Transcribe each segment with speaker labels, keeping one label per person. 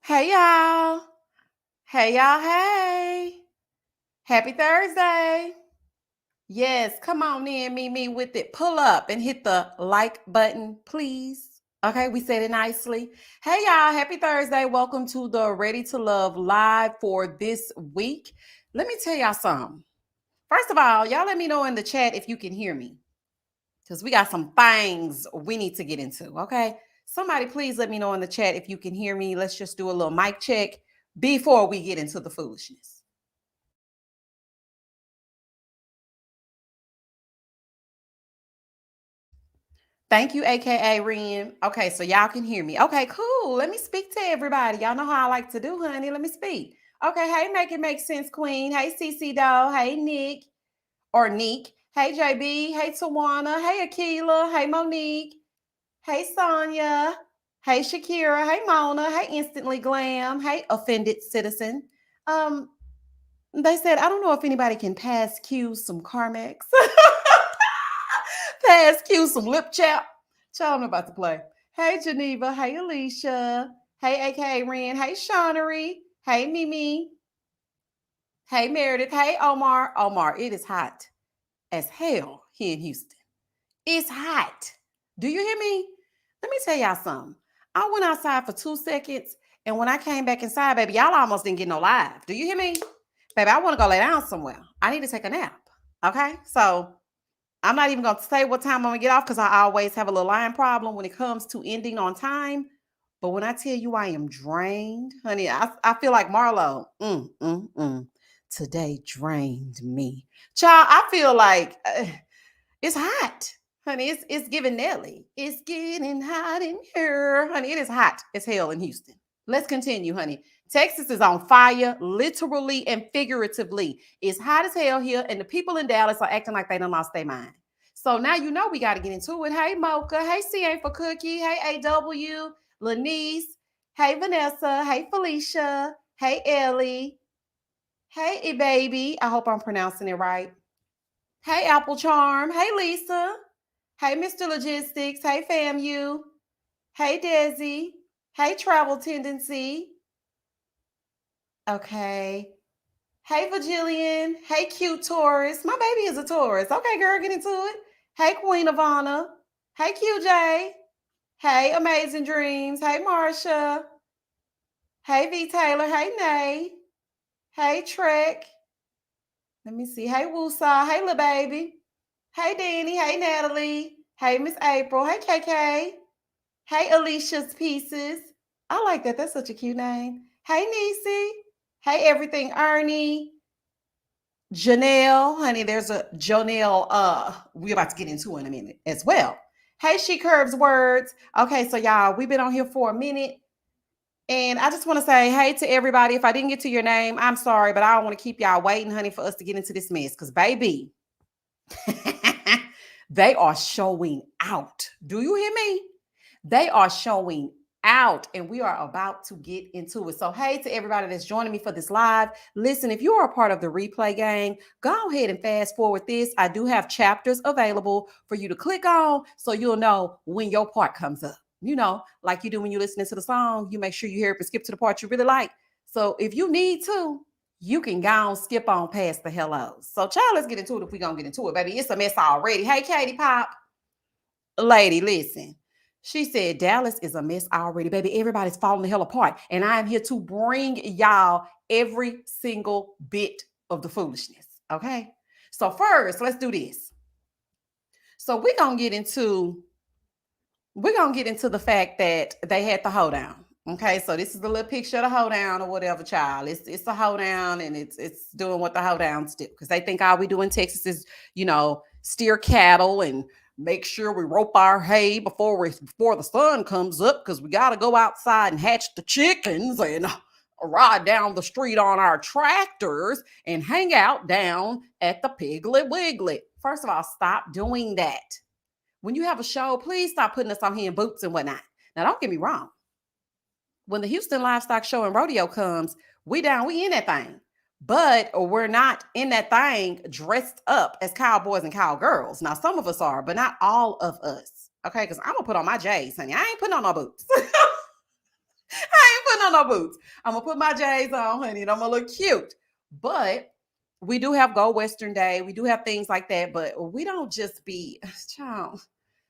Speaker 1: Hey y'all. Hey y'all. Hey. Happy Thursday. Yes, come on in, me with it. Pull up and hit the like button, please. Okay, we said it nicely. Hey y'all, happy Thursday. Welcome to the Ready to Love live for this week. Let me tell y'all something. First of all, y'all let me know in the chat if you can hear me. Because we got some things we need to get into. Okay. Somebody please let me know in the chat if you can hear me. Let's just do a little mic check before we get into the foolishness. Thank you, aka Ren. Okay, so y'all can hear me. Okay, cool. Let me speak to everybody. Y'all know how I like to do, honey. Let me speak. Okay, hey, make it make sense, Queen. Hey, CC Doll. Hey, Nick or Neek. Hey, JB. Hey, Tawana. Hey, Akila. Hey, Monique. Hey, Sonia. Hey, Shakira. Hey, Mona. Hey, Instantly Glam. Hey, Offended Citizen. Um, they said, I don't know if anybody can pass Q some Carmex. Pass Q some lip chap. Child, I'm about to play. Hey, Geneva. Hey, Alicia. Hey, AKA Ren. Hey, Shaunery. Hey, Mimi. Hey, Meredith. Hey, Omar. Omar, it is hot as hell here in Houston. It's hot. Do you hear me? Let me tell y'all something. I went outside for 2 seconds, and when I came back inside, baby, y'all almost didn't get no live. Do you hear me? Baby, I want to go lay down somewhere. I need to take a nap. Okay? So I'm not even going to say what time I'm going to get off because I always have a little line problem when it comes to ending on time. But when I tell you I am drained, honey, I feel like Marlo. Today drained me. Child, I feel like it's hot. Honey, it's giving Nelly. It's getting hot in here. Honey, it is hot as hell in Houston. Let's continue, honey. Texas is on fire, literally and figuratively. It's hot as hell here, and the people in Dallas are acting like they done lost their mind. So now you know we got to get into it. Hey, Mocha. Hey, CA for Cookie. Hey, AW. Lanice. Hey, Vanessa. Hey, Felicia. Hey, Ellie. Hey, baby. I hope I'm pronouncing it right. Hey, Apple Charm. Hey, Lisa. Hey, Mr. Logistics. Hey, FAMU. Hey, Desi. Hey, Travel Tendency. Okay. Hey, Virgilian. Hey, cute Taurus. My baby is a Taurus. Okay, girl, get into it. Hey, Queen Ivana. Hey, QJ. Hey, Amazing Dreams. Hey, Marsha. Hey, V Taylor. Hey, Nay. Hey, Trek. Let me see. Hey, Woosaw. Hey, little baby. Hey, Danny. Hey, Natalie. Hey, Miss April. Hey, KK. Hey, Alicia's Pieces. I like that. That's such a cute name. Hey, Niecy. Hey, Everything Ernie. Janelle, honey, there's a Janelle. We're about to get into in a minute as well. Hey, She Curves Words. Okay, so y'all, we've been on here for a minute. And I just want to say hey to everybody. If I didn't get to your name, I'm sorry, but I don't want to keep y'all waiting, honey, for us to get into this mess. Because, baby, they are showing out. Do you hear me? They are showing out, and we are about to get into it. So, hey to everybody that's joining me for this live. Listen, if you are a part of the replay gang, go ahead and fast forward this. I do have chapters available for you to click on so you'll know when your part comes up. You know, like you do when you're listening to the song, you make sure you hear it and skip to the part you really like. So, if you need to, you can go on, skip on past the hellos. So, child, let's get into it if we're going to get into it, baby. It's a mess already. Hey, Katie Pop. Lady, listen. She said Dallas is a mess already, baby. Everybody's falling the hell apart. And I am here to bring y'all every single bit of the foolishness. Okay. So first, let's do this. So we're gonna get into the fact that they had the hoedown. Okay, so this is the little picture of the hoedown or whatever, child. It's a hoedown and it's doing what the hoedowns do because they think all we do in Texas is steer cattle and make sure we rope our hay before the sun comes up because we got to go outside and hatch the chickens and ride down the street on our tractors and hang out down at the Piggly Wiggly. First of all, stop doing that. When you have a show, please stop putting us on here in boots and whatnot. Now, don't get me wrong. When the Houston Livestock Show and Rodeo comes, we in that thing. But we're not in that thing dressed up as cowboys and cowgirls. Now, some of us are, but not all of us. Okay, because I'm going to put on my J's, honey. I ain't putting on no boots. I ain't putting on no boots. I'm gonna put my J's on, honey, and I'm gonna look cute. But we do have Go Western Day. We do have things like that, but we don't just be, child.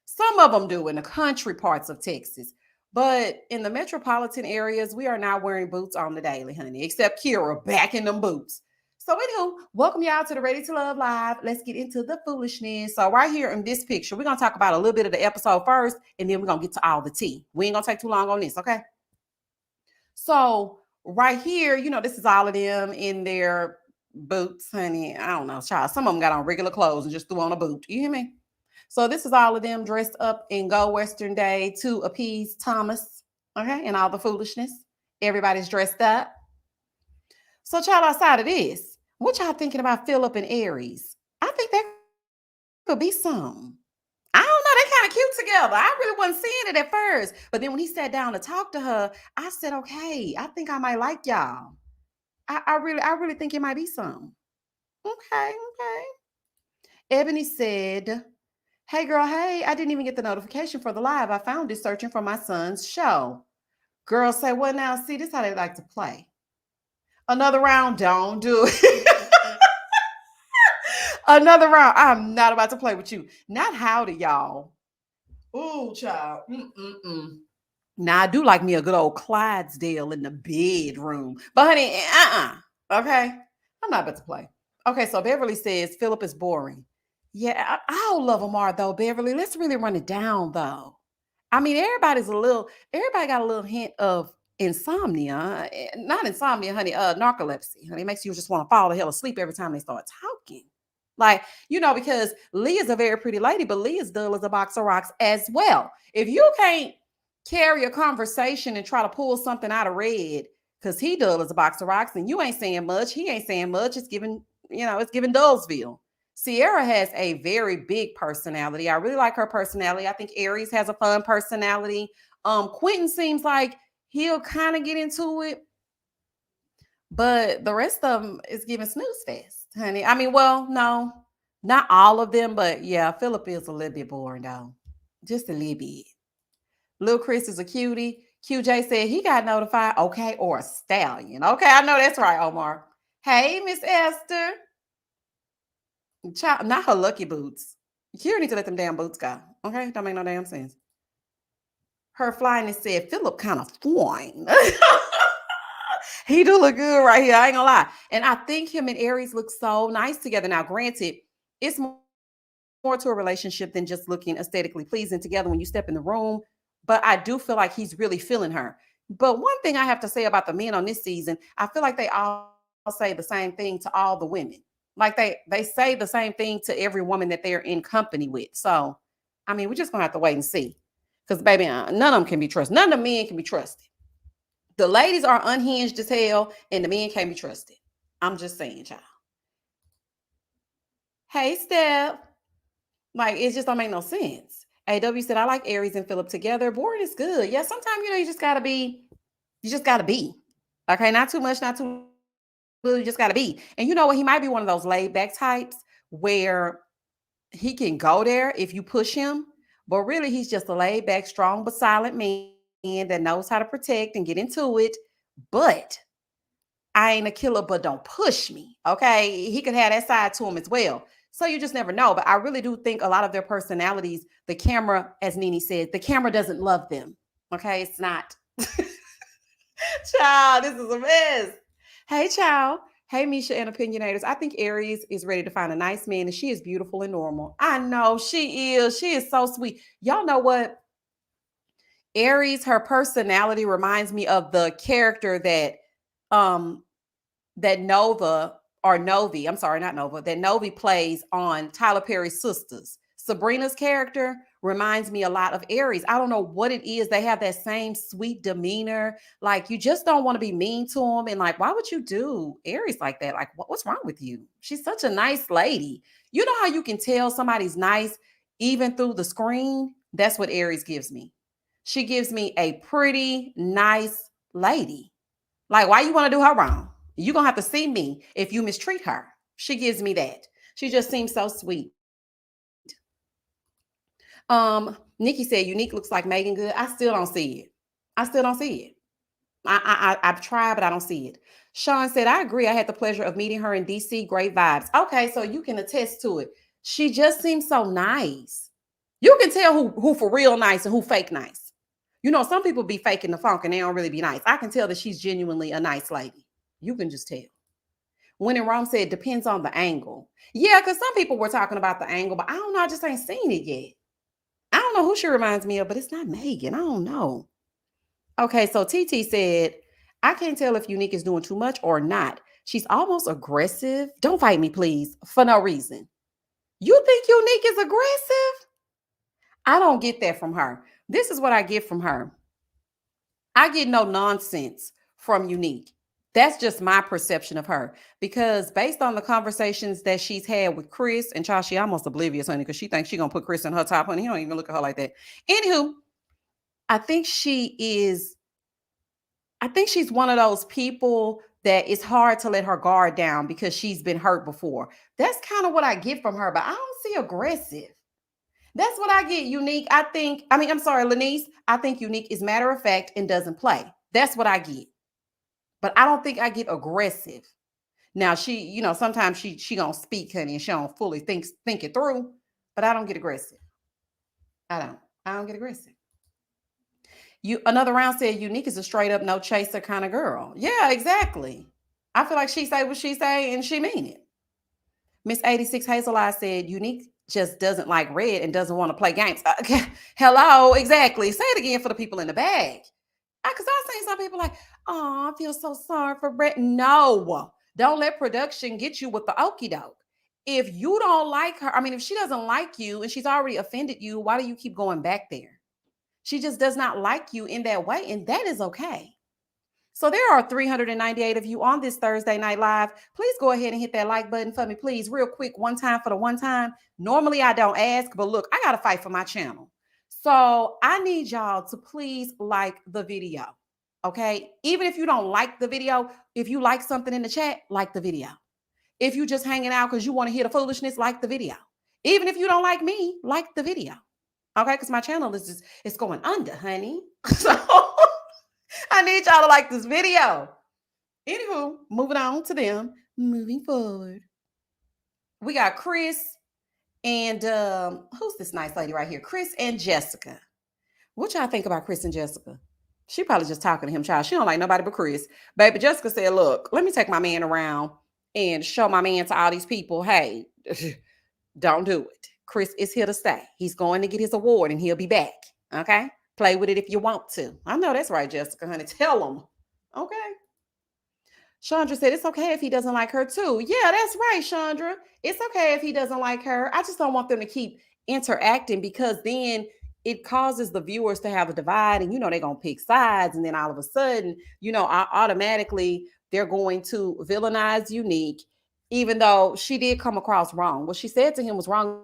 Speaker 1: Some of them do in the country parts of Texas. But in the metropolitan areas, we are not wearing boots on the daily, honey, except Kira back in them boots. So, anywho, welcome y'all to the Ready to Love Live. Let's get into the foolishness. So, right here in this picture, we're going to talk about a little bit of the episode first, and then we're going to get to all the tea. We ain't going to take too long on this, okay? So, right here, this is all of them in their boots, honey. I don't know, child. Some of them got on regular clothes and just threw on a boot. You hear me? So this is all of them dressed up in Go Western Day to appease Thomas, okay, and all the foolishness. Everybody's dressed up. So, child, outside of this, what y'all thinking about Philip and Aries? I think that could be some. I don't know. They kind of cute together. I really wasn't seeing it at first, but then when he sat down to talk to her, I said, "Okay, I think I might like y'all. I really think it might be some." Okay, okay. Ebony said, "Hey girl, hey, I didn't even get the notification for the live. I found it searching for my son's show." Girl say, "Well, now see, this is how they like to play. Another round, don't do it." Another round. I'm not about to play with you. Not howdy, y'all. Ooh, child. Mm-mm-mm. Now I do like me a good old Clydesdale in the bedroom. But honey, okay. I'm not about to play. Okay, so Beverly says Philip is boring. Yeah, all love them are though, Beverly. Let's really run it down though. I mean, everybody got a little hint of insomnia. Not insomnia, honey, narcolepsy. Honey, it makes you just want to fall the hell asleep every time they start talking. Like, because Leah's a very pretty lady, but Leah's dull as a box of rocks as well. If you can't carry a conversation and try to pull something out of Red, because he dull as a box of rocks, and you ain't saying much, he ain't saying much. It's giving Dullsville. Sierra has a very big personality. I really like her personality. I think Aries has a fun personality. Quentin seems like he'll kind of get into it, but the rest of them is giving snooze fest, honey. I mean, well, no, not all of them, but yeah, Philip is a little bit boring though, just a little bit. Lil Chris is a cutie. QJ said he got notified. Okay, or a stallion. Okay, I know that's right, Omar. Hey, Miss Esther. Child, not her lucky boots. You need to let them damn boots go. Okay, don't make no damn sense. Her flyness said Philip kind of fine. He do look good right here. I ain't gonna lie. And I think him and Aries look so nice together. Now, granted, it's more to a relationship than just looking aesthetically pleasing together when you step in the room. But I do feel like he's really feeling her. But one thing I have to say about the men on this season, I feel like they all say the same thing to all the women. Like they say the same thing to every woman that they're in company with. So, I mean, we're just gonna have to wait and see. Because baby, none of them can be trusted. None of the men can be trusted. The ladies are unhinged as hell, and the men can't be trusted. I'm just saying, child. Hey, Steph. Like, it just don't make no sense. AW said, I like Aries and Philip together. Boring is good. Yeah, sometimes, you just gotta be. Okay, not too much, not too little, you just gotta be. And you know what? He might be one of those laid back types where he can go there if you push him, but really he's just a laid back, strong but silent man that knows how to protect and get into it. But I ain't a killer, but don't push me. Okay. He could have that side to him as well. So you just never know. But I really do think a lot of their personalities, the camera, as Nene said, the camera doesn't love them. Okay. It's not. Child, this is a mess. Hey, child. Hey, Misha and opinionators. I think Aries is ready to find a nice man, and she is beautiful and normal. I know she is. She is so sweet. Y'all know what? Aries, her personality reminds me of the character um that Nova or Novi, I'm sorry, not Nova, that Novi plays on Tyler Perry's Sisters. Sabrina's character reminds me a lot of Aries. I don't know what it is. They have that same sweet demeanor. Like, you just don't want to be mean to them. And like, why would you do Aries like that? Like, what's wrong with you? She's such a nice lady. You know how you can tell somebody's nice even through the screen? That's what Aries gives me. She gives me a pretty nice lady. Like, why you want to do her wrong? You're going to have to see me if you mistreat her. She gives me that. She just seems so sweet. Nikki said, Unique looks like Megan Good. I still don't see it. I still don't see it. I've tried, but I don't see it. Sean said, I agree. I had the pleasure of meeting her in DC. Great vibes. Okay, so you can attest to it. She just seems so nice. You can tell who for real nice and who fake nice. You know, some people be faking the funk and they don't really be nice. I can tell that she's genuinely a nice lady. You can just tell. When in Rome said, depends on the angle. Yeah, because some people were talking about the angle, but I don't know. I just ain't seen it yet. I don't know who she reminds me of, but it's not Megan. I don't know. Okay, so TT said, I can't tell if Unique is doing too much or not. She's almost aggressive. Don't fight me, please, for no reason. You think Unique is aggressive? I don't get that from her. This is what I get from her. I get no nonsense from Unique. That's just my perception of her. Because based on the conversations that she's had with Chris, and child, she almost oblivious, honey, because she thinks she's gonna put Chris in her top, honey. He don't even look at her like that. Anywho, I think she is I think she's one of those people that it's hard to let her guard down because she's been hurt before. That's kind of what I get from her, but I don't see aggressive. That's what I get. Unique. I'm sorry, Lanice. I think Unique is matter of fact and doesn't play. That's what I get. But I don't think I get aggressive. Now sometimes she gonna speak, honey, and she don't fully think it through. But I don't get aggressive. I don't. I don't get aggressive. Another round said Unique is a straight up no chaser kind of girl. Yeah, exactly. I feel like she say what she say and she mean it. Miss 86 Hazel Eye said Unique just doesn't like red and doesn't want to play games. Hello, exactly. Say it again for the people in the bag. Because I've seen some people like, oh, I feel so sorry for Brett. No, don't let production get you with the okie doke. If you don't like her, if she doesn't like you and she's already offended you, why do you keep going back there? She just does not like you in that way, and that is okay. So there are 398 of you on this Thursday Night Live. Please go ahead and hit that like button for me, please, real quick, one time for the one time. Normally I don't ask, but look, I got to fight for my channel. So I need y'all to please like the video, okay? Even if you don't like the video, if you like something in the chat, like the video. If you just hanging out because you want to hear the foolishness, like the video. Even if you don't like me, like the video. Okay, because my channel is just, it's going under, honey. So I need y'all to like this video. Anywho, moving on to them. Moving forward. We got Chris and who's this nice lady right here? Chris and Jessica. What y'all think about Chris and Jessica? She probably just talking to him, child. She don't like nobody but Chris. Baby, Jessica said, look, let me take my man around and show my man to all these people, hey, don't do it. Chris is here to stay. He's going to get his award and he'll be back. Okay? Play with it if you want to. I know that's right, Jessica, honey. Tell him. Okay. Chandra said, it's okay if he doesn't like her too. Yeah, that's right, Chandra. It's okay if he doesn't like her. I just don't want them to keep interacting because then it causes the viewers to have a divide and, they're going to pick sides. And then all of a sudden, automatically they're going to villainize Unique, even though she did come across wrong. What she said to him was wrong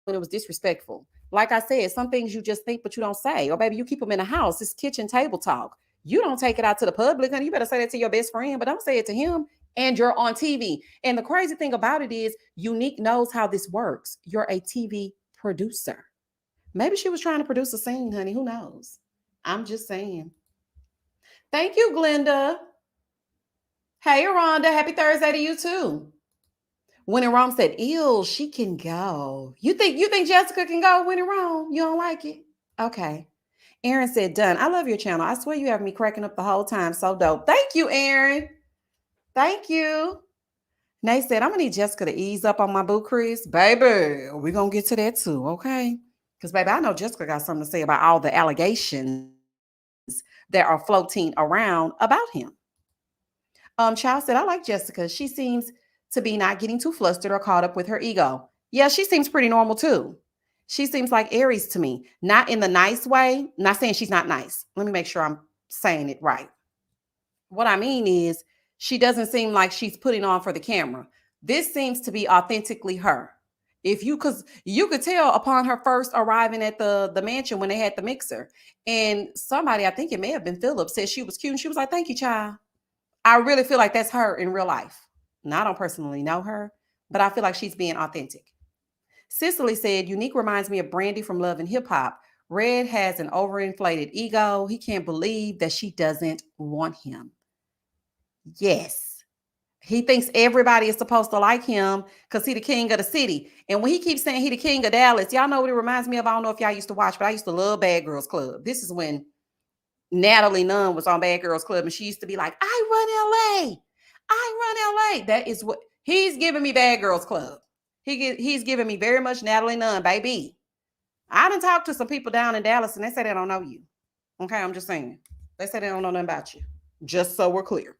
Speaker 1: and it was disrespectful. Like I said, some things you just think, but you don't say. Or baby, you keep them in the house. It's kitchen table talk. You don't take it out to the public, honey. You better say that to your best friend, but don't say it to him. And you're on TV. And the crazy thing about it is Unique knows how this works. You're a TV producer. Maybe she was trying to produce a scene, honey. Who knows? I'm just saying. Thank you, Glenda. Hey, Rhonda. Happy Thursday to you too. When in Rome said, ew, she can go. You think Jessica can go when in Rome? You don't like it? Okay. Aaron said, done. I love your channel. I swear you have me cracking up the whole time. So dope. Thank you, Aaron. Thank you. Nate said, I'm going to need Jessica to ease up on my boo, Chris. Baby, we're going to get to that too, okay? Because, baby, I know Jessica got something to say about all the allegations that are floating around about him. Child said, I like Jessica. She seems to be not getting too flustered or caught up with her ego. Yeah, she seems pretty normal too. She seems like Aries to me, not in the nice way. Not saying she's not nice. Let me make sure I'm saying it right. What I mean is she doesn't seem like she's putting on for the camera. This seems to be authentically her. Because you could tell upon her first arriving at the mansion when they had the mixer. And somebody, I think it may have been Philip, said she was cute. And she was like, thank you, child. I really feel like that's her in real life. Now, I don't personally know her, but I feel like she's being authentic. Cicely said, Unique reminds me of Brandy from Love and Hip Hop. Red has an overinflated ego. He can't believe that she doesn't want him. Yes. He thinks everybody is supposed to like him because he the king of the city. And when he keeps saying he the king of Dallas, y'all know what it reminds me of? I don't know if y'all used to watch, but I used to love Bad Girls Club. This is when Natalie Nunn was on Bad Girls Club, and she used to be like, I run LA. I run LA. That is what he's giving me. Bad Girls Club. He's giving me very much Natalie Nunn, baby. I done talked to some people down in Dallas, and they say they don't know you. Okay, I'm just saying. They say they don't know nothing about you. Just so we're clear.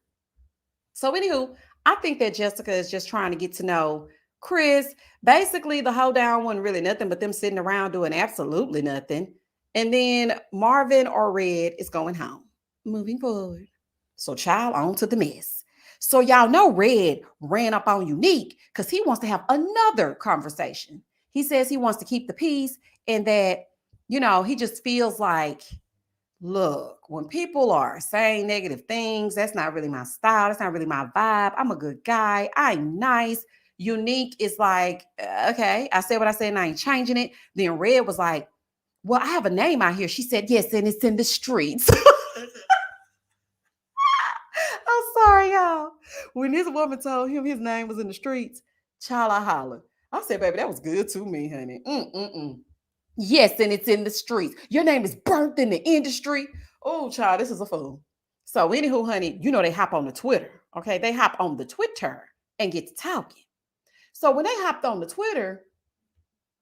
Speaker 1: So, anywho, I think that Jessica is just trying to get to know Chris. Basically, the whole down wasn't really nothing but them sitting around doing absolutely nothing. And then Marvin or Red is going home. Moving forward. So, child, on to the mess. So, y'all know Red ran up on Unique because he wants to have another conversation. He says he wants to keep the peace and that, he just feels like, look, when people are saying negative things, that's not really my style. That's not really my vibe. I'm a good guy. I'm nice. Unique is like, okay, I said what I said and I ain't changing it. Then Red was like, well, I have a name out here. She said, yes, and it's in the streets. I'm sorry, y'all. When this woman told him his name was in the streets, child, I hollered. I said, baby, that was good to me, honey. Yes, and it's in the streets. Your name is burnt in the industry. Oh, child, this is a fool. So, anywho, honey, they hop on the Twitter. Okay, they hop on the Twitter and get to talking. So when they hopped on the Twitter,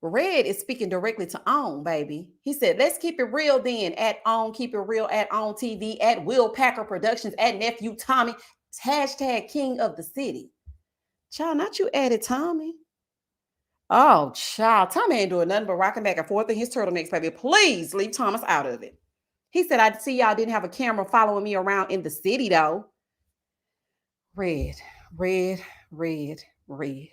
Speaker 1: Red is speaking directly to On, baby. He said, let's keep it real then at On, keep it real at On TV, at Will Packer Productions, at Nephew Tommy, hashtag King of the City. Child, not you added Tommy. Oh, child, Tommy ain't doing nothing but rocking back and forth in his turtlenecks, baby. Please leave Thomas out of it. He said, I see y'all didn't have a camera following me around in the city, though. Red, red, red, red.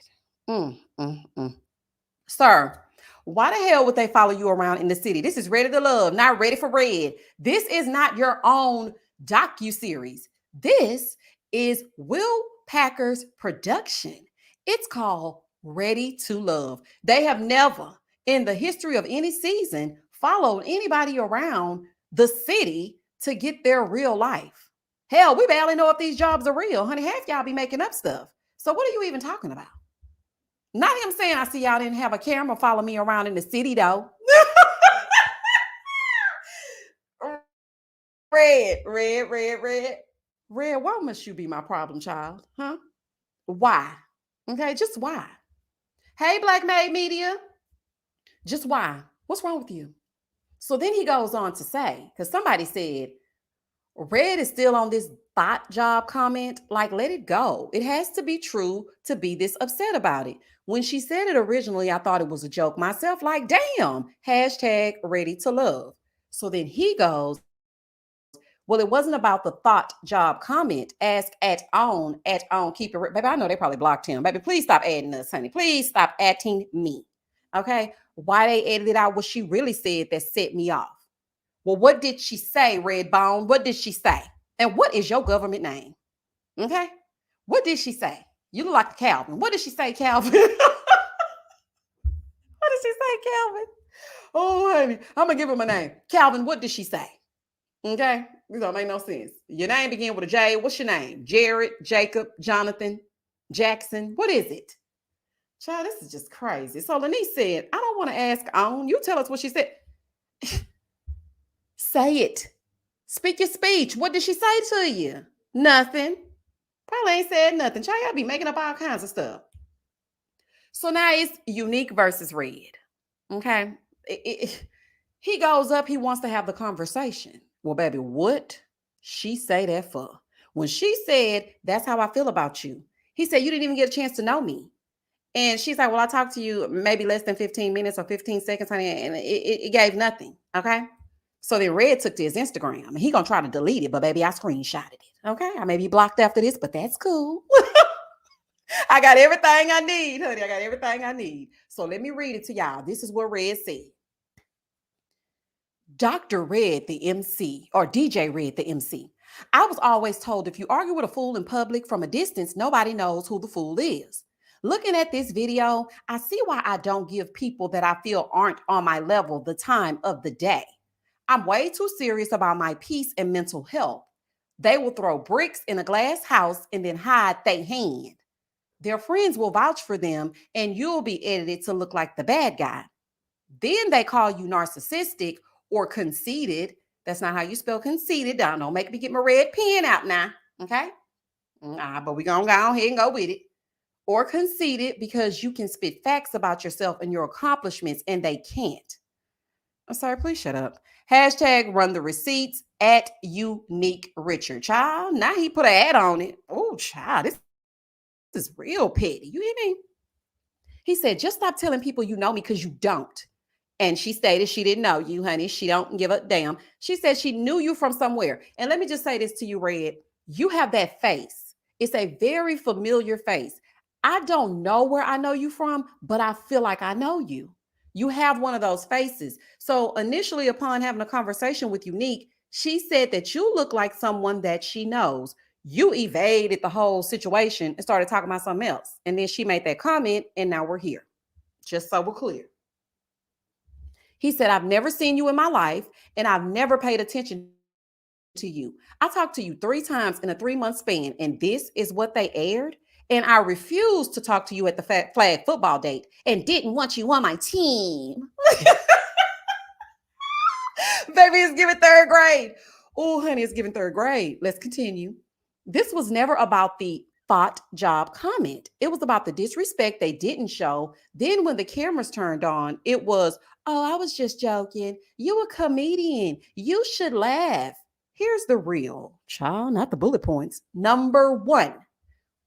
Speaker 1: Sir, why the hell would they follow you around in the city? This is Ready to Love, not Ready for Red. This is not your own docu-series. This is Will Packer's production. It's called Ready to Love. They have never, in the history of any season, followed anybody around the city to get their real life. Hell, we barely know if these jobs are real. Honey, half y'all be making up stuff. So what are you even talking about? Not him saying, I see y'all didn't have a camera follow me around in the city, though. Red, red, red, red. Red, why must you be my problem child? Huh? Why? Okay, just why? Hey, Black Maid Media. Just why? What's wrong with you? So then he goes on to say, because somebody said, Red is still on this bot job comment. Like, let it go. It has to be true to be this upset about it. When she said it originally, I thought it was a joke myself. Like, damn, hashtag Ready to Love. So then he goes, well, it wasn't about the thought job comment. Ask at on, keep it real. Baby, I know they probably blocked him. Baby, please stop adding us, honey. Please stop adding me. Okay? Why they edited out what she really said that set me off. Well, what did she say, Redbone? What did she say? And what is your government name? Okay? What did she say? You look like Calvin. What did she say, Calvin? What did she say, Calvin? Oh, honey, I'm going to give him a name. Calvin, what did she say? Okay? This don't make no sense. Your name begins with a J. What's your name? Jared, Jacob, Jonathan, Jackson. What is it? Child, this is just crazy. So Lanice said, I don't want to ask On. You tell us what she said. Say it. Speak your speech. What did she say to you? Nothing. Probably ain't said nothing. Child, y'all be making up all kinds of stuff. So now it's Unique versus Red. Okay? He goes up. He wants to have the conversation. Well, baby, what she say that for? When she said, that's how I feel about you. He said, you didn't even get a chance to know me. And she's like, well, I talked to you maybe less than 15 minutes or 15 seconds, honey, and it gave nothing. Okay? So then Red took to his Instagram and he gonna try to delete it, but baby, I screenshotted it. Okay, I may be blocked after this, but that's cool. I got everything I need, honey. I got everything I need. So let me read it to y'all. This is what Red said. Dr. Red, the MC, or DJ Red, the MC. I was always told if you argue with a fool in public from a distance, nobody knows who the fool is. Looking at this video, I see why I don't give people that I feel aren't on my level the time of the day. I'm way too serious about my peace and mental health. They will throw bricks in a glass house and then hide their hand. Their friends will vouch for them, and you'll be edited to look like the bad guy. Then they call you narcissistic or conceited. That's not how you spell conceited. Don't make me get my red pen out now. Okay? But we're going to go ahead and go with it. Or conceited because you can spit facts about yourself and your accomplishments and they can't. I'm sorry, please shut up. Hashtag run the receipts at Unique Richard. Child, now he put an ad on it. Oh, child, this is real petty. You hear me? He said, just stop telling people you know me because you don't. And she stated she didn't know you, honey. She don't give a damn. She said she knew you from somewhere. And let me just say this to you, Red. You have that face. It's a very familiar face. I don't know where I know you from, but I feel like I know you. You have one of those faces. So initially, upon having a conversation with Unique, she said that you look like someone that she knows. You evaded the whole situation and started talking about something else. And then she made that comment, and now we're here. Just so we're clear. He said, I've never seen you in my life, and I've never paid attention to you. I talked to you 3 times in a 3-month span, and this is what they aired. And I refused to talk to you at the flag football date and didn't want you on my team. Baby, it's giving 3rd grade. Oh, honey, it's giving 3rd grade. Let's continue. This was never about the thought job comment. It was about the disrespect they didn't show. Then when the cameras turned on, it was, oh, I was just joking. You a comedian. You should laugh. Here's the real, child, not the bullet points. Number 1.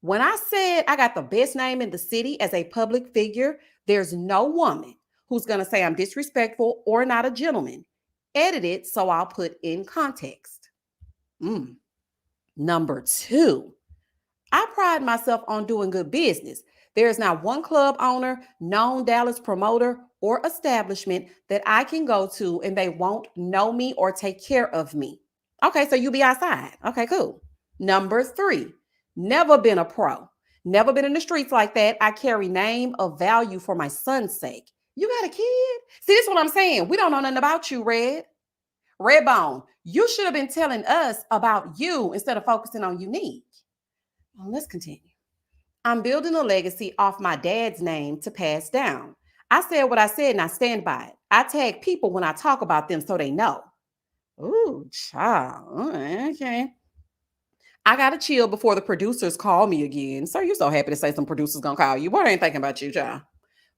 Speaker 1: When I said I got the best name in the city as a public figure, there's no woman who's going to say I'm disrespectful or not a gentleman. Edit it so I'll put in context. Number 2, I pride myself on doing good business. There is not one club owner, known Dallas promoter, or establishment that I can go to and they won't know me or take care of me. Okay, so you be outside. Okay, cool. Number 3, never been a pro. Never been in the streets like that. I carry name of value for my son's sake. You got a kid? See, this is what I'm saying. We don't know nothing about you, Redbone. You should have been telling us about you instead of focusing on Unique. Well, let's continue. I'm building a legacy off my dad's name to pass down. I said what I said and I stand by it. I tag people when I talk about them so they know. Ooh, child. Okay. I gotta chill before the producers call me again. Sir, you're so happy to say some producers gonna call you. What ain't thinking about you, child?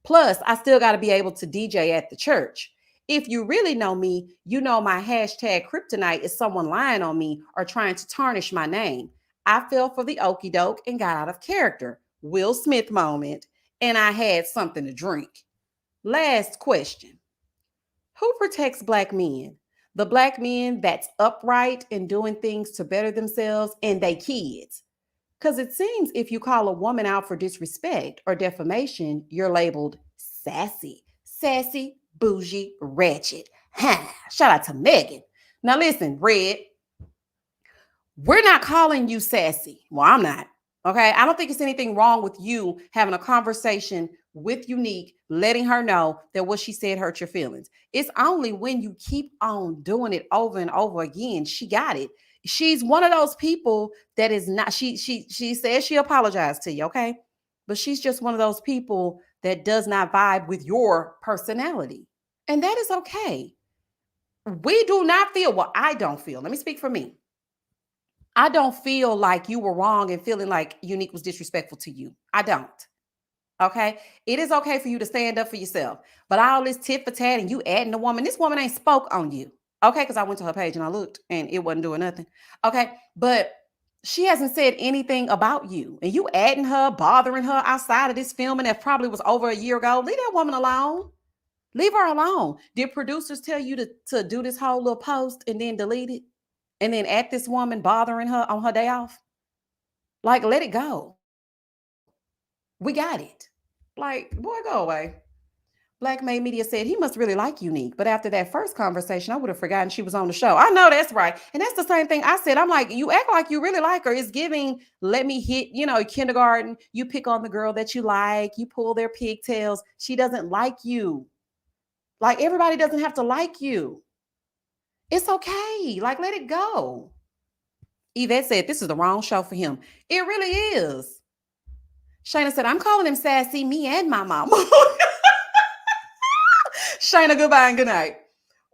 Speaker 1: Plus, I still gotta be able to DJ at the church. If you really know me, you know my hashtag kryptonite is someone lying on me or trying to tarnish my name. I fell for the okie doke and got out of character. Will Smith moment. And I had something to drink. Last question. Who protects Black men? The Black men that's upright and doing things to better themselves and they kids. Because it seems if you call a woman out for disrespect or defamation, you're labeled sassy, bougie, ratchet. Shout out to Megan. Now listen, Red, we're not calling you sassy. Well, I'm not. Okay. I don't think it's anything wrong with you having a conversation with Unique, letting her know that what she said hurt your feelings. It's only when you keep on doing it over and over again, she got it. She's one of those people that is not, she says she apologized to you, okay? But she's just one of those people that does not vibe with your personality. And that is okay. We do not feel, well, I don't feel, let me speak for me. I don't feel like you were wrong and feeling like Unique was disrespectful to you. I don't. Okay. It is okay for you to stand up for yourself. But all this tit for tat and you adding the woman, this woman ain't spoke on you. Okay. Because I went to her page and I looked and it wasn't doing nothing. Okay. But she hasn't said anything about you. And you adding her, bothering her outside of this filming that probably was over a year ago. Leave that woman alone. Leave her alone. Did producers tell you to do this whole little post and then delete it? And then at this woman bothering her on her day off? Like, let it go. We got it. Like, boy, go away. Black Made Media said he must really like Unique. But after that first conversation, I would have forgotten she was on the show. I know that's right. And that's the same thing I said. I'm like, you act like you really like her. It's giving, let me hit, kindergarten. You pick on the girl that you like. You pull their pigtails. She doesn't like you. Like, everybody doesn't have to like you. It's okay. Like, let it go. Yvette said, this is the wrong show for him. It really is. Shayna said, I'm calling him sassy, me and my mama. Shayna, goodbye and good night.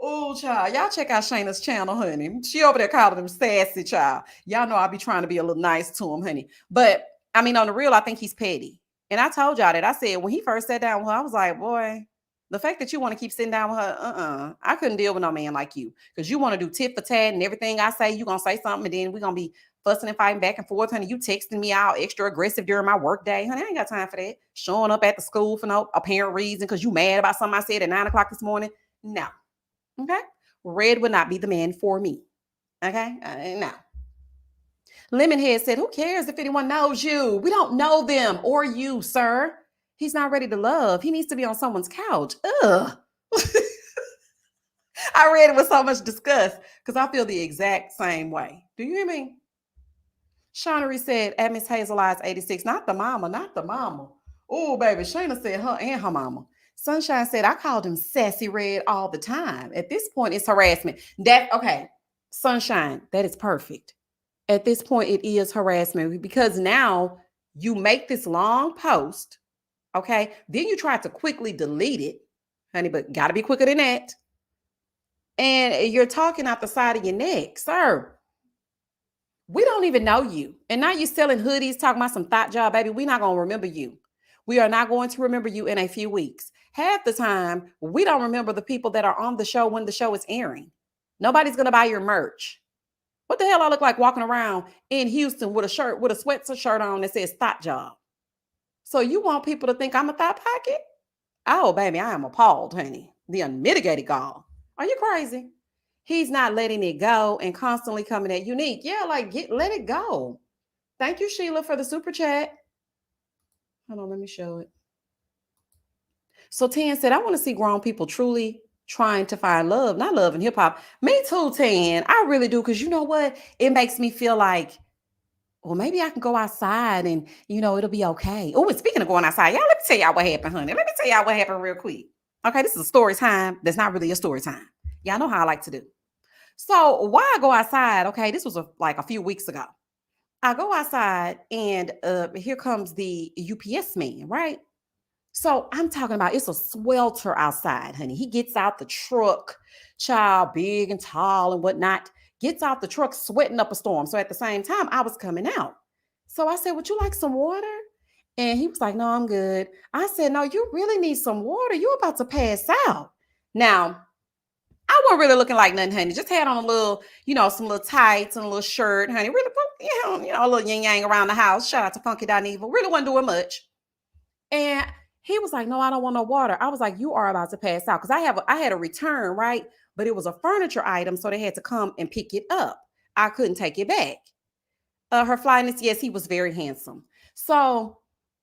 Speaker 1: Oh, child. Y'all check out Shayna's channel, honey. She over there calling him sassy, child. Y'all know I be trying to be a little nice to him, honey. But, I mean, on the real, I think he's petty. And I told y'all that. I said, when he first sat down with her, I was like, boy, the fact that you want to keep sitting down with her, I couldn't deal with no man like you. Because you want to do tit for tat and everything I say, you're going to say something and then we're going to be fussing and fighting back and forth, honey. You texting me out extra aggressive during my work day. Honey, I ain't got time for that. Showing up at the school for no apparent reason because you mad about something I said at 9 o'clock this morning. No. Okay? Red would not be the man for me. Okay? No. Lemonhead said, who cares if anyone knows you? We don't know them or you, sir. He's not ready to love. He needs to be on someone's couch. Ugh. I read it with so much disgust because I feel the exact same way. Do you hear me? Shawnery said, at Miss Hazel Eyes 86, not the mama, not the mama. Oh, baby, Shayna said her and her mama. Sunshine said, I called him Sassy Red all the time. At this point, it's harassment. Okay, Sunshine, that is perfect. At this point, it is harassment because now you make this long post, okay? Then you try to quickly delete it, honey, but got to be quicker than that. And you're talking out the side of your neck, sir. We don't even know you. And now you're selling hoodies, talking about some thought job, baby. We're not going to remember you. We are not going to remember you in a few weeks. Half the time, we don't remember the people that are on the show when the show is airing. Nobody's going to buy your merch. What the hell I look like walking around in Houston with a shirt, with a sweatshirt on that says thought job? So you want people to think I'm a thought pocket? Oh, baby, I am appalled, honey. The unmitigated gall. Are you crazy? He's not letting it go and constantly coming at Unique. Yeah, like let it go. Thank you, Sheila, for the super chat. Hold on, let me show it. So Tan said, I want to see grown people truly trying to find love, not love in hip hop. Me too, Tan. I really do. Because you know what? It makes me feel like, well, maybe I can go outside and, it'll be okay. Oh, and speaking of going outside, y'all, let me tell y'all what happened, honey. Let me tell y'all what happened real quick. Okay, this is a story time. That's not really a story time. Y'all know how I like to do. So why I go outside, okay, this was like a few weeks ago. I go outside and here comes the UPS man, right? So I'm talking about it's a swelter outside, honey. He gets out the truck, child, big and tall and whatnot, gets out the truck sweating up a storm. So at the same time, I was coming out. So I said, would you like some water? And he was like, no, I'm good. I said, no, you really need some water. You're about to pass out. Now, I wasn't really looking like nothing, honey. Just had on a little, some little tights and a little shirt, honey. Really, a little yin yang around the house. Shout out to Funky Evil. Really wasn't doing much. And he was like, no, I don't want no water. I was like, you are about to pass out. Because I had a return, right? But it was a furniture item. So they had to come and pick it up. I couldn't take it back. Her flyness, yes, he was very handsome. So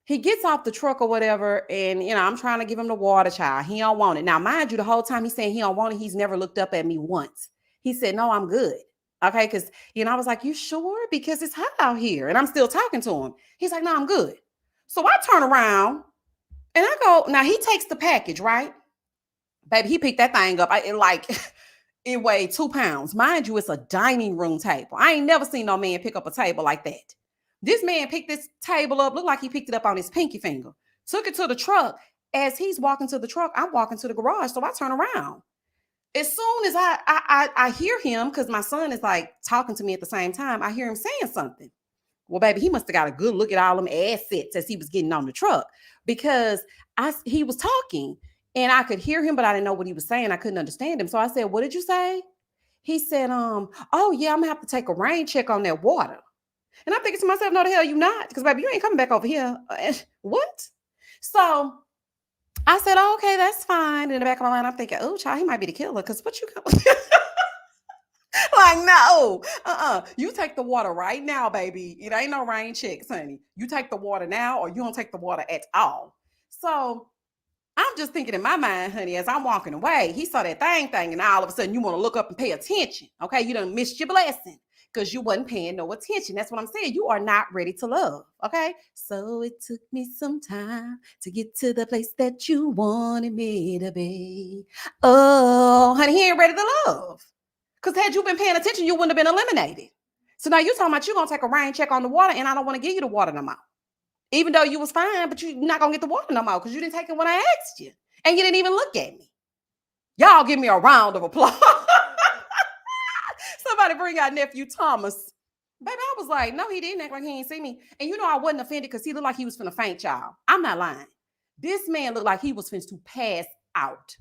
Speaker 1: he gets off the truck or whatever. And, I'm trying to give him the water, child. He don't want it. Now, mind you, the whole time he's saying he don't want it, he's never looked up at me once. He said, no, I'm good. Okay. Because, I was like, you sure? Because it's hot out here. And I'm still talking to him. He's like, no, I'm good. So I turn around and I go, now he takes the package, right? Baby, he picked that thing up. It weighed 2 pounds. Mind you, it's a dining room table. I ain't never seen no man pick up a table like that. This man picked this table up, looked like he picked it up on his pinky finger, took it to the truck. As he's walking to the truck, I'm walking to the garage. So I turn around. As soon as I hear him, because my son is like talking to me at the same time, I hear him saying something. Well, baby, he must have got a good look at all them assets as he was getting on the truck because he was talking and I could hear him, but I didn't know what he was saying. I couldn't understand him. So I said, what did you say? He said, oh yeah, I'm gonna have to take a rain check on that water. And I'm thinking to myself, no, the hell you not. Because baby, you ain't coming back over here. What? So I said, oh, okay, that's fine. In the back of my mind, I'm thinking, oh, child, he might be the killer. Because what you like, no, you take the water right now, baby. It ain't no rain checks, honey. You take the water now or you don't take the water at all. So I'm just thinking in my mind, honey, as I'm walking away, he saw that thing, and all of a sudden you want to look up and pay attention. Okay, you done missed your blessing because you wasn't paying no attention. That's what I'm saying. You are not ready to love. Okay, so it took me some time to get to the place that you wanted me to be. Oh, honey, he ain't ready to love. Because had you been paying attention, you wouldn't have been eliminated. So now you talking about you gonna take a rain check on the water, and I don't want to give you the water no more. Even though you was fine, but you're not gonna get the water no more because you didn't take it when I asked you. And you didn't even look at me. Y'all give me a round of applause. Somebody bring out nephew Thomas. Baby, I was like, no, he didn't act like he ain't see me. And you know I wasn't offended because he looked like he was finna faint, y'all. I'm not lying. This man looked like he was finna to pass out.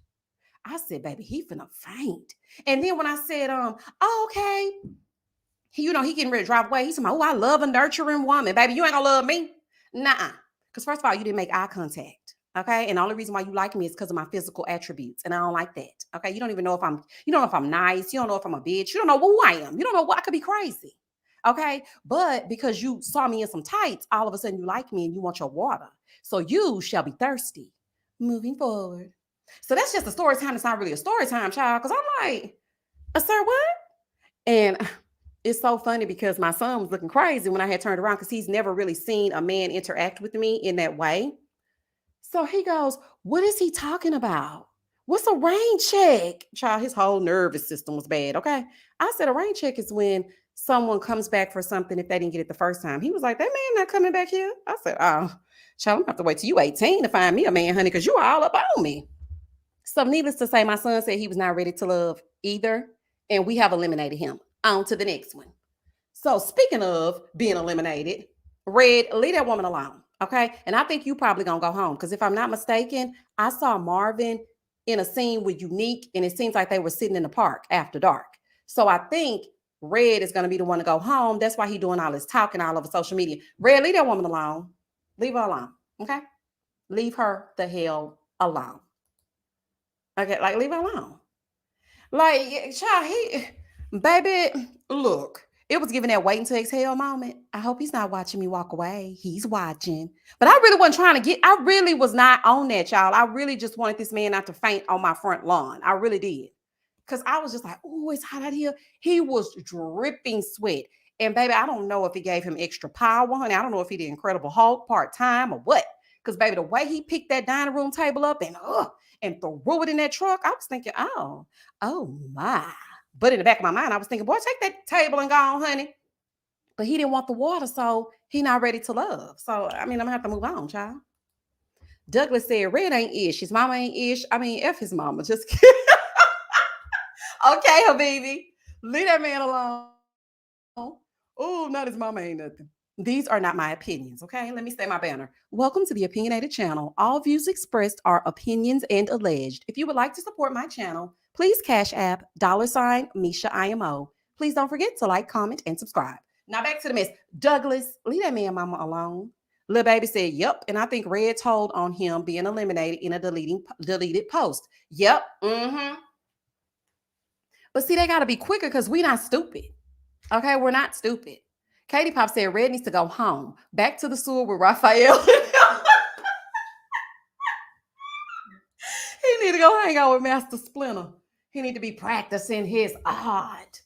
Speaker 1: I said, baby, he finna faint. And then when I said, oh, okay, he getting ready to drive away. He said, oh, I love a nurturing woman. Baby, you ain't gonna love me. Nah. Because first of all, you didn't make eye contact. Okay. And the only reason why you like me is because of my physical attributes. And I don't like that. Okay. You don't even know if you don't know if I'm nice. You don't know if I'm a bitch. You don't know who I am. You don't know what I could be crazy. Okay. But because you saw me in some tights, all of a sudden you like me and you want your water. So you shall be thirsty. Moving forward. So that's just a story time. It's not really a story time, child. Because I'm like, sir, what? And it's so funny because my son was looking crazy when I had turned around because he's never really seen a man interact with me in that way. So he goes, what is he talking about? What's a rain check? Child, his whole nervous system was bad. Okay. I said a rain check is when someone comes back for something if they didn't get it the first time. He was like, that man not coming back here. I said, oh, child, I'm gonna have to wait till you 18 to find me a man, honey, because you are all up on me. So needless to say, my son said he was not ready to love either. And we have eliminated him. On to the next one. So speaking of being eliminated, Red, leave that woman alone. Okay. And I think you probably gonna go home. Because if I'm not mistaken, I saw Marvin in a scene with Unique, and it seems like they were sitting in the park after dark. So I think Red is gonna be the one to go home. That's why he's doing all this talking all over social media. Red, leave that woman alone. Leave her alone. Okay. Leave her the hell alone. Okay, like leave her alone. Like, child, baby, look, it was giving that wait until exhale moment. I hope he's not watching me walk away. He's watching. But I really wasn't trying to I really was not on that, y'all. I really just wanted this man not to faint on my front lawn. I really did. Because I was just like, oh, it's hot out here. He was dripping sweat. And baby, I don't know if it gave him extra power, honey. I don't know if he did Incredible Hulk part-time or what. Because baby, the way he picked that dining room table up and threw it in that truck, I was thinking, oh my. But in the back of my mind, I was thinking, boy, take that table and go on, honey. But he didn't want the water, so he not ready to love. So, I mean, I'm going to have to move on, child. Douglas said, Red ain't ish. His mama ain't ish. I mean, F his mama. Just kidding. Okay, Habibi. Leave that man alone. Oh, not his mama ain't nothing. These are not my opinions, okay? Let me say my banner. Welcome to the Opinionated Channel. All views expressed are opinions and alleged. If you would like to support my channel, please cash app $MEASHAIMO. Please don't forget to like, comment, and subscribe. Now back to the mess. Douglas, leave that man mama alone. Lil Baby said, yep. And I think Red told on him being eliminated in a deleted post. Yep. Mm-hmm. But see, they got to be quicker because we're not stupid. Okay, we're not stupid. Katie Pop said Red needs to go home. Back to the sewer with Raphael. He need to go hang out with Master Splinter. He need to be practicing his art.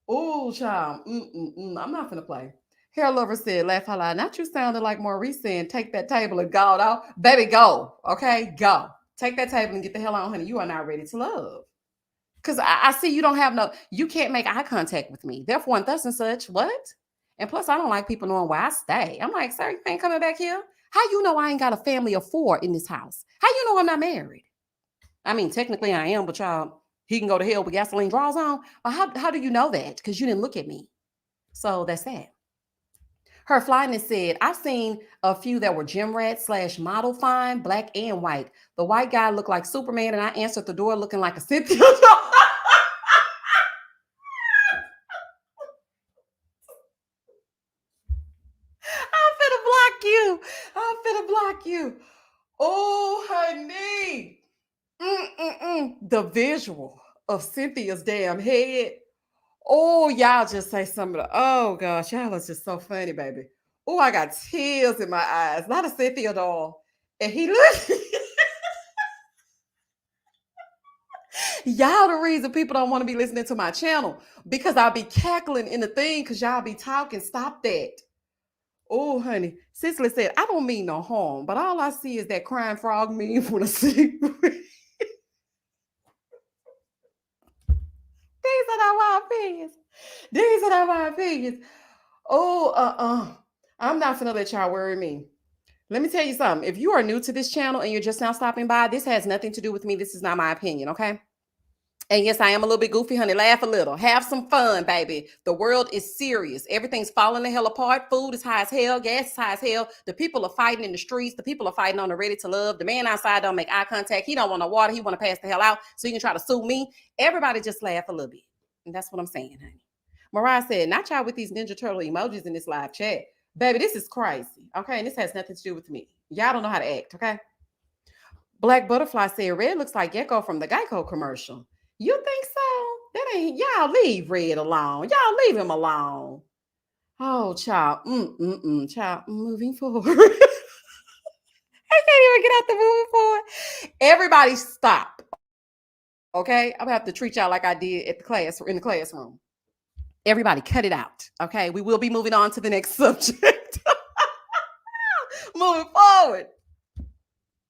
Speaker 1: Oh, child. I'm not gonna play. Hair Lover said, laugh out loud. Not you sounding like Maurice saying, take that table and go out. Baby, go. Okay, go. Take that table and get the hell on, honey. You are not ready to love. Because I see you don't have you can't make eye contact with me. Therefore, and thus and such. What? And plus, I don't like people knowing where I stay. I'm like, sir, you ain't coming back here? How you know I ain't got a family of 4 in this house? How you know I'm not married? I mean, technically I am, but y'all, he can go to hell with gasoline draws on. But how do you know that? Because you didn't look at me. So that's that. Her Flyness said, I've seen a few that were gym rats / model fine, black and white. The white guy looked like Superman, and I answered the door looking like a Cynthia. I'm finna block you. Oh, honey. The visual of Cynthia's damn head. Oh, y'all just say some of the, oh gosh, y'all is just so funny, baby. Oh, I got tears in my eyes. Not a Cynthia doll. And he looked, Y'all the reason people don't want to be listening to my channel because I'll be cackling in the thing because y'all be talking. Stop that. Oh, honey. Cicely said, I don't mean no harm, but all I see is that crying frog meme when I see. These are not my opinions. These are not my opinions. Oh, I'm not gonna let y'all worry me. Let me tell you something. If you are new to this channel and you're just now stopping by, this has nothing to do with me. This is not my opinion, okay? And yes, I am a little bit goofy, honey. Laugh a little. Have some fun, baby. The world is serious. Everything's falling the hell apart. Food is high as hell. Gas is high as hell. The people are fighting in the streets. The people are fighting on the ready to love. The man outside don't make eye contact. He don't want no water. He want to pass the hell out so he can try to sue me. Everybody just laugh a little bit. And that's what I'm saying, honey. Mariah said, not y'all with these Ninja Turtle emojis in this live chat. Baby, this is crazy. Okay, and this has nothing to do with me. Y'all don't know how to act, okay? Black Butterfly said, Red looks like Gecko from the Geico commercial. You think so? That ain't, y'all leave Red alone. Y'all leave him alone. Oh, child. Child, moving forward. I can't even get out the moving forward. Everybody stop. Okay? I'm gonna have to treat y'all like I did at the class in the classroom. Everybody cut it out. Okay. We will be moving on to the next subject. Moving forward.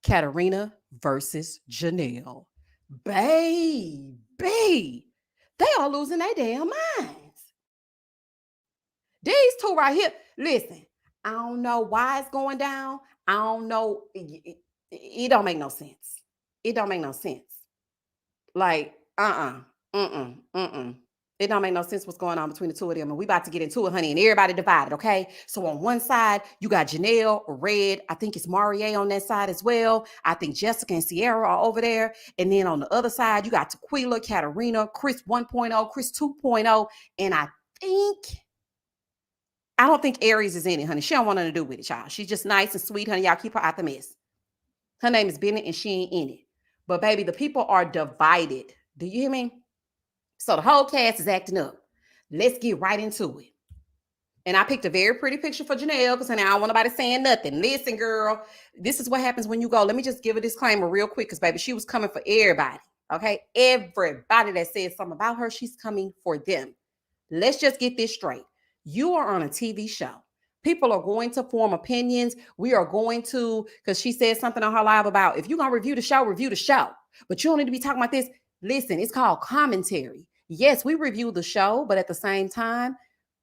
Speaker 1: Katarina versus Janelle. Baby. They are losing their damn minds. These two right here. Listen, I don't know why it's going down. I don't know. It don't make no sense. It don't make no sense. Like, It don't make no sense what's going on between the two of them. And we about to get into it, honey, and everybody divided, okay? So on one side, you got Janelle, Red. I think it's Marie on that side as well. I think Jessica and Sierra are over there. And then on the other side, you got Tequila, Katarina, Chris 1.0, Chris 2.0. And I don't think Aries is in it, honey. She don't want nothing to do with it, y'all. She's just nice and sweet, honey. Y'all keep her out the mess. Her name is Bennett and she ain't in it. But baby, the people are divided. Do you hear me? So the whole cast is acting up. Let's get right into it. And I picked a very pretty picture for Janelle because honey, I don't want nobody saying nothing. Listen, girl, this is what happens when you go. Let me just give a disclaimer real quick because baby, she was coming for everybody. Okay, everybody that said something about her, she's coming for them. Let's just get this straight. You are on a TV show. People are going to form opinions. We are going to, because she said something on her live about if you're going to review the show, review the show. But you don't need to be talking about this. Listen, it's called commentary. Yes, we review the show, but at the same time,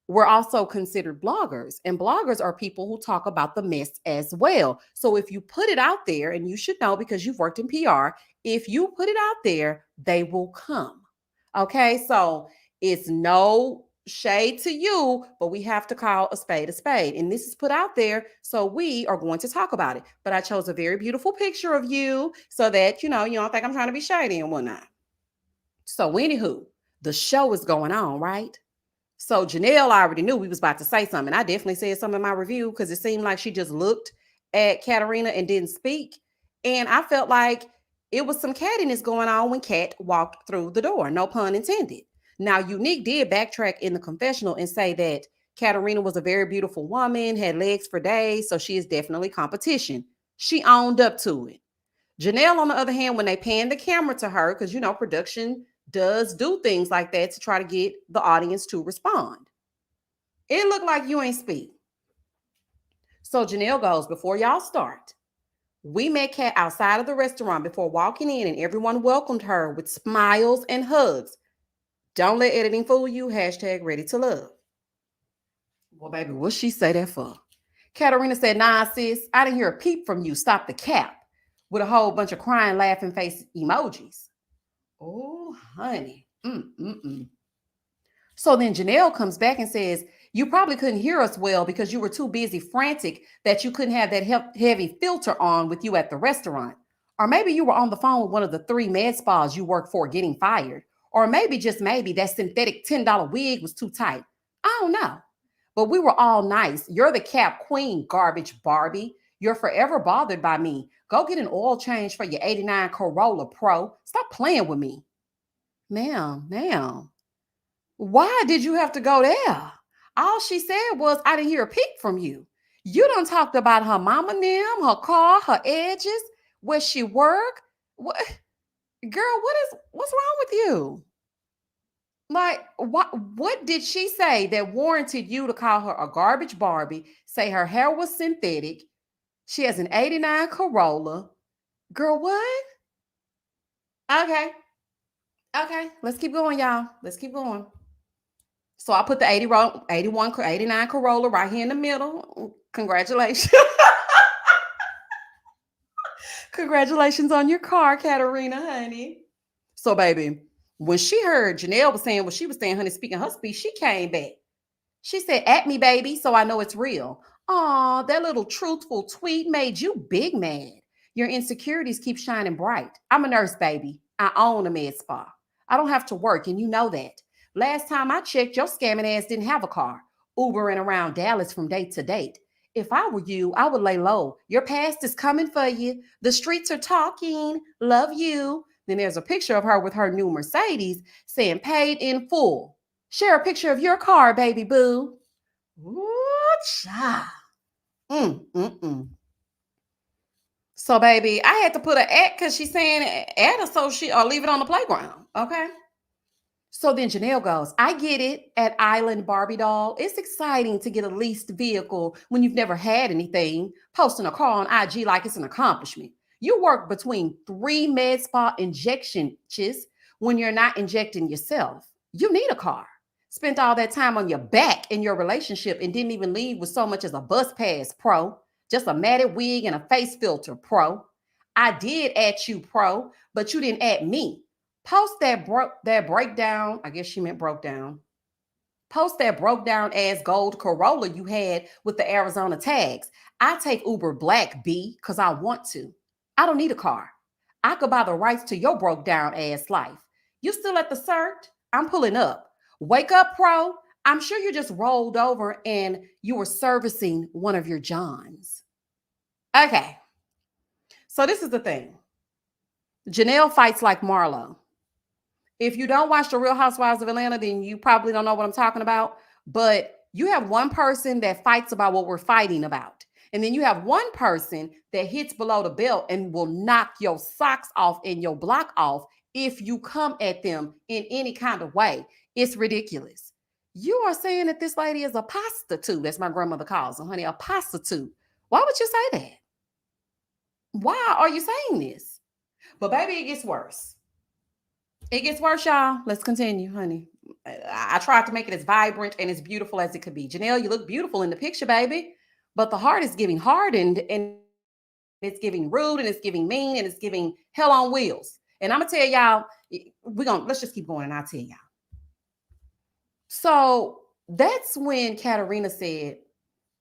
Speaker 1: we're also considered bloggers. And bloggers are people who talk about the mess as well. So if you put it out there, and you should know because you've worked in PR, if you put it out there, they will come. Okay, so it's no shade to you, but we have to call a spade a spade. And this is put out there, so we are going to talk about it. But I chose a very beautiful picture of you so that, you don't think I'm trying to be shady and whatnot. So anywho, the show is going on, right? So Janelle already knew we was about to say something. I definitely said something in my review because it seemed like she just looked at Katarina and didn't speak. And I felt like it was some cattiness going on when Kat walked through the door. No pun intended. Now, Unique did backtrack in the confessional and say that Katarina was a very beautiful woman, had legs for days, so she is definitely competition. She owned up to it. Janelle, on the other hand, when they panned the camera to her, because, production does do things like that to try to get the audience to respond. It looked like you ain't speak. So Janelle goes, before y'all start, we met Kat outside of the restaurant before walking in and everyone welcomed her with smiles and hugs. Don't let editing fool you. #ready to love. Well, baby, what she say that for? Katarina said, nah, sis, I didn't hear a peep from you. Stop the cap. With a whole bunch of crying, laughing face emojis. Oh, honey. So then Janelle comes back and says, you probably couldn't hear us well because you were too busy frantic that you couldn't have that heavy filter on with you at the restaurant. Or maybe you were on the phone with one of the 3 med spas you work for getting fired. Or maybe, just maybe, that synthetic $10 wig was too tight. I don't know. But we were all nice. You're the cap queen, garbage Barbie. You're forever bothered by me. Go get an oil change for your 89 Corolla Pro. Stop playing with me. Ma'am. Why did you have to go there? All she said was, I didn't hear a peep from you. You done talked about her mama, them, her car, her edges, where she work. What? Girl, what's wrong with you? Like, what did she say that warranted you to call her a garbage Barbie? Say her hair was synthetic. She has an 89 Corolla. Girl, what? Okay. Okay. Let's keep going, y'all. Let's keep going. So I put the 81, 89 Corolla right here in the middle. Congratulations. Congratulations on your car, Katarina, honey. So, baby, when she heard Janelle was saying what she was saying, honey, speaking her speech, she came back. She said, "At me, baby, so I know it's real." Aw, that little truthful tweet made you big mad. Your insecurities keep shining bright. I'm a nurse, baby. I own a med spa. I don't have to work, and you know that. Last time I checked, your scamming ass didn't have a car, Ubering around Dallas from date to date. If I were you, I would lay low. Your past is coming for you. The streets are talking. Love you. Then there's a picture of her with her new Mercedes saying paid in full. Share a picture of your car, baby boo. Ooh, child. Mm. So, baby, I had to put an at because she's saying at her so she or leave it on the playground. Okay. So then Janelle goes, I get it at Island Barbie Doll. It's exciting to get a leased vehicle when you've never had anything, posting a car on IG like it's an accomplishment. You work between 3 med spa injections when you're not injecting yourself. You need a car. Spent all that time on your back in your relationship and didn't even leave with so much as a bus pass, pro. Just a matted wig and a face filter, pro. I did at you, pro, but you didn't at me. Post that breakdown. I guess she meant broke down. Post that broke down ass gold Corolla you had with the Arizona tags. I take Uber Black B because I want to. I don't need a car. I could buy the rights to your broke down ass life. You still at the cert? I'm pulling up. Wake up, pro. I'm sure you just rolled over and you were servicing one of your Johns. Okay. So this is the thing. Janelle fights like Marlo. If you don't watch The Real Housewives of Atlanta, then you probably don't know what I'm talking about. But you have one person that fights about what we're fighting about. And then you have one person that hits below the belt and will knock your socks off and your block off if you come at them in any kind of way. It's ridiculous. You are saying that this lady is a prostitute. That's my grandmother calls them, honey, a prostitute. Why would you say that? Why are you saying this? But baby, it gets worse. It gets worse, y'all. Let's continue, honey. I tried to make it as vibrant and as beautiful as it could be. Janelle, you look beautiful in the picture, baby. But the heart is giving hardened and it's giving rude and it's giving mean and it's giving hell on wheels. And I'm gonna tell y'all, let's just keep going and I'll tell y'all. So that's when Katarina said,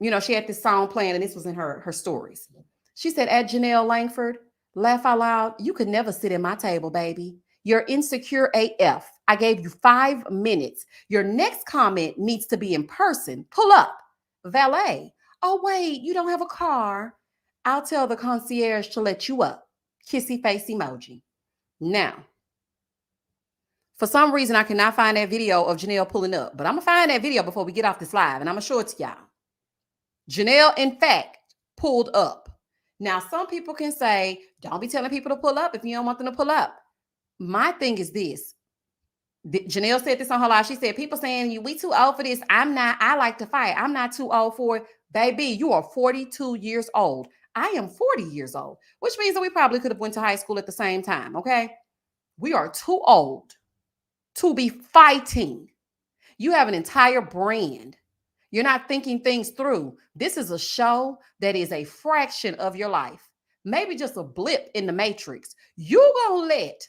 Speaker 1: she had this song playing and this was in her stories. She said, at Janelle Langford, laugh out loud, you could never sit at my table, baby. You're insecure AF. I gave you 5 minutes. Your next comment needs to be in person. Pull up. Valet. Oh, wait, you don't have a car. I'll tell the concierge to let you up. Kissy face emoji. Now, for some reason, I cannot find that video of Janelle pulling up, but I'm going to find that video before we get off this live, and I'm going to show it to y'all. Janelle, in fact, pulled up. Now, some people can say, don't be telling people to pull up if you don't want them to pull up. My thing is this. Janelle said this on her live. She said, people saying, we too old for this. I'm not. I like to fight. I'm not too old for it. Baby, you are 42 years old. I am 40 years old, which means that we probably could have went to high school at the same time, okay? We are too old to be fighting. You have an entire brand. You're not thinking things through. This is a show that is a fraction of your life. Maybe just a blip in the matrix. You gonna let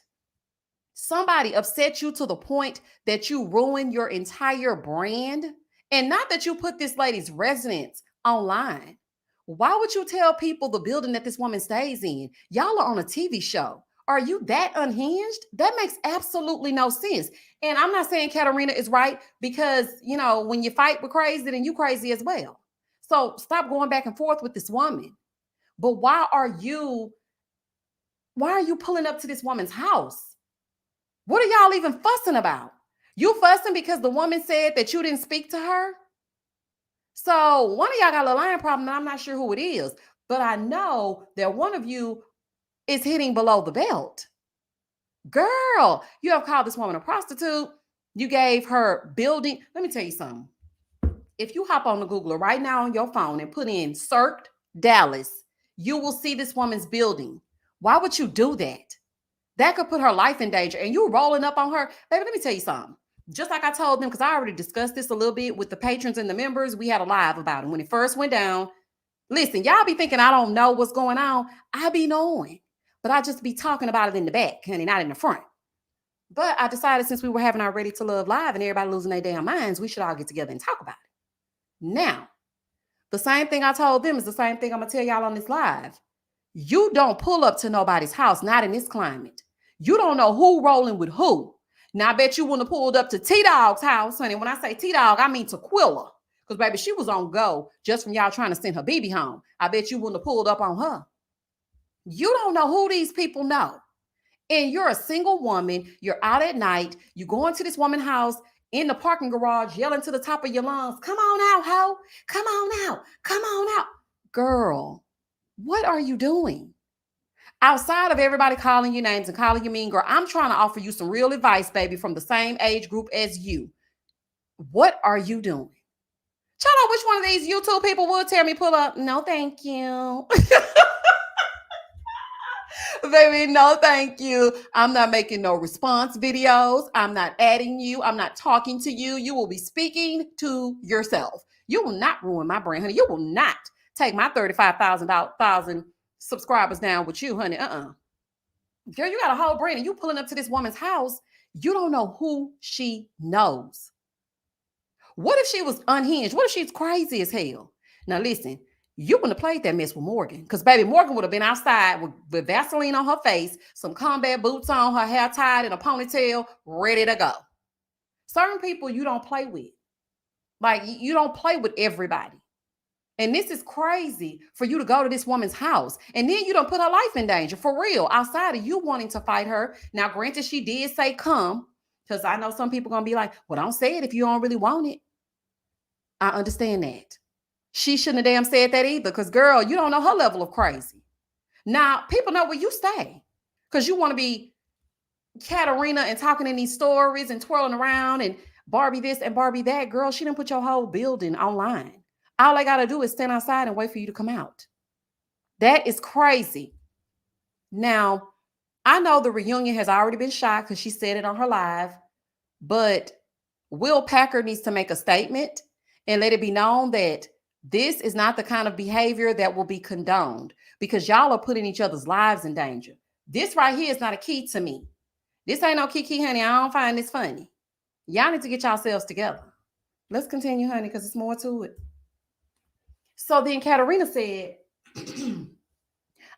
Speaker 1: somebody upset you to the point that you ruin your entire brand? And not that you put this lady's residence online. Why would you tell people the building that this woman stays in? Y'all are on a TV show. Are you that unhinged? That makes absolutely no sense. And I'm not saying Katarina is right because, when you fight with crazy, then you crazy as well. So stop going back and forth with this woman. But why are you pulling up to this woman's house? What are y'all even fussing about? You fussing because the woman said that you didn't speak to her? So one of y'all got a line problem, and I'm not sure who it is, but I know that one of you is hitting below the belt. Girl, you have called this woman a prostitute. You gave her building. Let me tell you something. If you hop on the Googler right now on your phone and put in Cirque Dallas, you will see this woman's building. Why would you do that? That could put her life in danger. And you rolling up on her. Baby, let me tell you something. Just like I told them, because I already discussed this a little bit with the patrons and the members, we had a live about it. When it first went down, listen, y'all be thinking I don't know what's going on. I be knowing. But I just be talking about it in the back, honey, not in the front. But I decided since we were having our Ready to Love live and everybody losing their damn minds, we should all get together and talk about it. Now, the same thing I told them is the same thing I'm going to tell y'all on this live. You don't pull up to nobody's house, not in this climate. You don't know who rolling with who. Now, I bet you wouldn't have pulled up to T-Dog's house, honey. When I say T-Dog, I mean Tequila. Because, baby, she was on go just from y'all trying to send her baby home. I bet you wouldn't have pulled up on her. You don't know who these people know. And you're a single woman. You're out at night. You go into this woman's house in the parking garage, yelling to the top of your lungs, come on out, ho. Come on out. Come on out. Girl, what are you doing? Outside of everybody calling you names and calling you mean girl, I'm trying to offer you some real advice, baby, from the same age group as you. What are you doing? Y'all know which one of these YouTube people would tell me pull up? No, thank you. Baby, no, thank you. I'm not making no response videos. I'm not adding you. I'm not talking to you. You will be speaking to yourself. You will not ruin my brand, honey. You will not take my 35,000 subscribers down with you, honey. Girl, you got a whole brand and you pulling up to this woman's house. You don't know who she knows. What if she was unhinged? What if she's crazy as hell? Now, listen. You wouldn't have played that mess with Morgan because, baby, Morgan would have been outside with Vaseline on her face, some combat boots on, her hair tied in a ponytail, ready to go. Certain people you don't play with. Like, you don't play with everybody. And this is crazy for you to go to this woman's house. And then you don't put her life in danger, for real, outside of you wanting to fight her. Now, granted, she did say come, because I know some people going to be like, well, don't say it if you don't really want it. I understand that. She shouldn't have damn said that either because, girl, you don't know her level of crazy. Now, people know where you stay because you want to be Katarina and talking in these stories and twirling around and Barbie this and Barbie that. Girl, she didn't put your whole building online. All they got to do is stand outside and wait for you to come out. That is crazy. Now, I know the reunion has already been shot because she said it on her live, but Will Packer needs to make a statement and let it be known that this is not the kind of behavior that will be condoned because y'all are putting each other's lives in danger. This right here is not a key to me. This ain't no kiki, honey. I don't find this funny. Y'all need to get yourselves together. Let's continue, honey, because it's more to it. So then Katarina said,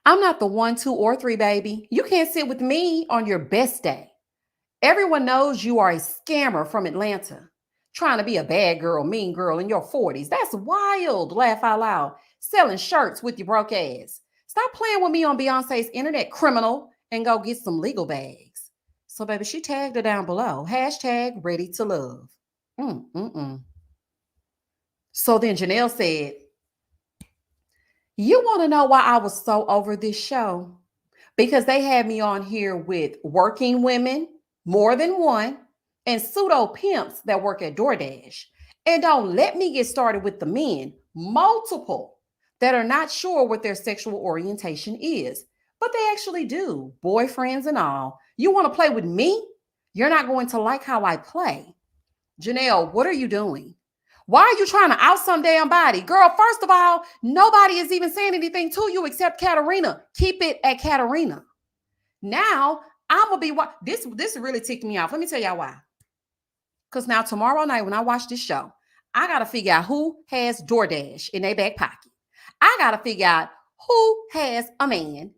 Speaker 1: I'm not the 1, 2, or 3, baby. You can't sit with me on your best day. Everyone knows you are a scammer from Atlanta. Trying to be a bad girl, mean girl in your 40s. That's wild. Laugh out loud. Selling shirts with your broke ass. Stop playing with me on Beyonce's internet, criminal, and go get some legal bags. So, baby, she tagged her down below. Hashtag ready to love. So then Janelle said, you want to know why I was so over this show? Because they had me on here with working women, more than one, and pseudo pimps that work at DoorDash. And don't let me get started with the men, multiple, that are not sure what their sexual orientation is, but they actually do, boyfriends and all. You want to play with me? You're not going to like how I play. Janelle, what are you doing? Why are you trying to out some damn body? Girl, first of all, nobody is even saying anything to you except Katarina. Keep it at Katarina. Now, I'm going to be, this really ticked me off. Let me tell y'all why. Because now tomorrow night when I watch this show, I got to figure out who has DoorDash in their back pocket. I got to figure out who has a man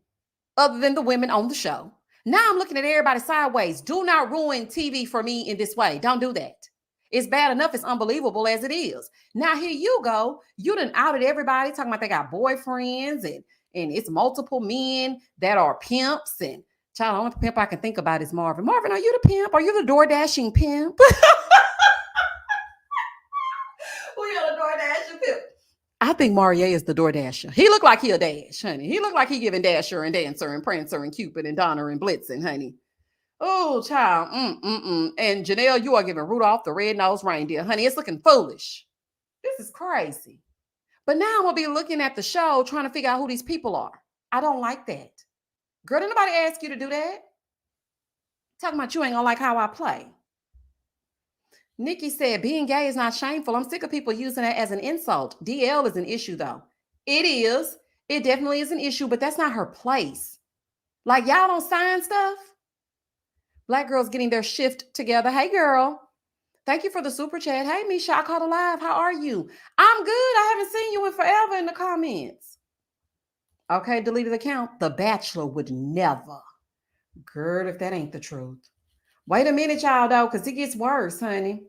Speaker 1: other than the women on the show. Now I'm looking at everybody sideways. Do not ruin TV for me in this way. Don't do that. It's bad enough. It's unbelievable as it is. Now here you go. You done outed everybody talking about they got boyfriends and it's multiple men that are pimps and child, the only pimp I can think about is Marvin. Marvin, are you the pimp? Are you the DoorDashing pimp? We are the DoorDashing pimp. I think Marie is the DoorDasher. He look like he a dash, honey. He look like he giving Dasher and Dancer and Prancer and Cupid and Donner and Blitzen, honey. Oh, child. And Janelle, you are giving Rudolph the red-nosed reindeer. Honey, it's looking foolish. This is crazy. But now I'm going to be looking at the show trying to figure out who these people are. I don't like that. Girl, did nobody ask you to do that? Talking about you ain't going to like how I play. Nikki said, being gay is not shameful. I'm sick of people using it as an insult. DL is an issue, though. It is. It definitely is an issue, but that's not her place. Like, y'all don't sign stuff? Black girls getting their shift together. Hey, girl. Thank you for the super chat. Hey, Misha, I caught a live. How are you? I'm good. I haven't seen you in forever in the comments. Okay, deleted account. The Bachelor would never. Girl, if that ain't the truth. Wait a minute, y'all, though, because it gets worse, honey.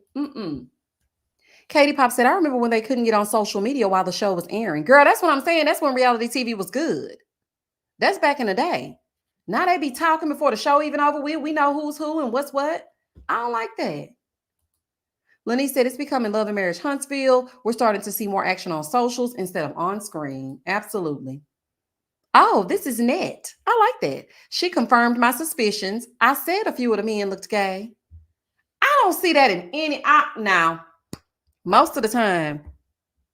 Speaker 1: Katie Pop said, I remember when they couldn't get on social media while the show was airing. Girl, that's what I'm saying. That's when reality TV was good. That's back in the day. Now they be talking before the show even over with. We know who's who and what's what. I don't like that. Lenny said it's becoming Love and Marriage Huntsville. We're starting to see more action on socials instead of on screen. Absolutely. Oh, this is Net. I like that. She confirmed my suspicions. I said a few of the men looked gay. I don't see that in any. Now, most of the time,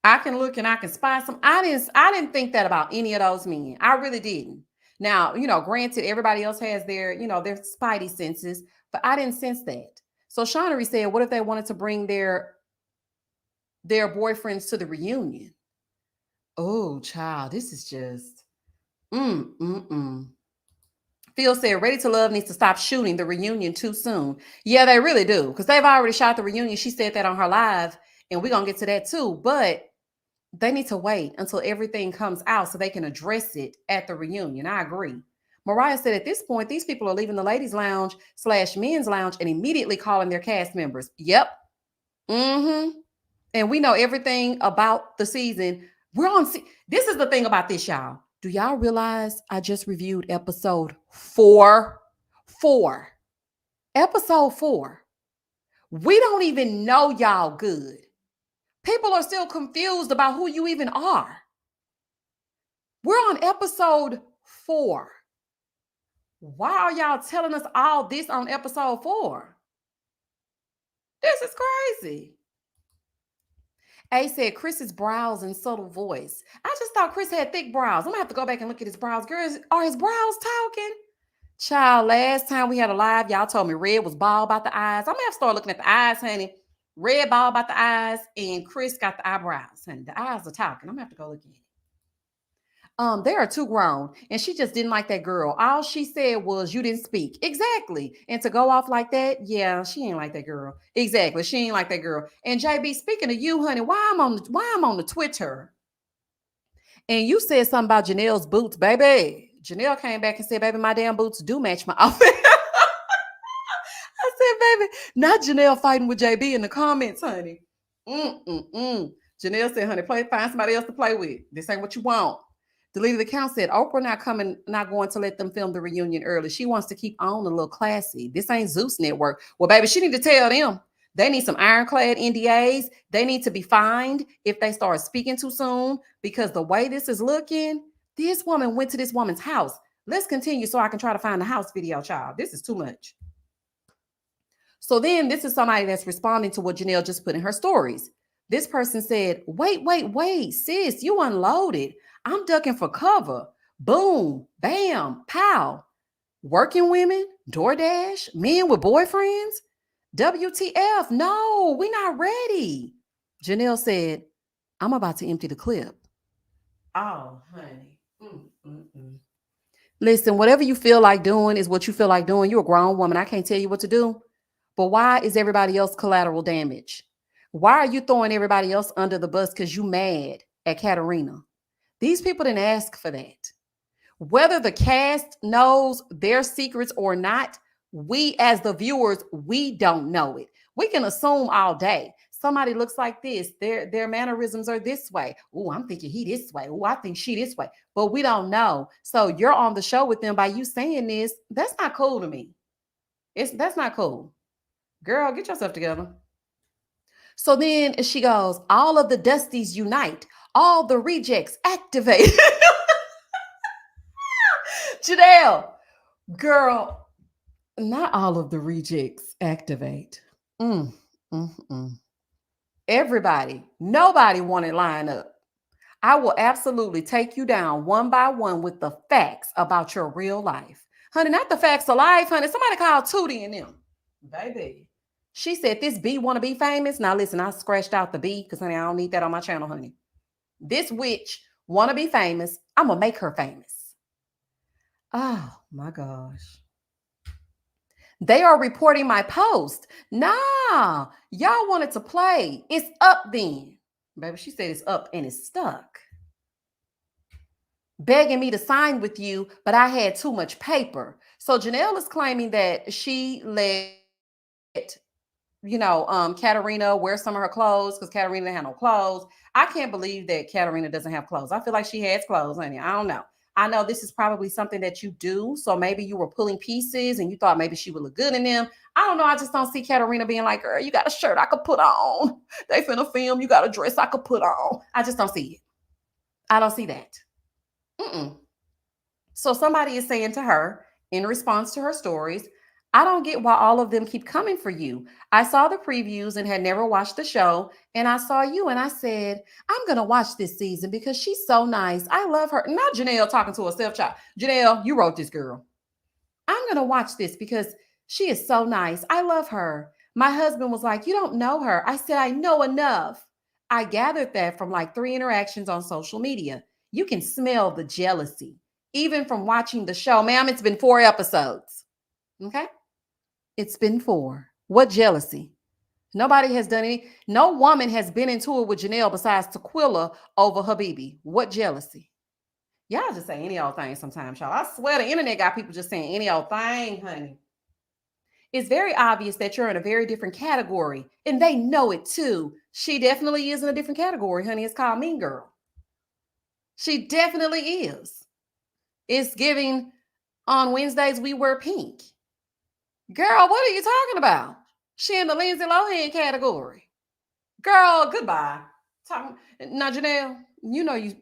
Speaker 1: I can look and I can spy some. I didn't think that about any of those men. I really didn't. Now, granted, everybody else has their, their spidey senses, but I didn't sense that. So Shawnery said, what if they wanted to bring their boyfriends to the reunion? Oh, child, this is just Phil said, Ready to Love needs to stop shooting the reunion too soon. Yeah, they really do, because they've already shot the reunion. She said that on her live, and we're going to get to that too. But they need to wait until everything comes out so they can address it at the reunion. I agree. Mariah said at this point, these people are leaving the ladies' lounge / men's lounge and immediately calling their cast members. Yep. And we know everything about the season. This is the thing about this, y'all. Do y'all realize I just reviewed episode 4? Episode 4. We don't even know y'all good. People are still confused about who you even are. We're on episode 4. Why are y'all telling us all this on episode 4? This is crazy. A said Chris's brows and subtle voice. I just thought Chris had thick brows. I'm gonna have to go back and look at his brows. Girls, are his brows talking? Child, last time we had a live, y'all told me Red was bald about the eyes. I'm gonna have to start looking at the eyes, honey. Red bald about the eyes, and Chris got the eyebrows, honey. The eyes are talking. I'm gonna have to go look at it. They are too grown, and she just didn't like that girl. All she said was, you didn't speak. Exactly. And to go off like that, yeah, she ain't like that girl. Exactly. She ain't like that girl. And JB, speaking of you, honey, why I'm on the Twitter, and you said something about Janelle's boots, baby. Janelle came back and said, baby, my damn boots do match my outfit. I said, baby, not Janelle fighting with JB in the comments, honey. Janelle said, honey, find somebody else to play with. This ain't what you want. Deleted account said, Oprah not going to let them film the reunion early. She wants to keep on a little classy. This ain't Zeus Network. Well, baby, she need to tell them. They need some ironclad NDAs. They need to be fined if they start speaking too soon, because the way this is looking, this woman went to this woman's house. Let's continue so I can try to find the house video, child. This is too much. So then this is somebody that's responding to what Janelle just put in her stories. This person said, wait, sis, you unloaded. I'm ducking for cover. Boom, bam, pow. Working women, DoorDash, men with boyfriends. WTF, no, we're not ready. Janelle said, I'm about to empty the clip. Oh, honey. Listen, whatever you feel like doing is what you feel like doing. You're a grown woman. I can't tell you what to do. But why is everybody else collateral damage? Why are you throwing everybody else under the bus because you mad at Katarina? These people didn't ask for that. Whether the cast knows their secrets or not, we as the viewers, we don't know it. We can assume all day. Somebody looks like this. Their mannerisms are this way. Oh, I'm thinking he this way. Oh, I think she this way. But we don't know. So you're on the show with them by you saying this. That's not cool to me. That's not cool. Girl, get yourself together. So then she goes, all of the Dusties unite. All the rejects activate. Janelle, girl, Not all of the rejects activate. Mm, mm. Everybody, nobody wanted line up. I will absolutely take you down one by one with the facts about your real life. Honey, not the facts of life, honey. Somebody called Tootie and them. Baby. She said, this B want to be famous. Now listen, I scratched out the B because, honey, I don't need that on my channel, honey. This witch want to be famous. I'm going to make her famous. Oh, my gosh. They are reporting my post. Nah, y'all wanted to play. It's up then. Baby, she said it's up and it's stuck. Begging me to sign with you, but I had too much paper. So Janelle is claiming that she let, Katarina wear some of her clothes because Katarina didn't have no clothes. I can't believe that Katarina doesn't have clothes. I feel like she has clothes, honey. I don't know. I know this is probably something that you do. So maybe you were pulling pieces and you thought maybe she would look good in them. I don't know. I just don't see Katarina being like, girl, you got a shirt I could put on. They finna film. You got a dress I could put on. I just don't see it. I don't see that. Mm-mm. So somebody is saying to her in response to her stories, I don't get why all of them keep coming for you. I saw the previews and had never watched the show. And I saw you and I said, I'm going to watch this season because she's so nice. I love her. Not Janelle talking to herself, child. Janelle, you wrote this, girl. I'm going to watch this because she is so nice. I love her. My husband was like, you don't know her. I said, I know enough. I gathered that from like 3 interactions on social media. You can smell the jealousy, even from watching the show. Ma'am, it's been 4 episodes. Okay. It's been 4. What jealousy? Nobody has done any. No woman has been into it with Janelle besides Tequila over Habibi. What jealousy? Y'all just say any old thing sometimes, y'all. I swear the internet got people just saying any old thing, honey. It's very obvious that you're in a very different category, and they know it too. She definitely is in a different category, honey. It's called Mean Girl. She definitely is. It's giving on Wednesdays we wear pink. Girl, what are you talking about? She in the Lindsay Lohan category. Girl, goodbye. Now, Janelle, you know you.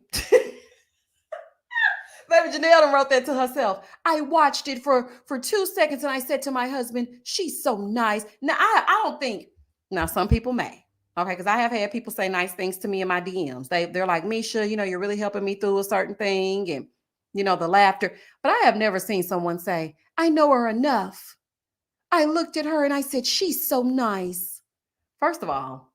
Speaker 1: Baby Janelle wrote that to herself. I watched it for 2 seconds and I said to my husband, she's so nice. Now, I don't think, now some people may, okay, because I have had people say nice things to me in my DMs. They're like, Misha, you're really helping me through a certain thing and, the laughter. But I have never seen someone say, I know her enough. I looked at her and I said, she's so nice. First of all,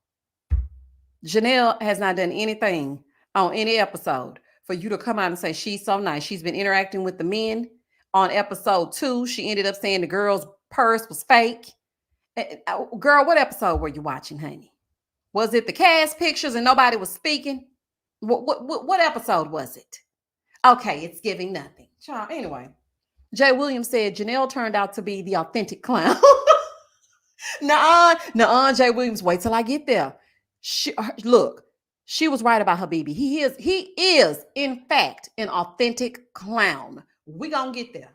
Speaker 1: Janelle has not done anything on any episode for you to come out and say she's so nice. She's been interacting with the men. On episode 2, she ended up saying the girl's purse was fake. Girl, what episode were you watching, honey? Was it the cast pictures and nobody was speaking? What episode was it? Okay, it's giving nothing. Child, anyway, Jay Williams said Janelle turned out to be the authentic clown. Nuh-uh, Jay Williams. Wait till I get there. Look, she was right about Habibi. He is, in fact, an authentic clown. We gonna get there.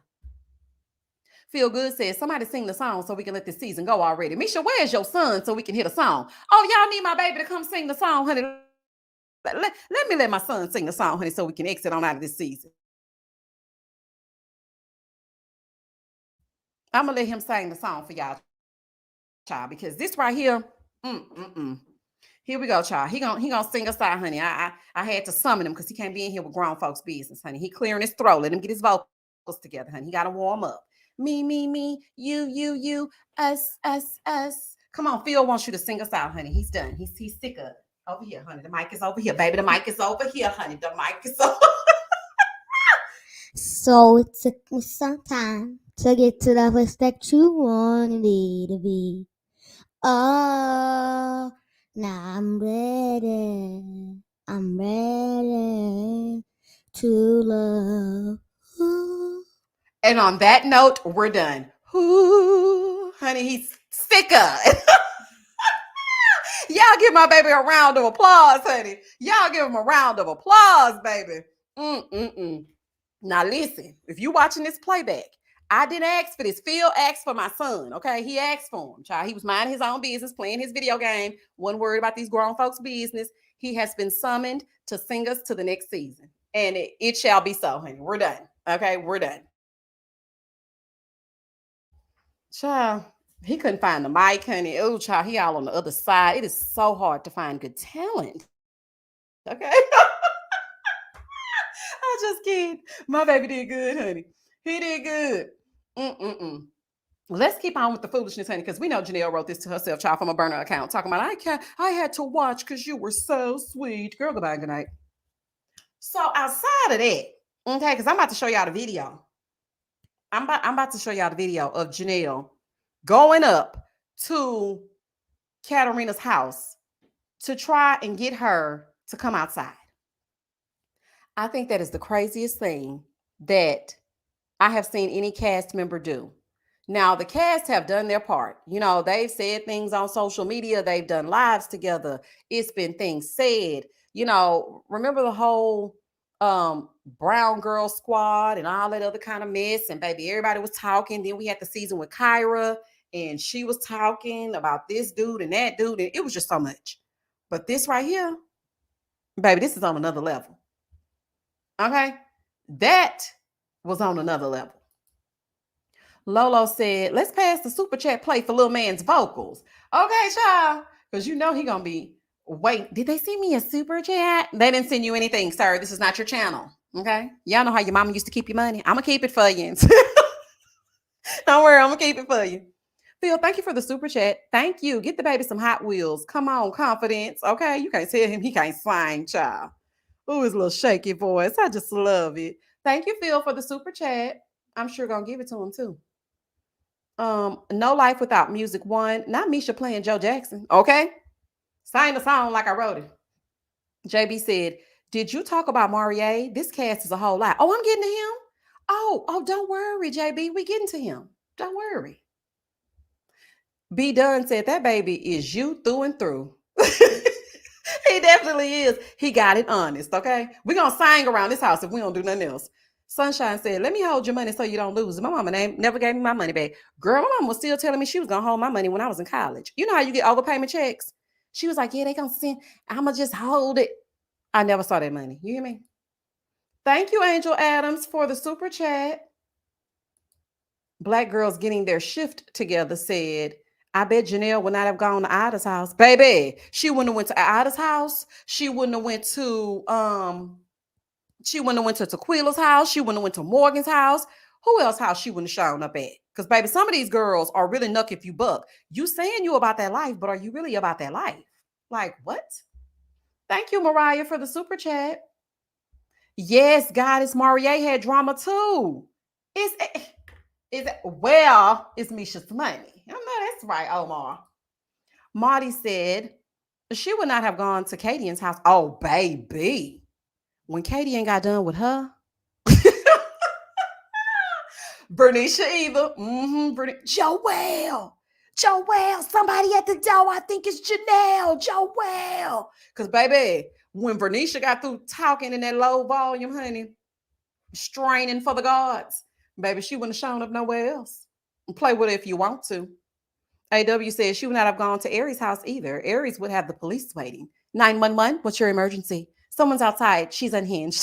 Speaker 1: Feel Good says somebody sing the song so we can let this season go already. Misha, where's your son so we can hit a song? Oh, y'all need my baby to come sing the song, honey. Let me let my son sing the song, honey, so we can exit on out of this season. I'm gonna let him sing the song for y'all, child, because this right here, here we go, child. He gonna sing us out, honey. I had to summon him because he can't be in here with grown folks' business, honey. He clearing his throat. Let him get his vocals together, honey. He got to warm up. Me, you, us. Come on, Phil wants you to sing us out, honey. He's done. He's sick of it. Over here, honey. The mic is over here, baby. The mic is over here, honey. The mic is over.
Speaker 2: So it took me some time to get to the place that you wanted me to be. Oh, now I'm ready. I'm ready to love. Ooh.
Speaker 1: And on that note, we're done. Ooh, honey, he's sick of it. Y'all give my baby a round of applause, honey. Y'all give him a round of applause, baby. Now listen, if you watching this playback, I didn't ask for this. Phil asked for my son, okay? He asked for him, child. He was minding his own business, playing his video game. One word about these grown folks' business. He has been summoned to sing us to the next season. And it shall be so, honey. We're done. Okay, we're done. Child, he couldn't find the mic, honey. Oh, child, he all on the other side. It is so hard to find good talent. Okay. I just kidding. My baby did good, honey. He did good. Mm-mm-mm. Let's keep on with the foolishness, honey, because we know Janelle wrote this to herself, child, from a burner account, talking about I had to watch because you were so sweet. Girl, goodbye and good night. So outside of that, okay, because I'm about to show y'all the video. I'm about to show y'all the video of Janelle going up to Katarina's house to try and get her to come outside. I think that is the craziest thing that I have seen any cast member do. Now, the cast have done their part. You know, they've said things on social media, they've done lives together. It's been things said. You know, remember the whole brown girl squad and all that other kind of mess, and baby, everybody was talking. Then we had the season with Kyra, and she was talking about this dude and that dude, and it was just so much. But this right here, baby, this is on another level. Okay, that was on another level. Lolo said, let's pass the super chat plate for little man's vocals. Okay, child. Because you know he gonna be wait. Did they send me a super chat? They didn't send you anything, sir. This is not your channel. Okay. Y'all know how your mama used to keep your money. I'm gonna keep it for you. Don't worry, I'm gonna keep it for you. Phil, thank you for the super chat. Thank you. Get the baby some Hot Wheels. Come on, confidence. Okay. You can't tell him he can't sing, child. Ooh, his little shaky voice. I just love it. Thank you, Phil, for the super chat. I'm sure gonna give it to him too. No Life Without Music one. Not Misha playing Joe Jackson. Okay. Sing the song like I wrote it. JB said, did you talk about Marie? This cast is a whole lot. Oh, I'm getting to him. Oh, don't worry, JB. We getting to him. Don't worry. B Dunn said that baby is you through and through. He definitely is. He got it honest. Okay. We're gonna sing around this house if we don't do nothing else. Sunshine said, let me hold your money so you don't lose. My mama never gave me my money back. Girl, my mama was still telling me she was going to hold my money when I was in college. You know how you get overpayment checks? She was like, yeah, they going to send. I'm going to just hold it. I never saw that money. You hear me? Thank you, Angel Adams, for the super chat. Black girls getting their shift together said, I bet Janelle would not have gone to Ida's house. Baby, she wouldn't have went to Ida's house. She wouldn't have went to Tequila's house. She wouldn't have went to Morgan's house. Who else house she wouldn't have shown up at? Because, baby, some of these girls are really nuck if you buck. You saying you about that life, but are you really about that life? Like, what? Thank you, Mariah, for the super chat. Yes, Goddess Marie had drama too. It's Misha's money. I know that's right, Omar. Marty said she would not have gone to Kadian's house. Oh, baby. When Katie ain't got done with her, Bernicia either. Joelle, somebody at the door. I think it's Janelle. Joelle. Because, baby, when Bernicia got through talking in that low volume, honey, straining for the gods, baby, she wouldn't have shown up nowhere else. Play with her if you want to. AW says she would not have gone to Aries' house either. Aries would have the police waiting. 911, what's your emergency? Someone's outside. She's unhinged.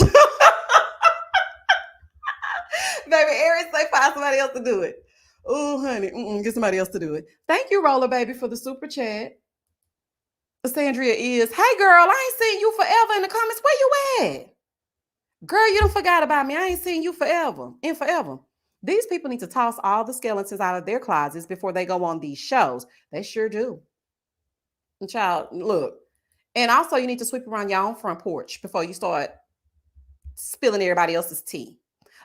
Speaker 1: Baby, Aries say find somebody else to do it. Oh, honey, get somebody else to do it. Thank you, Roller Baby, for the super chat. Sandria is, hey, girl, I ain't seen you forever in the comments. Where you at? Girl, you don't forgot about me. I ain't seen you forever. These people need to toss all the skeletons out of their closets before they go on these shows. They sure do. And child, look. And also, you need to sweep around your own front porch before you start spilling everybody else's tea.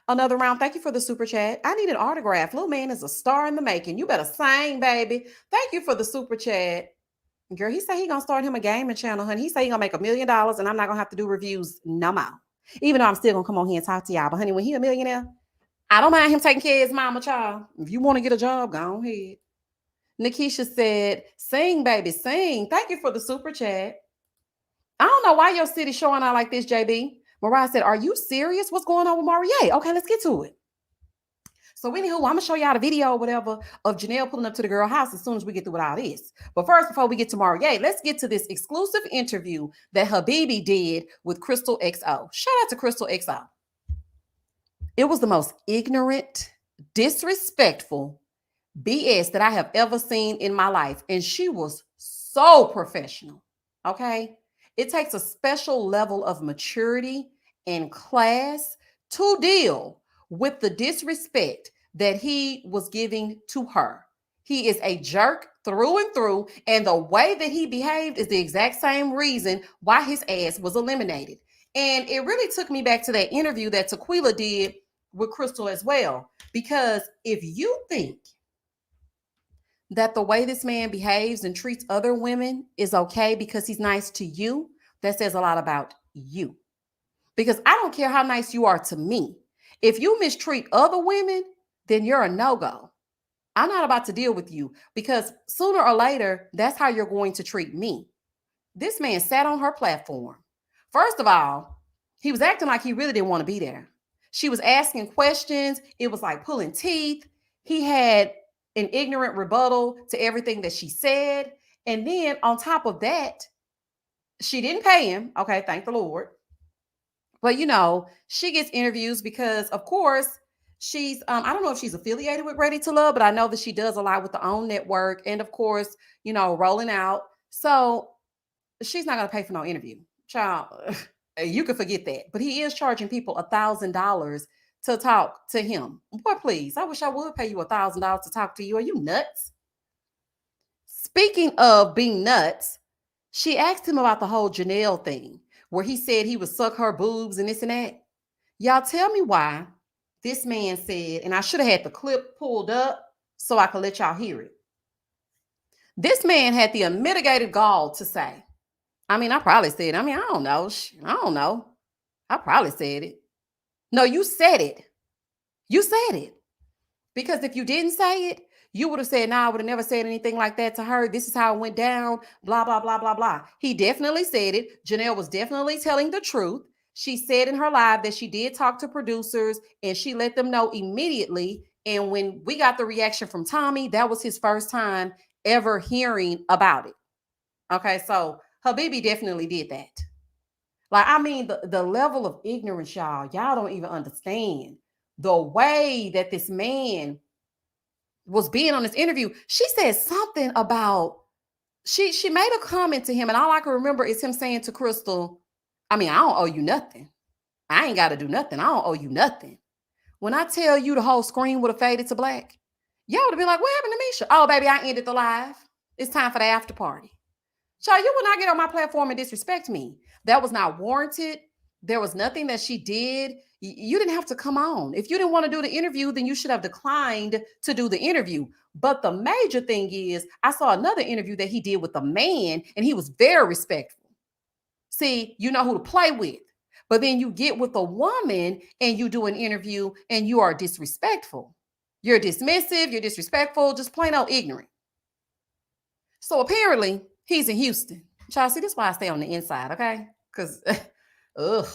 Speaker 1: Another round. Thank you for the super chat. I need an autograph. Little man is a star in the making. You better sing, baby. Thank you for the super chat. Girl, he said he gonna start him a gaming channel, honey. He said he gonna make $1 million and I'm not gonna have to do reviews no more. Even though I'm still gonna come on here and talk to y'all. But honey, when he a millionaire, I don't mind him taking care of his mama, child. If you want to get a job, go ahead. Nikisha said, sing, baby, sing. Thank you for the super chat. I don't know why your city's showing out like this, JB. Mariah said, are you serious? What's going on with Marie? Okay, let's get to it. So anywho, I'm going to show y'all the video or whatever of Janelle pulling up to the girl house as soon as we get through with all this. But first, before we get to Marie, let's get to this exclusive interview that Habibi did with Crystal XO. Shout out to Crystal XO. It was the most ignorant, disrespectful, BS that I have ever seen in my life. And she was so professional. Okay. It takes a special level of maturity and class to deal with the disrespect that he was giving to her. He is a jerk through and through. And the way that he behaved is the exact same reason why his ass was eliminated. And it really took me back to that interview that Tequila did with Crystal as well. Because if you think that the way this man behaves and treats other women is okay because he's nice to you, that says a lot about you. Because I don't care how nice you are to me. If you mistreat other women, then you're a no-go. I'm not about to deal with you because sooner or later, that's how you're going to treat me. This man sat on her platform. First of all, he was acting like he really didn't want to be there. She was asking questions. It was like pulling teeth. He had an ignorant rebuttal to everything that she said. And then on top of that, she didn't pay him. Okay, thank the Lord. But she gets interviews because, of course, she's I don't know if she's affiliated with Ready to Love, but I know that she does a lot with the OWN network and, of course, rolling out. So she's not going to pay for no interview. Child, you can forget that. But he is charging people $1,000 to talk to him. Boy, please, I wish I would pay you $1,000 to talk to you. Are you nuts? Speaking of being nuts, she asked him about the whole Janelle thing, where he said he would suck her boobs and this and that. Y'all tell me why this man said, and I should have had the clip pulled up so I could let y'all hear it. This man had the unmitigated gall to say, I probably said, I don't know. I don't know. I probably said it. No, you said it. You said it. Because if you didn't say it, you would have said, nah, I would have never said anything like that to her. This is how it went down, blah, blah, blah, blah, blah. He definitely said it. Janelle was definitely telling the truth. She said in her live that she did talk to producers and she let them know immediately. And when we got the reaction from Tommy, that was his first time ever hearing about it. Okay, so Habibi definitely did that. Like, the level of ignorance, y'all don't even understand the way that this man was being on this interview. She said something about, she made a comment to him, and all I can remember is him saying to Crystal, I don't owe you nothing. I ain't got to do nothing. I don't owe you nothing. When I tell you the whole screen would have faded to black, y'all would have been like, what happened to Misha? Oh, baby, I ended the live. It's time for the after party. Child, you will not get on my platform and disrespect me. That was not warranted. There was nothing that she did. You didn't have to come on. If you didn't want to do the interview, then you should have declined to do the interview. But the major thing is, I saw another interview that he did with a man, and he was very respectful. See, you know who to play with. But then you get with a woman and you do an interview and you are disrespectful. You're dismissive, you're disrespectful, just plain old ignorant. So apparently, he's in Houston. Y'all see, this is why I stay on the inside, okay? Because, ugh.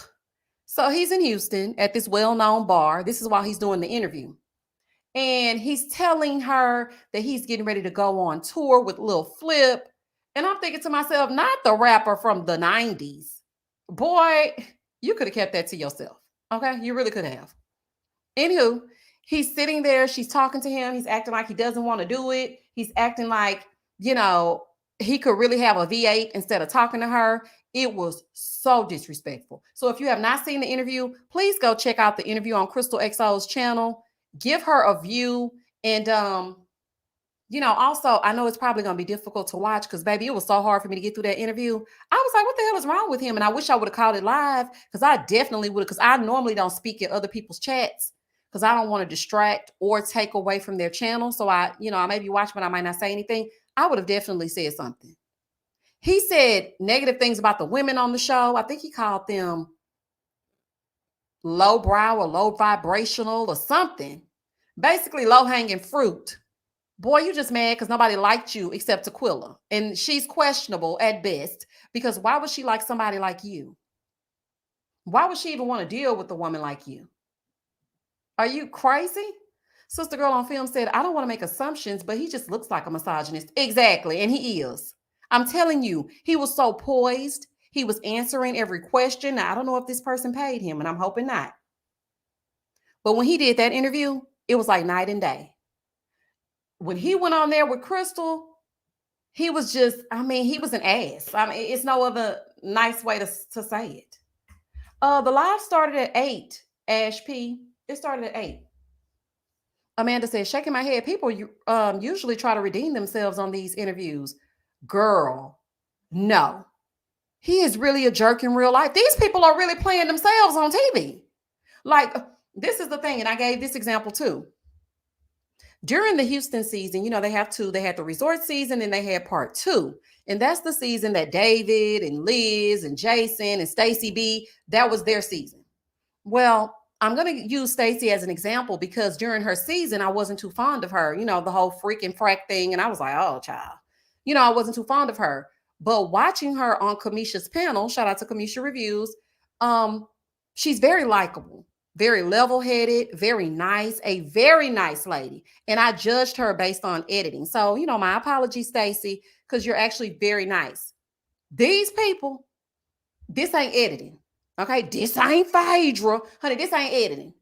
Speaker 1: So he's in Houston at this well-known bar. This is while he's doing the interview. And he's telling her that he's getting ready to go on tour with Lil Flip. And I'm thinking to myself, not the rapper from the 90s. Boy, you could have kept that to yourself, okay? You really could have. Anywho, he's sitting there. She's talking to him. He's acting like he doesn't want to do it. He's acting like, he could really have a V8 instead of talking to her. It was so disrespectful. So if you have not seen the interview, please go check out the interview on Crystal XO's channel. Give her a view. And, also, I know it's probably going to be difficult to watch because, baby, it was so hard for me to get through that interview. I was like, what the hell is wrong with him? And I wish I would have called it live because I definitely would have, because I normally don't speak in other people's chats because I don't want to distract or take away from their channel. So I maybe watch, but I might not say anything. I would have definitely said something. He said negative things about the women on the show. I think he called them low brow or low vibrational or something. Basically low hanging fruit. Boy, you just mad because nobody liked you except Tequila. And she's questionable at best because why would she like somebody like you? Why would she even want to deal with a woman like you? Are you crazy? Sister Girl on Film said, I don't want to make assumptions, but he just looks like a misogynist. Exactly. And he is. I'm telling you, he was so poised. He was answering every question. Now, I don't know if this person paid him, and I'm hoping not. But when he did that interview, it was like night and day. when he went on there with Crystal, he was just, I mean, he was an ass. I mean, it's no other nice way to say it. The live started at 8, Ash P. It started at 8. Amanda says, shaking my head, people usually try to redeem themselves on these interviews. Girl, no. He is really a jerk in real life. These people are really playing themselves on TV. Like, this is the thing, and I gave this example too. During the Houston season, they have two. They had the resort season and they had part 2. And that's the season that David and Liz and Jason and Stacey B, that was their season. Well, I'm going to use Stacey as an example because during her season, I wasn't too fond of her, the whole freaking frack thing. And I was like, oh, child, I wasn't too fond of her. But watching her on Kamisha's panel, shout out to Kamisha Reviews, she's very likable, very level-headed, very nice, a very nice lady. And I judged her based on editing. So, my apologies, Stacey, because you're actually very nice. These people, this ain't editing. Okay, this ain't Phaedra. Honey, this ain't editing.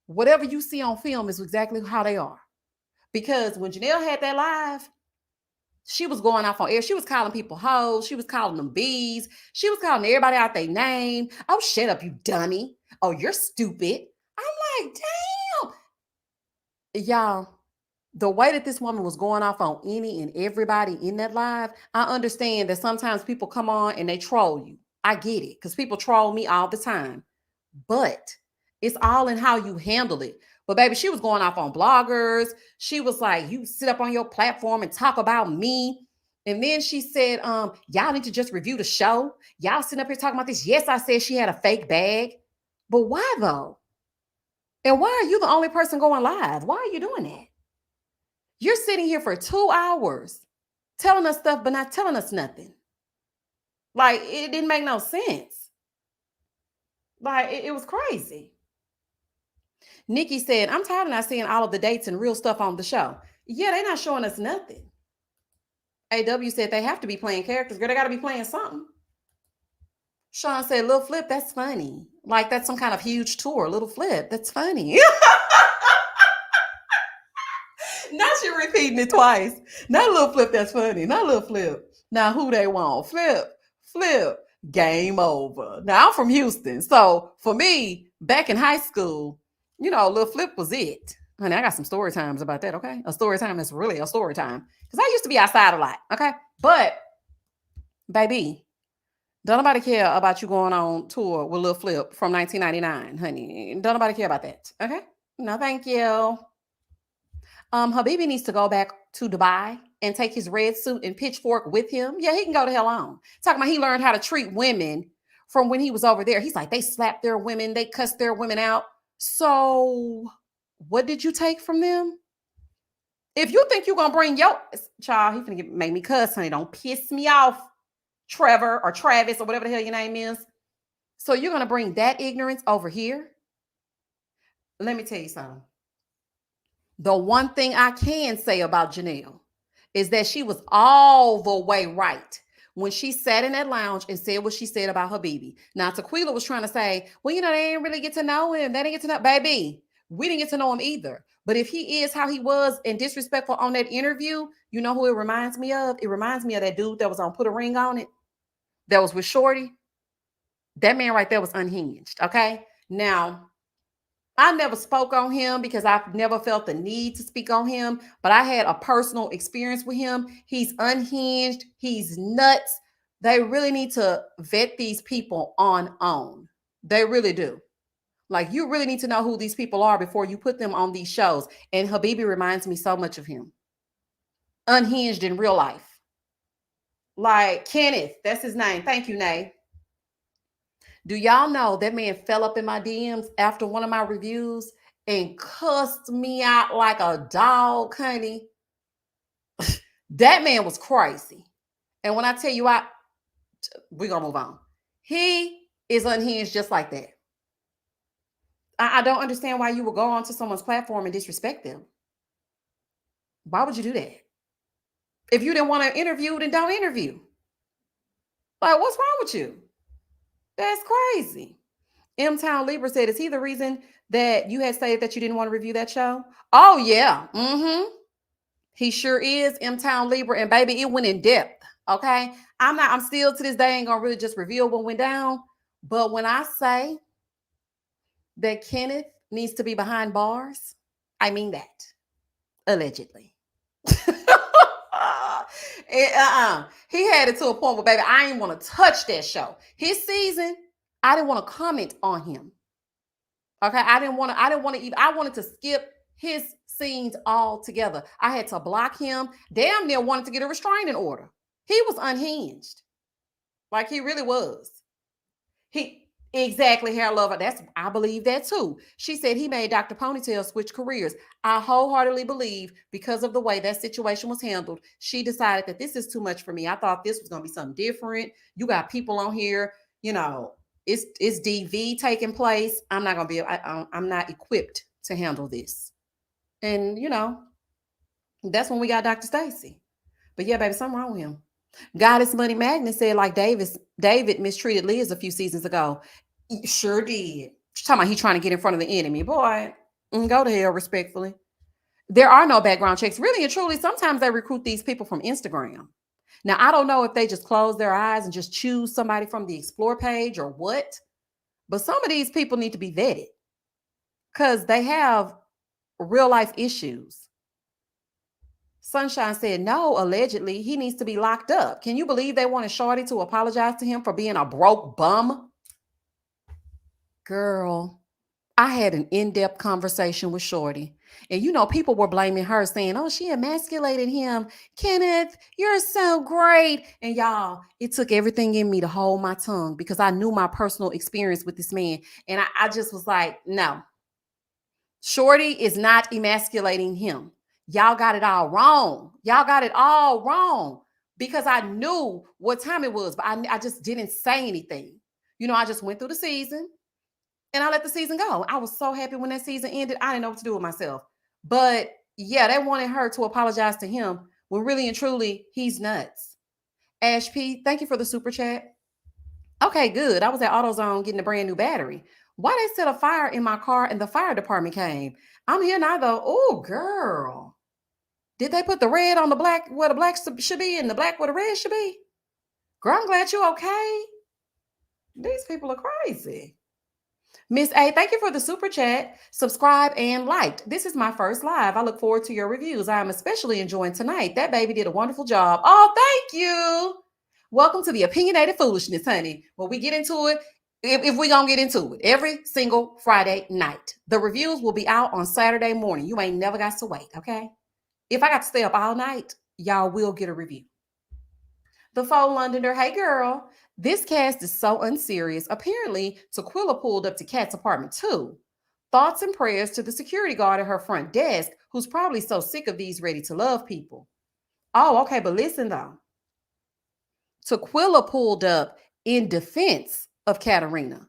Speaker 1: Whatever you see on film is exactly how they are. Because when Janelle had that live, she was going off on air. She was calling people hoes. She was calling them bees. She was calling everybody out their name. Oh, shut up, you dummy. Oh, you're stupid. I'm like, damn. Y'all, the way that this woman was going off on any and everybody in that live, I understand that sometimes people come on and they troll you. I get it, because people troll me all the time. But it's all in how you handle it. But baby, she was going off on bloggers. She was like, you sit up on your platform and talk about me. And then she said, y'all need to just review the show. Y'all sitting up here talking about this. Yes, I said she had a fake bag. But why though? And why are you the only person going live? Why are you doing that? You're sitting here for 2 hours telling us stuff, but not telling us nothing. Like, it didn't make no sense. Like, it was crazy. Nikki said, I'm tired of not seeing all of the dates and real stuff on the show. Yeah, they're not showing us nothing. AW said they have to be playing characters. Girl, they got to be playing something. Sean said, Little Flip, that's funny. Like, that's some kind of huge tour. Little Flip, that's funny. Now she's repeating it twice. Not Little Flip, that's funny. Not Little Flip. Now who they want? Flip, game over. Now I'm from Houston. So for me, back in high school, Little Flip was it. Honey, I got some story times about that, okay? A story time is really a story time. Because I used to be outside a lot, okay? But, baby, don't nobody care about you going on tour with Lil Flip from 1999, honey. Don't nobody care about that, okay? No, thank you. Habibi needs to go back to Dubai and take his red suit and pitchfork with him. Yeah, he can go to hell on. Talking about he learned how to treat women from when he was over there. He's like, they slapped their women, they cussed their women out. So what did you take from them? If you think you're going to bring your child, he's going to make me cuss, honey. Don't piss me off, Trevor or Travis or whatever the hell your name is. So you're going to bring that ignorance over here? Let me tell you something. The one thing I can say about Janelle is that she was all the way right when she sat in that lounge and said what she said about Habibi. Now, Tequila was trying to say, well, they didn't really get to know him. They didn't get to know, baby. We didn't get to know him either. But if he is how he was and disrespectful on that interview, you know who it reminds me of? It reminds me of that dude that was on Put a Ring on It. That was with Shorty. That man right there was unhinged, okay? Now, I never spoke on him because I've never felt the need to speak on him, but I had a personal experience with him. He's unhinged. He's nuts. They really need to vet these people on. They really do. Like, you really need to know who these people are before you put them on these shows. And Habibi reminds me so much of him. Unhinged in real life. Like Kenneth, that's his name. Thank you, Nay. Do y'all know that man fell up in my DMs after one of my reviews and cussed me out like a dog, honey? That man was crazy. And when I tell you, we're going to move on. He is unhinged just like that. I don't understand why you would go onto someone's platform and disrespect them. Why would you do that? If you didn't want to interview, then don't interview. Like, what's wrong with you? That's crazy. M-Town Libra said, is he the reason that you had stated that you didn't want to review that show? Oh, yeah. He sure is M-Town Libra. And baby, it went in depth. Okay. I'm still to this day ain't gonna really just reveal what went down. But when I say that Kenneth needs to be behind bars, I mean that. Allegedly. He had it to a point where, baby, I didn't want to touch that show. His season, I didn't want to comment on him. Okay, I didn't want to even, I wanted to skip his scenes altogether. I had to block him. Damn near wanted to get a restraining order. He was unhinged. Like he really was. He exactly hair lover. That's I believe that too. She said he made Dr. Ponytail switch careers. I wholeheartedly believe because of the way that situation was handled, she decided that this is too much for me. I thought this was gonna be something different. You got people on here, you know, it's DV taking place. I'm not gonna be. I'm not equipped to handle this. And you know, that's when we got Dr. Stacy. But yeah, baby, something wrong with him. Goddess Money Magnet said, like David mistreated Liz a few seasons ago. He sure did. She's talking about he trying to get in front of the enemy. Boy, go to hell respectfully. There are no background checks. Really and truly, sometimes they recruit these people from Instagram. Now, I don't know if they just close their eyes and just choose somebody from the explore page or what, but some of these people need to be vetted because they have real life issues. Sunshine said, no, allegedly, he needs to be locked up. Can you believe they wanted Shorty to apologize to him for being a broke bum? Girl, I had an in-depth conversation with Shorty. And you know, people were blaming her, saying, oh, she emasculated him. Kenneth, you're so great. And y'all, it took everything in me to hold my tongue because I knew my personal experience with this man. And I just was like, no, Shorty is not emasculating him. Y'all got it all wrong. Y'all got it all wrong because I knew what time it was, but I just didn't say anything. You know, I just went through the season and I let the season go. I was so happy when that season ended. I didn't know what to do with myself. But yeah, they wanted her to apologize to him when really and truly he's nuts. Ash P, thank you for the super chat. Okay, good. I was at AutoZone getting a brand new battery. Why they set a fire in my car and the fire department came? I'm here now though. Oh, girl. Did they put the red on the black where the black should be and the black where the red should be? Girl, I'm glad you're okay. These people are crazy. Miss A, thank you for the super chat. Subscribe and liked. This is my first live. I look forward to your reviews. I am especially enjoying tonight. That baby did a wonderful job. Oh, thank you. Welcome to the opinionated foolishness, honey. When we get into it, if we're going to get into it, every single Friday night. The reviews will be out on Saturday morning. You ain't never got to wait, okay? If I got to stay up all night, y'all will get a review. The Faux Londoner, hey girl, this cast is so unserious. Apparently, Tequila pulled up to Kat's apartment too. Thoughts and prayers to the security guard at her front desk, who's probably so sick of these ready to love people. Oh, okay, but listen though. Tequila pulled up in defense of Katarina.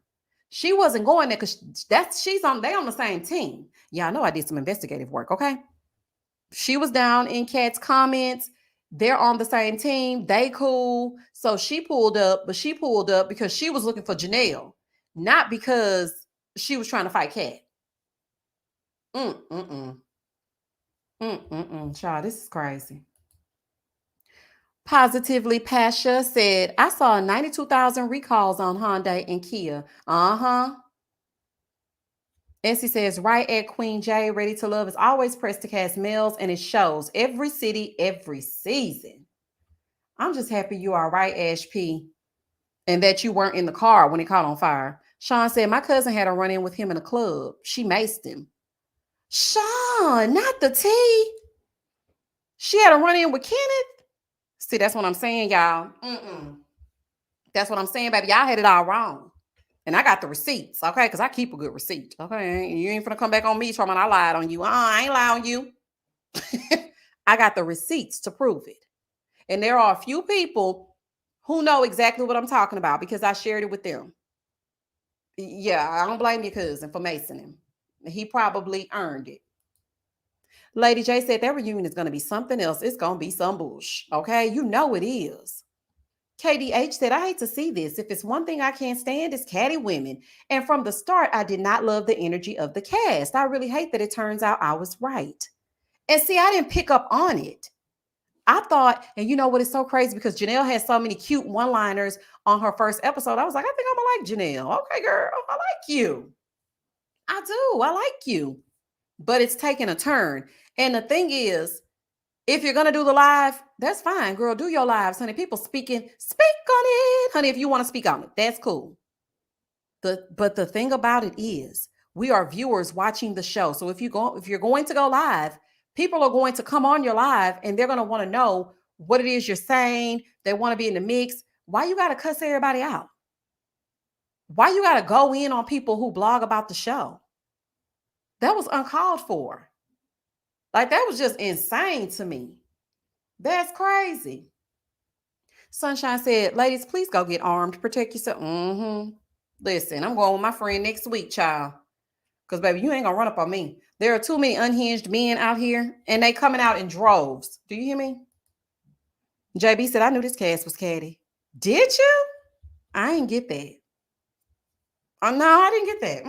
Speaker 1: She wasn't going there because they on the same team. Yeah, I know I did some investigative work, okay? She was down in Kat's comments. They're on the same team. They cool. So she pulled up, but she pulled up because she was looking for Janelle, not because she was trying to fight Kat. Child, this is crazy. Positively Pasha said, I saw 92,000 recalls on Hyundai and Kia. Uh-huh. Essie says, right at Queen J, Ready to Love is always pressed to cast males, and it shows every city, every season. I'm just happy you are right, Ash P, and that you weren't in the car when it caught on fire. Sean said, my cousin had a run-in with him in a club. She maced him. Sean, not the T. She had a run-in with Kenneth? See, that's what I'm saying, y'all. That's what I'm saying, baby. Y'all had it all wrong. And I got the receipts, okay? Because I keep a good receipt, okay? You ain't finna come back on me talking about I lied on you. I ain't lying on you. I got the receipts to prove it. And there are a few people who know exactly what I'm talking about because I shared it with them. Yeah, I don't blame your cousin for macing him. He probably earned it. Lady J said that reunion is going to be something else. It's going to be some bush, okay? You know it is. KDH said, I hate to see this. If it's one thing I can't stand, it's catty women. And from the start, I did not love the energy of the cast. I really hate that it turns out I was right. And see, I didn't pick up on it. I thought, and you know what is so crazy, because Janelle had so many cute one-liners on her first episode. I was like, I think I'm gonna like Janelle. Okay, girl, I like you. I do. I like you. But it's taking a turn. And the thing is, if you're gonna do the live, that's fine, girl. Do your lives, honey. People speaking, speak on it, honey. If you want to speak on it, that's cool. But the thing about it is, we are viewers watching the show. So if you're going to go live, people are going to come on your live and they're going to want to know what it is you're saying. They want to be in the mix. Why you got to cuss everybody out? Why you got to go in on people who blog about the show? That was uncalled for. Like, that was just insane to me. That's crazy. Sunshine said, ladies, please go get armed. Protect yourself. Listen, I'm going with my friend next week, child. Because, baby, you ain't going to run up on me. There are too many unhinged men out here, and they coming out in droves. Do you hear me? JB said, I knew this cast was catty. Did you? I didn't get that. Oh, no, I didn't get that.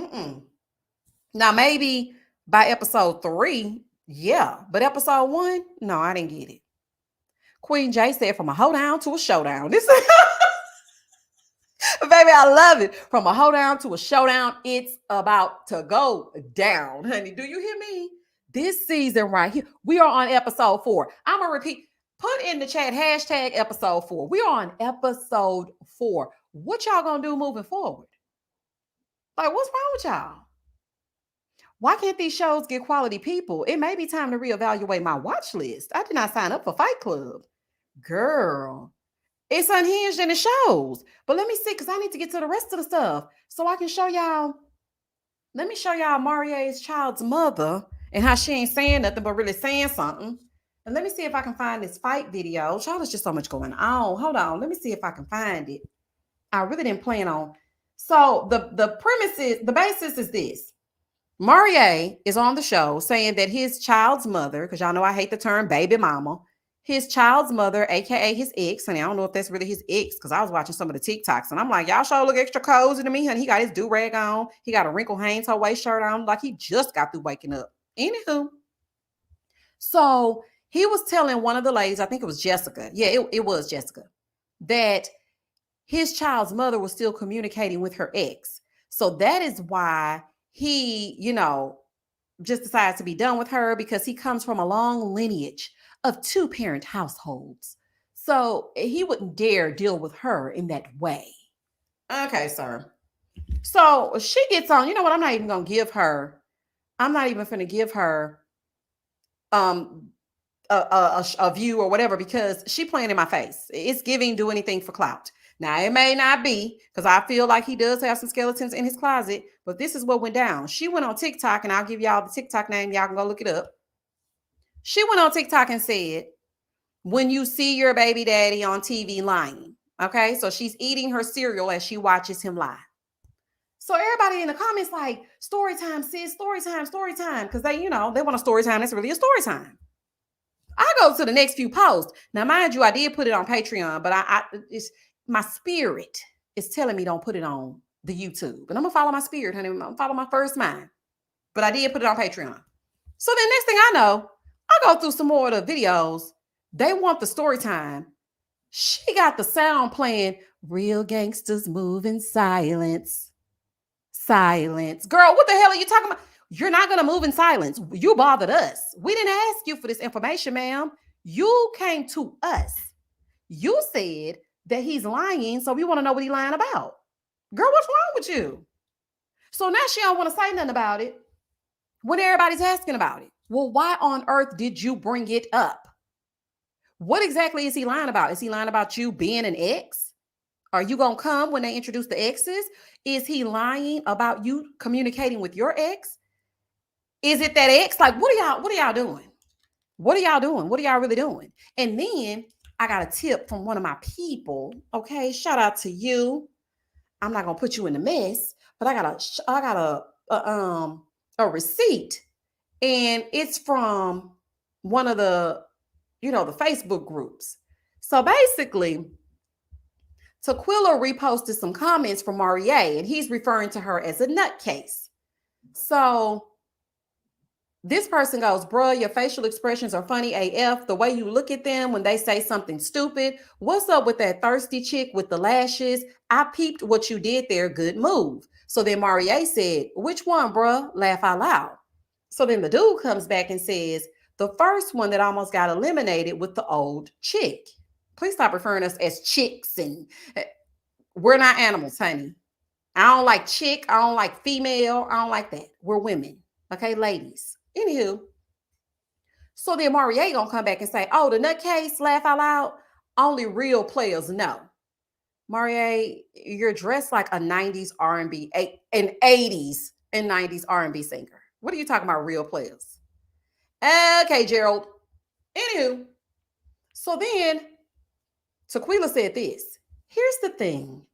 Speaker 1: Now, maybe by episode 3, yeah. But episode 1, no, I didn't get it. Queen J said, from a hoedown to a showdown. This is... Baby, I love it. From a hoedown to a showdown, it's about to go down, honey. Do you hear me? This season right here, we are on episode 4. I'm going to repeat. Put in the chat, hashtag episode 4. We are on episode 4. What y'all going to do moving forward? Like, what's wrong with y'all? Why can't these shows get quality people? It may be time to reevaluate my watch list. I did not sign up for Fight Club. Girl, it's unhinged and it shows. But let me see, because I need to get to the rest of the stuff so I can show y'all. Let me show y'all Marie's child's mother and how she ain't saying nothing but really saying something. And let me see if I can find this fight video. Child, there's just so much going on. Hold on. Let me see if I can find it. I really didn't plan on. So the premise is, the basis is this. Marie is on the show saying that his child's mother, because y'all know I hate the term baby mama, his child's mother, aka his ex, honey, I don't know if that's really his ex, because I was watching some of the TikToks and I'm like, y'all sure look extra cozy to me, honey. He got his do-rag on. He got a wrinkle Hanes her waist shirt on, like he just got through waking up. Anywho, so he was telling one of the ladies, I think it was Jessica. Yeah, it was Jessica, that his child's mother was still communicating with her ex. So that is why he, just decided to be done with her, because he comes from a long lineage of 2-parent households. So he wouldn't dare deal with her in that way. Okay, sir. So she gets on, you know what? I'm not even going to give her a view or whatever, because she playing in my face. It's giving do anything for clout. Now, it may not be, because I feel like he does have some skeletons in his closet, but this is what went down. She went on TikTok, and I'll give y'all the TikTok name. Y'all can go look it up. She went on TikTok and said, when you see your baby daddy on TV lying, okay? So she's eating her cereal as she watches him lie. So everybody in the comments like, story time, sis, story time, because they want a story time. That's really a story time. I go to the next few posts. Now, mind you, I did put it on Patreon, but it's my spirit is telling me don't put it on the YouTube. And I'm going to follow my spirit, honey. I'm going to follow my first mind. But I did put it on Patreon. So then next thing I know, I go through some more of the videos. They want the story time. She got the sound playing, real gangsters move in silence. Silence. Girl, what the hell are you talking about? You're not going to move in silence. You bothered us. We didn't ask you for this information, ma'am. You came to us. You said that he's lying, so we want to know what he's lying about. Girl, what's wrong with you? So now she don't want to say nothing about it when everybody's asking about it. Well, why on earth did you bring it up? What exactly is he lying about? Is he lying about you being an ex? Are you going to come when they introduce the exes? Is he lying about you communicating with your ex? Is it that ex? Like, what are y'all doing? What are y'all doing? What are y'all really doing? And then I got a tip from one of my people. Okay, shout out to you. I'm not gonna put you in the mess, but I got a receipt, and it's from one of the the Facebook groups. So basically, Tequila reposted some comments from Marie, and he's referring to her as a nutcase. So This person goes, bruh, your facial expressions are funny AF. The way you look at them when they say something stupid. What's up with that thirsty chick with the lashes? I peeped what you did there. Good move. So then Marie said, which one, bruh? Laugh out loud. So then the dude comes back and says, the first one that almost got eliminated with the old chick. Please stop referring us as chicks, and we're not animals, honey. I don't like chick. I don't like female. I don't like that. We're women. Okay, ladies. Anywho, so then Marie gonna come back and say, oh, the nutcase, laugh out loud. Only real players know. Marie, you're dressed like a 90s R&B, an 80s and 90s R&B singer. What are you talking about, real players? Okay, Gerald. Anywho, so then Tequila said this. Here's the thing.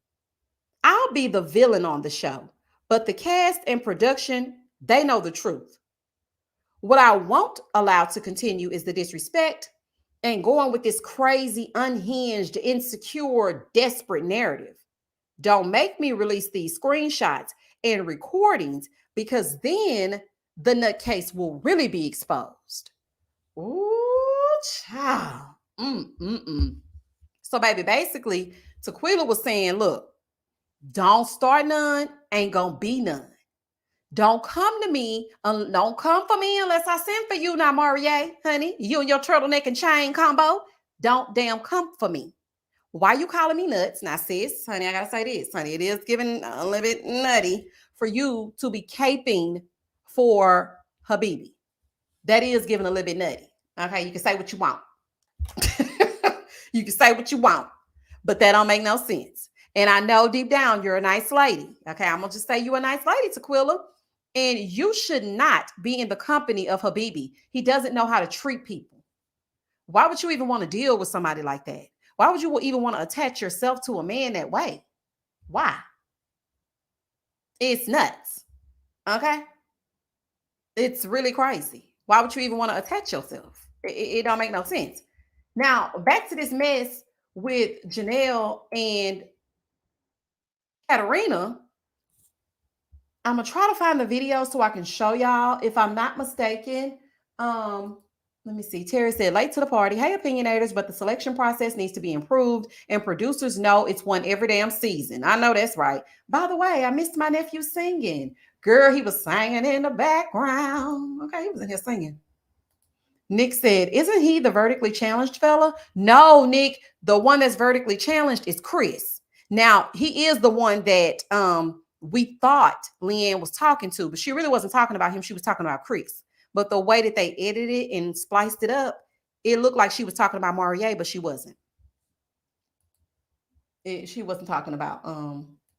Speaker 1: I'll be the villain on the show, but the cast and production, they know the truth. What I won't allow to continue is the disrespect and going with this crazy, unhinged, insecure, desperate narrative. Don't make me release these screenshots and recordings because then the nutcase will really be exposed. Ooh, child. So, baby, basically, Tequila was saying, look, don't start none, ain't gonna be none. Don't come to me. Don't come for me unless I send for you now, Marie, honey. You and your turtleneck and chain combo. Don't damn come for me. Why you calling me nuts? Now, sis, honey, I gotta say this, honey. It is giving a little bit nutty for you to be caping for Habibi. That is giving a little bit nutty. Okay, you can say what you want. You can say what you want, but that don't make no sense. And I know deep down you're a nice lady. Okay, I'm gonna just say you're a nice lady, Tequila. And you should not be in the company of Habibi. He doesn't know how to treat people. Why would you even want to deal with somebody like that? Why would you even want to attach yourself to a man that way? Why? It's nuts. Okay? It's really crazy. Why would you even want to attach yourself? It don't make no sense. Now, back to this mess with Janelle and Katarina. I'm gonna try to find the video so I can show y'all. If I'm not mistaken, let me see. Terry said, late to the party. Hey, opinionators, but the selection process needs to be improved, and producers know it's one every damn season. I know that's right. By the way, I missed my nephew singing. Girl, he was singing in the background. Okay, he was in here singing. Nick said, isn't he the vertically challenged fella? No, Nick, the one that's vertically challenged is Chris. Now, he is the one that we thought Leanne was talking to, but she really wasn't talking about him. She was talking about Chris. But the way that they edited it and spliced it up, it looked like she was talking about Marie, but she wasn't. She wasn't talking about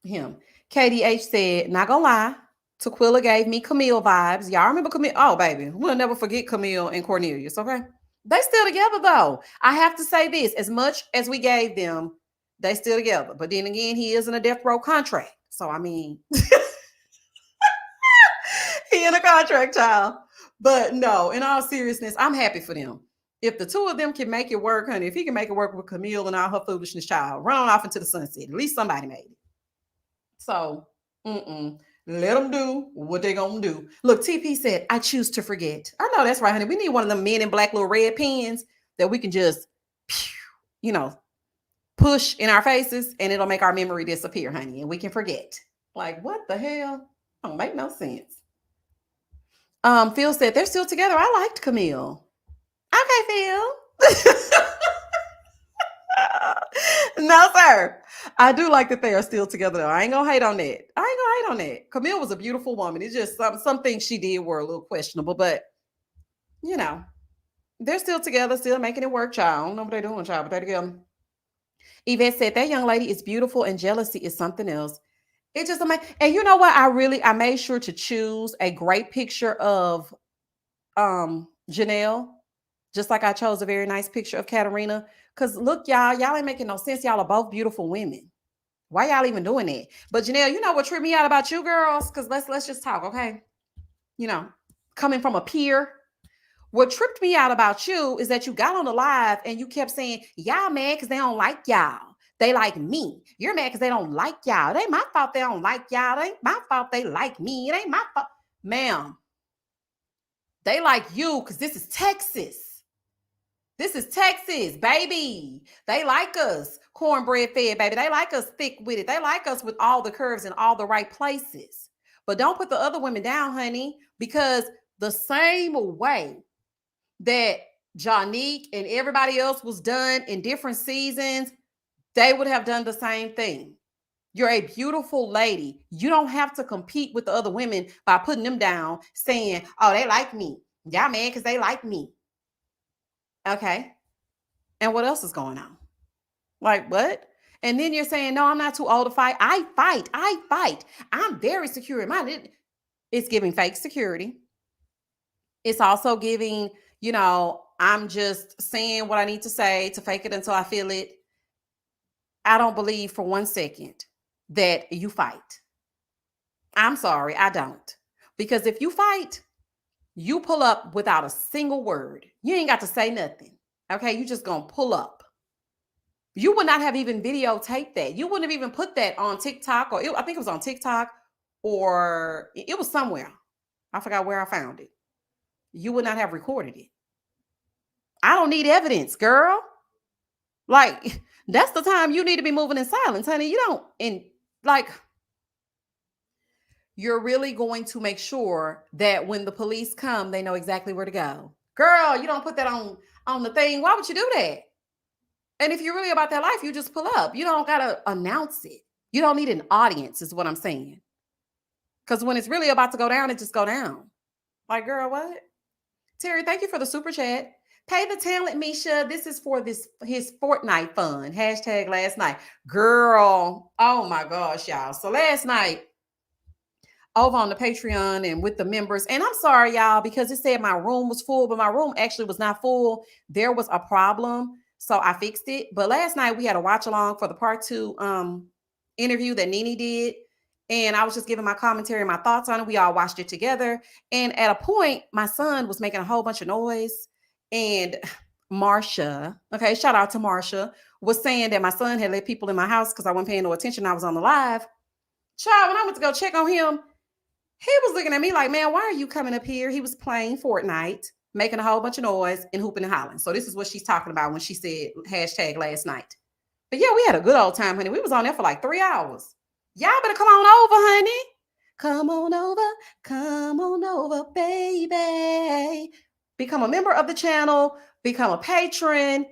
Speaker 1: him. KDH said, not gonna lie, Tequila gave me Camille vibes. Y'all remember Camille? Oh, baby, we'll never forget Camille and Cornelius, okay? They still together, though. I have to say this, as much as we gave them, they still together. But then again, he is in a death row contract. So, I mean, he in a contract, child. But no, in all seriousness, I'm happy for them. If the two of them can make it work, honey, if he can make it work with Camille and all her foolishness, child, run on off into the sunset. At least somebody made it. So, let them do what they gonna do. Look, TP said, I choose to forget. I know that's right, honey. We need one of them men in black little red pens that we can just, push in our faces and it'll make our memory disappear, honey, and we can forget. Like, what the hell? Don't make no sense. Phil said they're still together. I liked Camille. Okay, Phil. No, sir. I do like that they are still together, though. I ain't gonna hate on that. Camille was a beautiful woman. It's just some things she did were a little questionable, but they're still together, still making it work, child. I don't know what they're doing, child, but they're together. Yvette said that young lady is beautiful and jealousy is something else. It just amazing. And you know what? I made sure to choose a great picture of Janelle, just like I chose a very nice picture of Katarina. Because look, y'all ain't making no sense. Y'all are both beautiful women. Why y'all even doing that? But Janelle, you know what tripped me out about you girls? Because let's just talk, okay? Coming from a peer. What tripped me out about you is that you got on the live and you kept saying, y'all mad because they don't like y'all. They like me. You're mad because they don't like y'all. It ain't my fault they don't like y'all. It ain't my fault they like me. It ain't my fault. Ma'am, They like you because this is Texas. This is Texas, baby. They like us cornbread fed, baby. They like us thick with it. They like us with all the curves in all the right places. But don't put the other women down, honey, because the same way that Jonique and everybody else was done in different seasons, they would have done the same thing. You're a beautiful lady. You don't have to compete with the other women by putting them down, saying, oh, they like me. Y'all mad because they like me. Okay. And what else is going on? Like, what? And then you're saying, no, I'm not too old to fight. I fight. I fight. I'm very secure in mine. It's giving fake security. It's also giving, I'm just saying what I need to say to fake it until I feel it. I don't believe for 1 second that you fight. I'm sorry, I don't. Because if you fight, you pull up without a single word. You ain't got to say nothing. Okay, you just gonna pull up. You would not have even videotaped that. You wouldn't have even put that on TikTok, or I think it was on TikTok, or it was somewhere. I forgot where I found it. You would not have recorded it. I don't need evidence, girl. Like, that's the time you need to be moving in silence, honey. You don't, and like, you're really going to make sure that when the police come, they know exactly where to go. Girl, you don't put that on the thing. Why would you do that? And if you're really about that life, you just pull up. You don't got to announce it. You don't need an audience, is what I'm saying. Because when it's really about to go down, it just go down. Like, girl, what? Terry, thank you for the super chat. Pay the talent, Misha. This is for his Fortnite fun. Hashtag last night. Girl, oh my gosh, y'all. So last night, over on the Patreon and with the members, and I'm sorry, y'all, because it said my room was full, but my room actually was not full. There was a problem, so I fixed it. But last night we had a watch along for the part 2 interview that Nene did, and I was just giving my commentary and my thoughts on it. We all watched it together, and at a point, my son was making a whole bunch of noise, and Marsha, okay, shout out to Marsha, was saying that my son had let people in my house because I wasn't paying no attention. I was on the live. Child, when I went to go check on him, he was looking at me like, man, why are you coming up here? He was playing Fortnite, making a whole bunch of noise and hooping and hollering. So this is what she's talking about when she said hashtag last night. But yeah, we had a good old time, honey. We was on there for like 3 hours. Y'all better come on over, honey. Come on over, baby. Become a member of the channel, become a patron.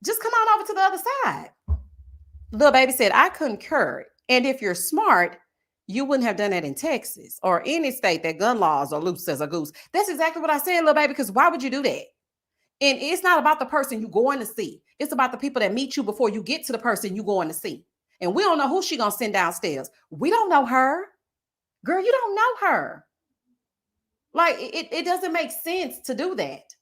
Speaker 1: Just come on over to the other side. Little baby said, I concur. And if you're smart, you wouldn't have done that in Texas or any state that gun laws are loose as a goose. That's exactly what I said, little baby, because why would you do that? And it's not about the person you're going to see. It's about the people that meet you before you get to the person you're going to see. And we don't know who she going to send downstairs. We don't know her. Girl, you don't know her. Like, it doesn't make sense to do that.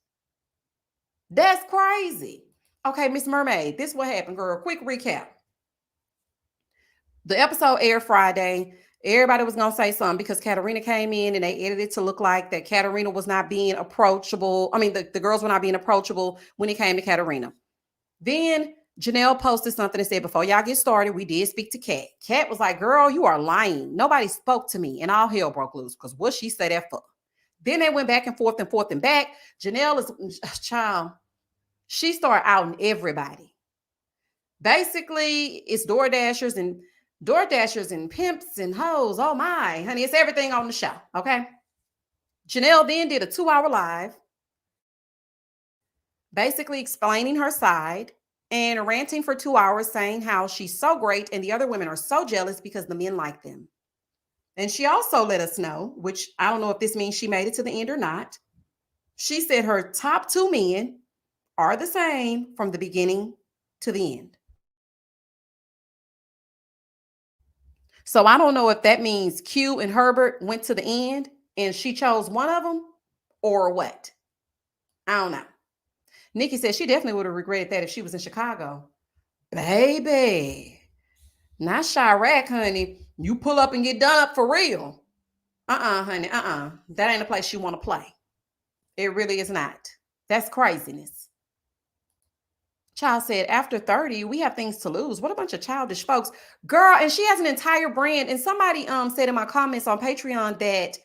Speaker 1: That's crazy. Okay, Miss Mermaid, this is what happened, girl. Quick recap. The episode aired Friday. Everybody was going to say something because Katarina came in and they edited it to look like that Katarina was not being approachable. I mean, the girls were not being approachable when it came to Katarina. Then Janelle posted something and said, before y'all get started, we did speak to Kat. Kat was like, girl, you are lying. Nobody spoke to me. And all hell broke loose because what she said that for. Then they went back and forth and back. Janelle is, child, she started outing everybody. Basically, it's DoorDashers and pimps and hoes. Oh my, honey, it's everything on the show. Okay. Janelle then did a 2-hour live, basically explaining her side and ranting for 2 hours, saying how she's so great and the other women are so jealous because the men like them. And she also let us know, which I don't know if this means she made it to the end or not. She said her top 2 men are the same from the beginning to the end. So I don't know if that means Q and Herbert went to the end and she chose one of them or what. I don't know. Nikki said she definitely would have regretted that if she was in Chicago. Baby, not Chirac, honey. You pull up and get done up for real. Honey, that ain't a place you want to play. It really is not. That's craziness. Child said, after 30, we have things to lose. What a bunch of childish folks. Girl, and she has an entire brand. And somebody said in my comments on Patreon that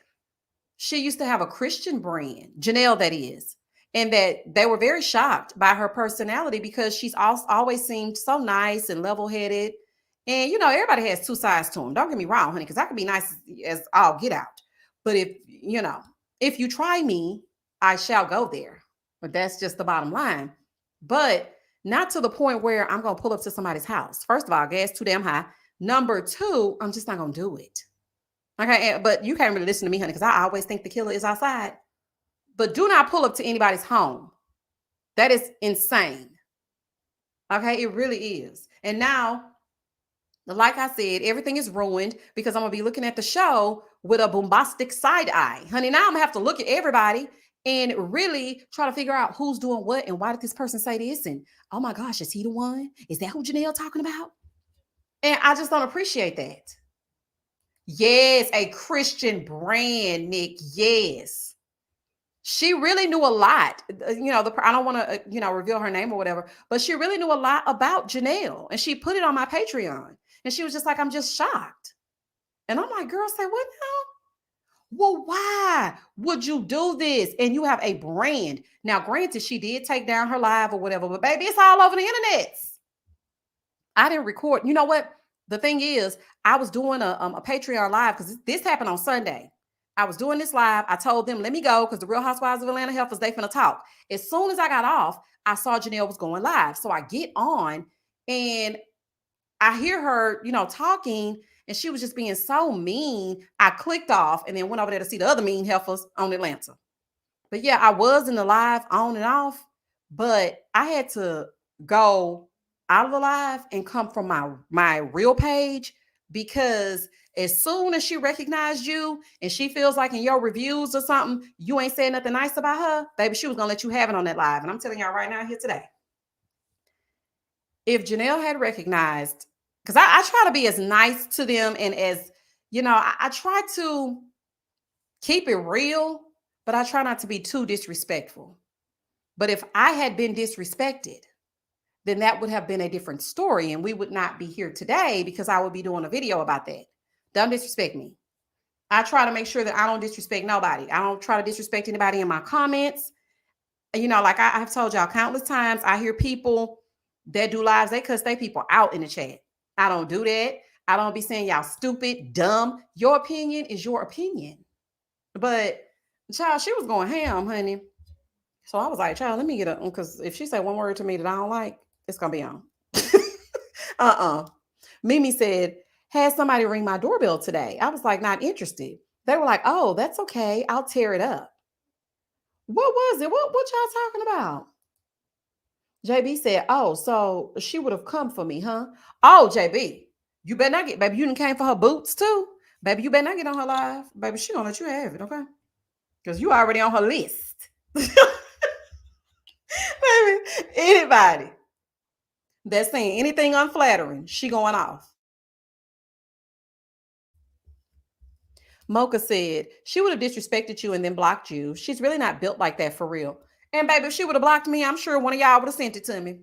Speaker 1: she used to have a Christian brand, Janelle, that is, and that they were very shocked by her personality because she's always seemed so nice and level headed. And, everybody has two sides to them. Don't get me wrong, honey, because I can be nice as all get out. But if you try me, I shall go there. But that's just the bottom line. But not to the point where I'm going to pull up to somebody's house. First of all, gas too damn high. Number two, I'm just not going to do it. Okay, but you can't really listen to me, honey, because I always think the killer is outside. But do not pull up to anybody's home. That is insane. Okay, it really is. And now, like I said, everything is ruined because I'm going to be looking at the show with a bombastic side eye. Honey, now I'm going to have to look at everybody and really try to figure out who's doing what and why did this person say this? And oh my gosh, is he the one? Is that who Janelle talking about? And I just don't appreciate that. Yes, a Christian brand, Nick. Yes. She really knew a lot. I don't want to, reveal her name or whatever, but she really knew a lot about Janelle. And she put it on my Patreon. And she was just like, I'm just shocked. And I'm like, girl, say what now? Well, why would you do this? And you have a brand. Now, granted, she did take down her live or whatever, but baby, it's all over the internet. I didn't record. You know what? The thing is, I was doing a Patreon live because this happened on Sunday. I was doing this live. I told them, let me go because the Real Housewives of Atlanta Heifers, they finna talk. As soon as I got off, I saw Janelle was going live. So I get on and I hear her, talking, and she was just being so mean. I clicked off and then went over there to see the other mean heifers on Atlanta. But yeah, I was in the live on and off, but I had to go out of the live and come from my real page because as soon as she recognized you and she feels like in your reviews or something, you ain't saying nothing nice about her, baby, she was going to let you have it on that live. And I'm telling y'all right now here today, if Janelle had recognized, because I try to be as nice to them and as, I try to keep it real, but I try not to be too disrespectful. But if I had been disrespected, then that would have been a different story and we would not be here today because I would be doing a video about that. Don't disrespect me. I try to make sure that I don't disrespect nobody. I don't try to disrespect anybody in my comments. Like I've told y'all countless times, I hear people that do lives, they cuss their people out in the chat. I don't do that. I don't be saying y'all stupid, dumb. Your opinion is your opinion. But child, she was going ham, honey. So I was like, child, let me get up because if she said one word to me that I don't like, it's gonna be on. Mimi said, had somebody ring my doorbell today. I was like, not interested. They were like, oh, that's okay. I'll tear it up. What was it? What y'all talking about? JB said, oh, so she would have come for me, huh? Oh, JB, you better not get, baby, you done came for her boots too. Baby, you better not get on her live. Baby, she gonna let you have it, okay? Because you already on her list. Baby, anybody that's saying anything unflattering, she going off. Mocha said, she would have disrespected you and then blocked you. She's really not built like that for real. And baby, if she would have blocked me, I'm sure one of y'all would have sent it to me.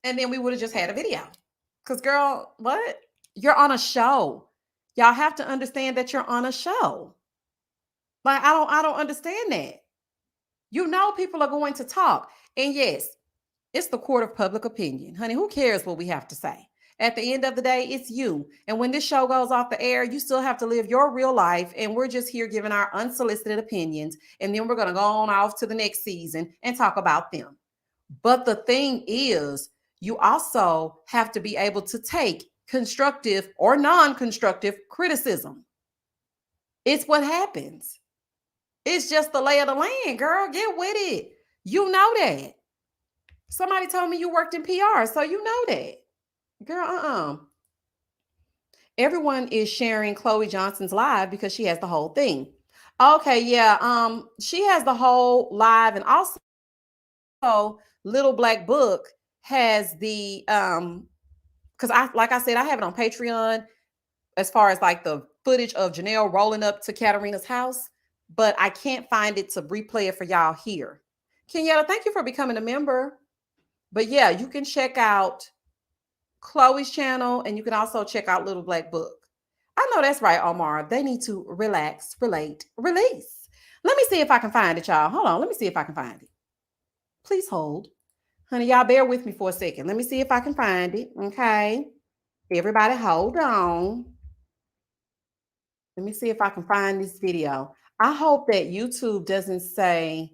Speaker 1: And then we would have just had a video. Because girl, what? You're on a show. Y'all have to understand that you're on a show. Like, I don't understand that. People are going to talk. And yes, it's the court of public opinion. Honey, who cares what we have to say? At the end of the day, it's you. And when this show goes off the air, you still have to live your real life. And we're just here giving our unsolicited opinions. And then we're going to go on off to the next season and talk about them. But the thing is, you also have to be able to take constructive or non-constructive criticism. It's what happens. It's just the lay of the land, girl. Get with it. You know that. Somebody told me you worked in PR, so you know that. Girl, Everyone is sharing Chloe Johnson's live because she has the whole thing. Okay, yeah. She has the whole live, and also Little Black Book has the because like I said, I have it on Patreon as far as like the footage of Janelle rolling up to Katarina's house, but I can't find it to replay it for y'all here. Kenyetta, thank you for becoming a member. But yeah, you can check out Chloe's channel and you can also check out Little Black Book. I know that's right, Omar. They need to relax, relate, release. Let me see if I can find it, y'all. Hold on. Let me see if I can find it. Please hold. Honey, y'all bear with me for a second. Let me see if I can find it. Okay. Everybody hold on. Let me see if I can find this video. I hope that YouTube doesn't say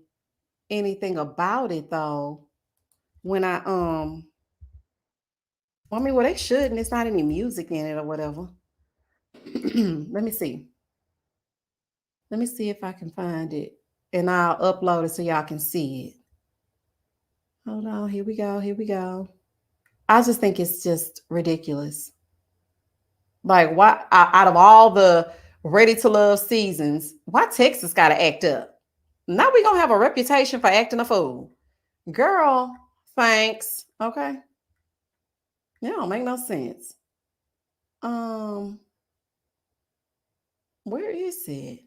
Speaker 1: anything about it though. When I mean, well, they shouldn't. It's not any music in it or whatever. Let me see. Let me see if I can find it. And I'll upload it so y'all can see it. Hold on. Here we go. Here we go. I just think it's just ridiculous. Like, why, out of all the ready to love seasons, why Texas got to act up? Now we going to have a reputation for acting a fool. Girl, thanks. Okay. It don't make no sense. Where is it?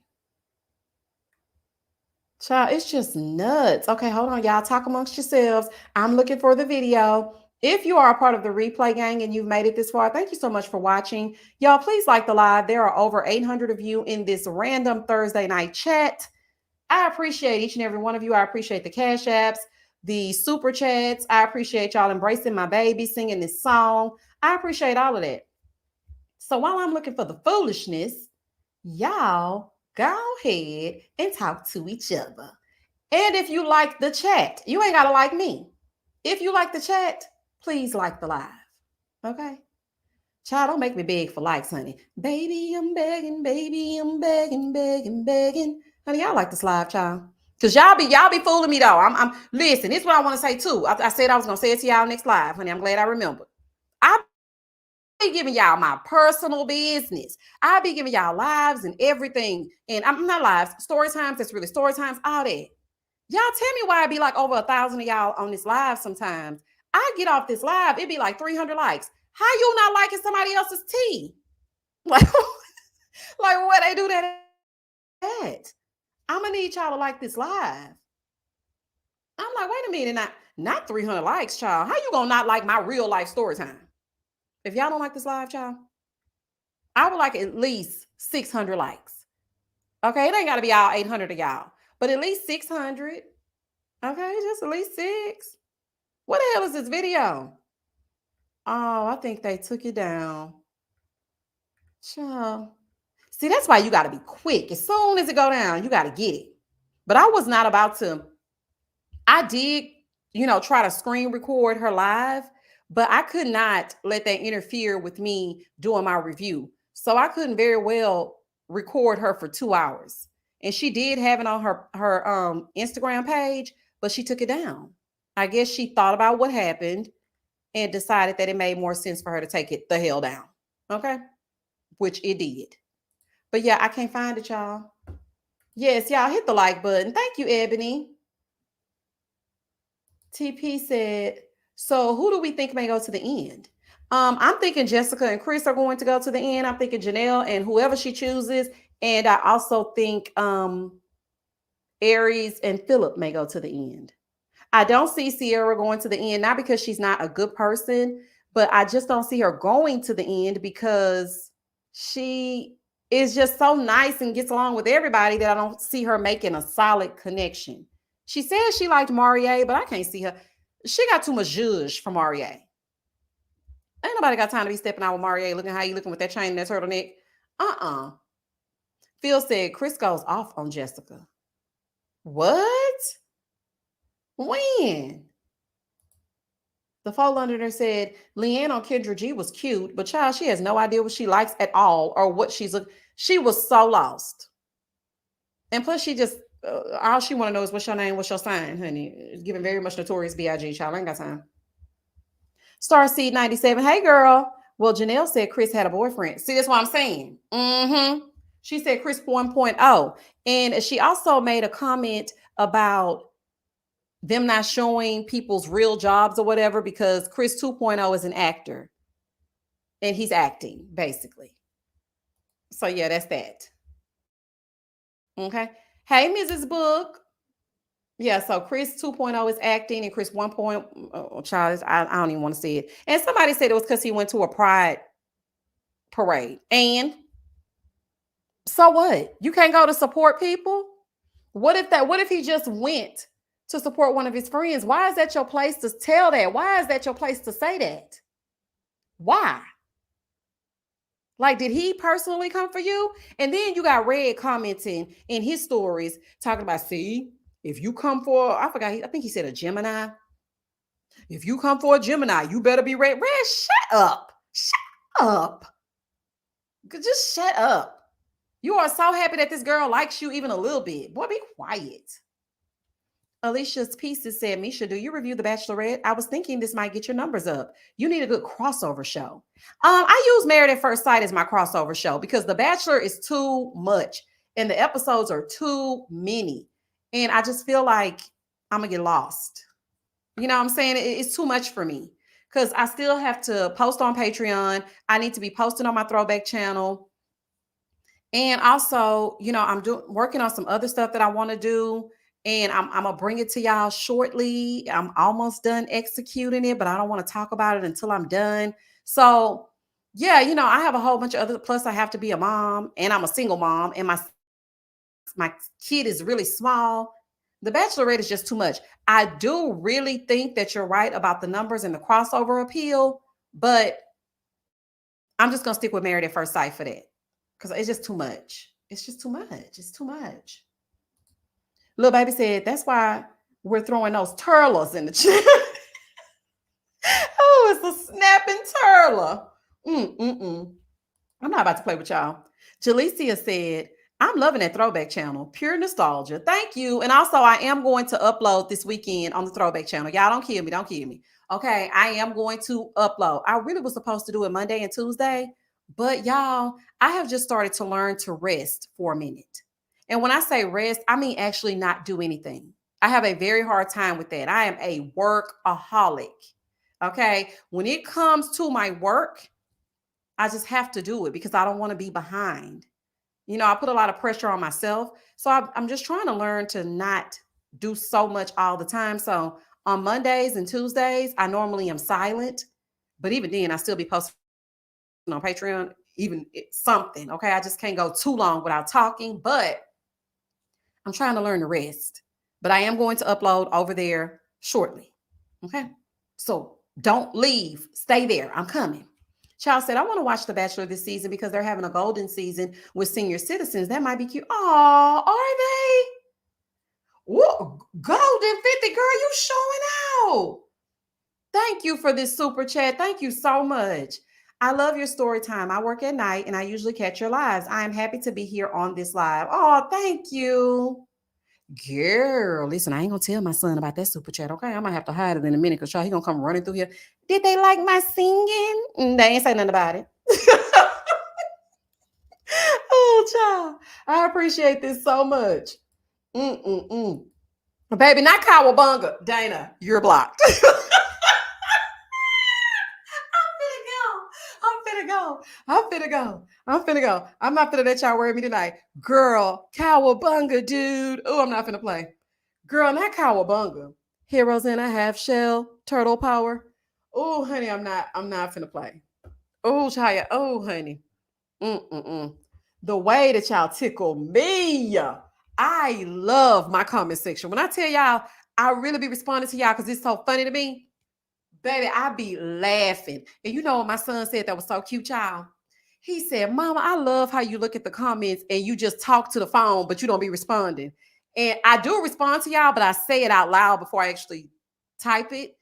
Speaker 1: Child, it's just nuts. Okay, hold on, y'all. Talk amongst yourselves. I'm looking for the video. If you are a part of the replay gang and you've made it this far, thank you so much for watching. Y'all, please like the live. There are over 800 of you in this random Thursday night chat. I appreciate each and every one of you. I appreciate the cash apps, the super chats. I appreciate y'all embracing my baby, singing this song. I appreciate all of that. So while I'm looking for the foolishness, y'all go ahead and talk to each other. And if you like the chat, you ain't got to like me. If you like the chat, please like the live. Okay? Child, don't make me beg for likes, honey. Baby, I'm begging, begging, begging. Honey, y'all like this live, child. Cause y'all be fooling me though. I'm listen, this is what I want to say too. I said I was gonna say it to y'all next live, honey. I'm glad I remembered. I be giving y'all my personal business. I be giving y'all lives and everything. And I'm not lives, story times. That's really story times, all that. Y'all tell me why it be like over 1,000 of y'all on this live sometimes. I get off this live, it be like 300 likes. How you not liking somebody else's tea? Like, like what they do that at? I'm gonna need y'all to like this live. I'm like, wait a minute, not 300 likes, child. How you gonna not like my real life story time? If y'all don't like this live, child, I would like at least 600 likes. Okay, it ain't gotta be all 800 of y'all, but at least 600. Okay, just at least 6. What the hell is this video? Oh, I think they took it down. Child. See, that's why you got to be quick. As soon as it go down, you got to get it. But I was not about to. I did, try to screen record her live, but I could not let that interfere with me doing my review. So I couldn't very well record her for 2 hours. And she did have it on her Instagram page, but she took it down. I guess she thought about what happened and decided that it made more sense for her to take it the hell down. Okay? Which it did. But yeah, I can't find it, y'all. Yes, y'all hit the like button. Thank you, Ebony. TP said, so who do we think may go to the end? I'm thinking Jessica and Chris are going to go to the end. I'm thinking Janelle and whoever she chooses. And I also think Aries and Philip may go to the end. I don't see Sierra going to the end, not because she's not a good person, but I just don't see her going to the end because she is just so nice and gets along with everybody that I don't see her making a solid connection. She says she liked Marie, but I can't see her. She got too much zhuzh for Marie. Ain't nobody got time to be stepping out with Marie, looking how you looking with that chain and that turtleneck. Phil said Chris goes off on Jessica. What? When? The Fall Londoner said Leanne on Kendra G was cute, but child, she has no idea what she likes at all or what she was so lost. And plus, she just all she want to know is what's your name, what's your sign, honey. It's giving very much notorious B.I.G. Child, I ain't got time. Starseed 97, hey girl. Well, Janelle said Chris had a boyfriend. See, that's what I'm saying. She said Chris 1.0. And she also made a comment about them not showing people's real jobs or whatever because Chris 2.0 is an actor. And he's acting, basically. So, yeah, that's that. Okay. Hey, Mrs. Book. Yeah, so Chris 2.0 is acting and Chris 1.0, child, I don't even want to say it. And somebody said it was because he went to a pride parade. And so what? You can't go to support people? What if he just went to support one of his friends? Why is that your place to tell that? Why is that your place to say that? Why? Like, did he personally come for you? And then you got Red commenting in his stories talking about, see, if you come for, I forgot, I think he said a Gemini. If you come for a Gemini, you better be Red. Red, shut up. Shut up. Just shut up. You are so happy that this girl likes you even a little bit. Boy, be quiet. Alicia's Pieces said, Misha, do you review The Bachelorette? I was thinking this might get your numbers up. You need a good crossover show. I use Married at First Sight as my crossover show because The Bachelor is too much and the episodes are too many. And I just feel like I'm going to get lost. You know what I'm saying? It's too much for me because I still have to post on Patreon. I need to be posting on my throwback channel. And also, I'm working on some other stuff that I want to do. And I'm gonna bring it to y'all shortly. I'm almost done executing it, but I don't want to talk about it until I'm done. So yeah, I have a whole bunch of other, plus I have to be a mom and I'm a single mom and my kid is really small. The Bachelorette is just too much. I do really think that you're right about the numbers and the crossover appeal, but I'm just gonna stick with Married at First Sight for that. Because it's just too much. It's just too much. It's too much. Little baby said, that's why we're throwing those turtles in the chat. Oh, it's a snapping turtle. I'm not about to play with y'all. Jalicia said, I'm loving that throwback channel. Pure nostalgia. Thank you. And also, I am going to upload this weekend on the throwback channel. Y'all don't kill me. Don't kill me. Okay. I am going to upload. I really was supposed to do it Monday and Tuesday. But y'all, I have just started to learn to rest for a minute. And when I say rest, I mean actually not do anything. I have a very hard time with that. I am a workaholic. Okay. When it comes to my work, I just have to do it because I don't want to be behind. I put a lot of pressure on myself. So I'm just trying to learn to not do so much all the time. So on Mondays and Tuesdays, I normally am silent. But even then, I still be posting on Patreon, even something. Okay. I just can't go too long without talking, but I'm trying to learn the rest. But I am going to upload over there shortly. Okay. So don't leave. Stay there. I'm coming. Child said, I want to watch The Bachelor this season because they're having a golden season with senior citizens. That might be cute. Oh, are they? Whoa, golden 50, girl, you showing out. Thank you for this super chat. Thank you so much. I love your story time. I work at night and I usually catch your lives. I am happy to be here on this live. Oh, thank you. Girl, listen, I ain't gonna tell my son about that super chat, okay? I might have to hide it in a minute because he gonna come running through here. Did they like my singing? They ain't say nothing about it. Oh, child. I appreciate this so much. Baby, not cowabunga. Dana, you're blocked. I'm finna go. I'm not finna let y'all worry me tonight. Girl, cowabunga, dude. Oh, I'm not finna play. Girl, not cowabunga. Heroes in a half shell, turtle power. Oh, honey, I'm not finna play. Oh, Chaya. Oh, honey. The way that y'all tickle me. I love my comment section. When I tell y'all, I really be responding to y'all because it's so funny to me. Baby, I be laughing. And you know what my son said that was so cute, child? He said, Mama, I love how you look at the comments and you just talk to the phone, but you don't be responding. And I do respond to y'all, but I say it out loud before I actually type it.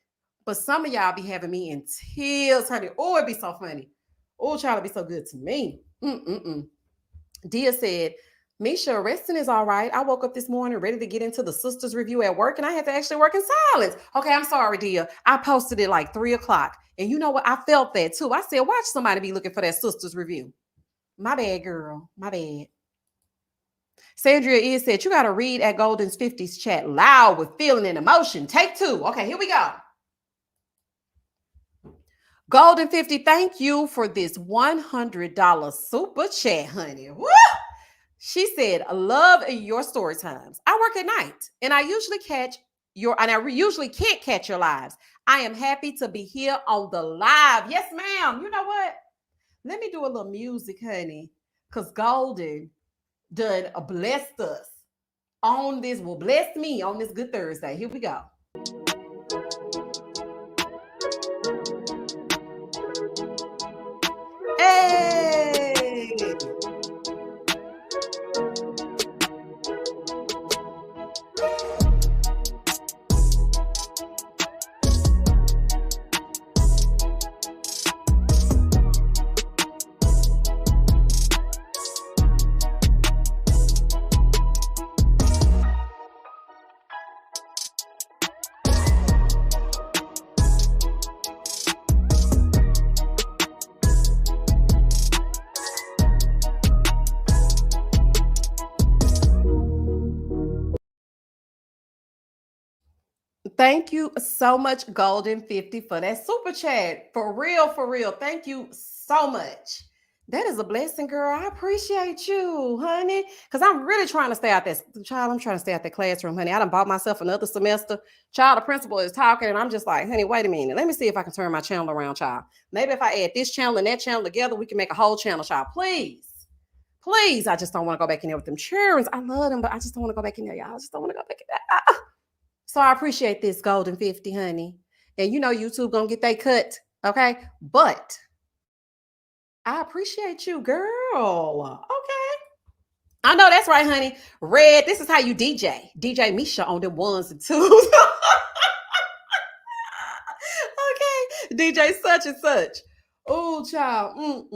Speaker 1: But some of y'all be having me in tears, honey. Oh, it'd be so funny. Oh, child, it'd be so good to me. Dia said, Misha, resting is all right. I woke up this morning ready to get into the sisters review at work and I had to actually work in silence. Okay, I'm sorry, Dia. I posted it like 3:00. And you know what? I felt that too. I said, watch somebody be looking for that sisters review. My bad, girl. My bad. Sandria is said, you got to read at Golden's 50s chat loud with feeling and emotion. Take 2. Okay, here we go. Golden 50, thank you for this $100 super chat, honey. Woo! She said, love your story times. I work at night and I usually usually can't catch your lives. I am happy to be here on the live. Yes, ma'am. You know what? Let me do a little music, honey, because Golden done blessed us. on this, will bless me on this good Thursday. Here we go. Hey! Thank you so much, Golden 50, for that super chat. For real, for real. Thank you so much. That is a blessing, girl. I appreciate you, honey. Because I'm really trying to stay out that child. I'm trying to stay out that classroom, honey. I done bought myself another semester. Child, the principal is talking, and I'm just like, honey, wait a minute. Let me see if I can turn my channel around, child. Maybe if I add this channel and that channel together, we can make a whole channel, child. Please. Please. I just don't want to go back in there with them children. I love them, but I just don't want to go back in there, y'all. I just don't want to go back in there. So I appreciate this Golden 50, honey. And you know YouTube gonna get they cut, okay? But I appreciate you, girl. Okay. I know that's right, honey. Red, this is how you DJ. DJ Misha on them ones and twos. Okay. DJ such and such. Oh, child.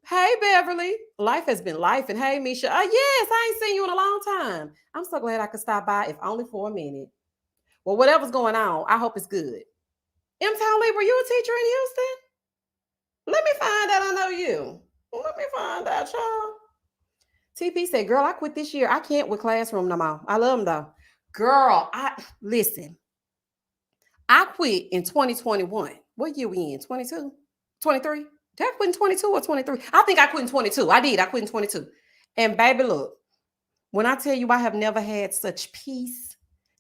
Speaker 1: Hey, Beverly. Life has been life. And hey, Misha. Yes, I ain't seen you in a long time. I'm so glad I could stop by, if only for a minute. Well, whatever's going on, I hope it's good. M-Town Lee, were you a teacher in Houston? Let me find out I know you. Let me find out, y'all. TP said, girl, I quit this year. I can't with classroom no more. I love them though. Girl, listen. I quit in 2021. What year we in? 22? 23? Did I quit in 22 or 23? I think I quit in 22. I did. I quit in 22. And baby, look, when I tell you I have never had such peace,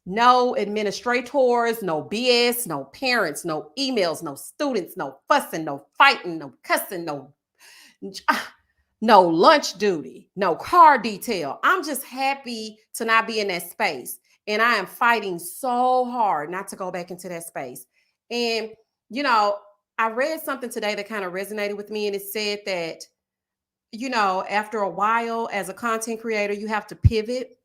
Speaker 1: no administrators, no BS, no parents, no emails, no students, no fussing, no fighting, no cussing, no lunch duty, no car detail. I'm just happy to not be in that space. And I am fighting so hard not to go back into that space. And, you know, I read something today that kind of resonated with me. And it said that, you know, after a while as a content creator, you have to pivot.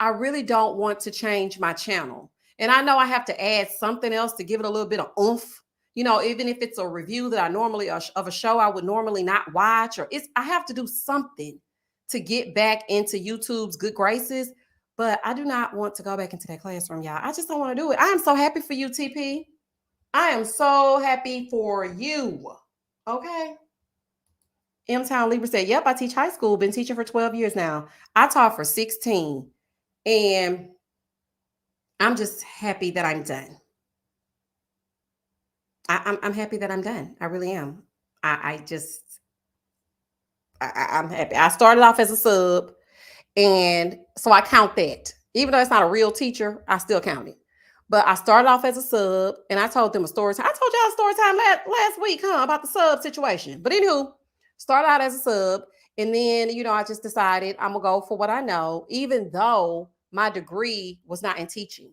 Speaker 1: I really don't want to change my channel. And I know I have to add something else to give it a little bit of oomph. You know, even if it's a review that I normally of a show I would normally not watch, or I have to do something to get back into YouTube's good graces. But I do not want to go back into that classroom, y'all. I just don't want to do it. I am so happy for you, TP. I am so happy for you. Okay. M-Town Libra said, yep, I teach high school. Been teaching for 12 years now. I taught for 16. And I'm just happy that I'm done. I'm happy that I'm done. I really am. I'm happy. I started off as a sub, and so I count that. Even though it's not a real teacher, I still count it. But I started off as a sub, and I told them a story time. I told y'all a story time last week, about the sub situation. But anywho, started out as a sub, and then, you know, I just decided I'm gonna go for what I know, even though my degree was not in teaching,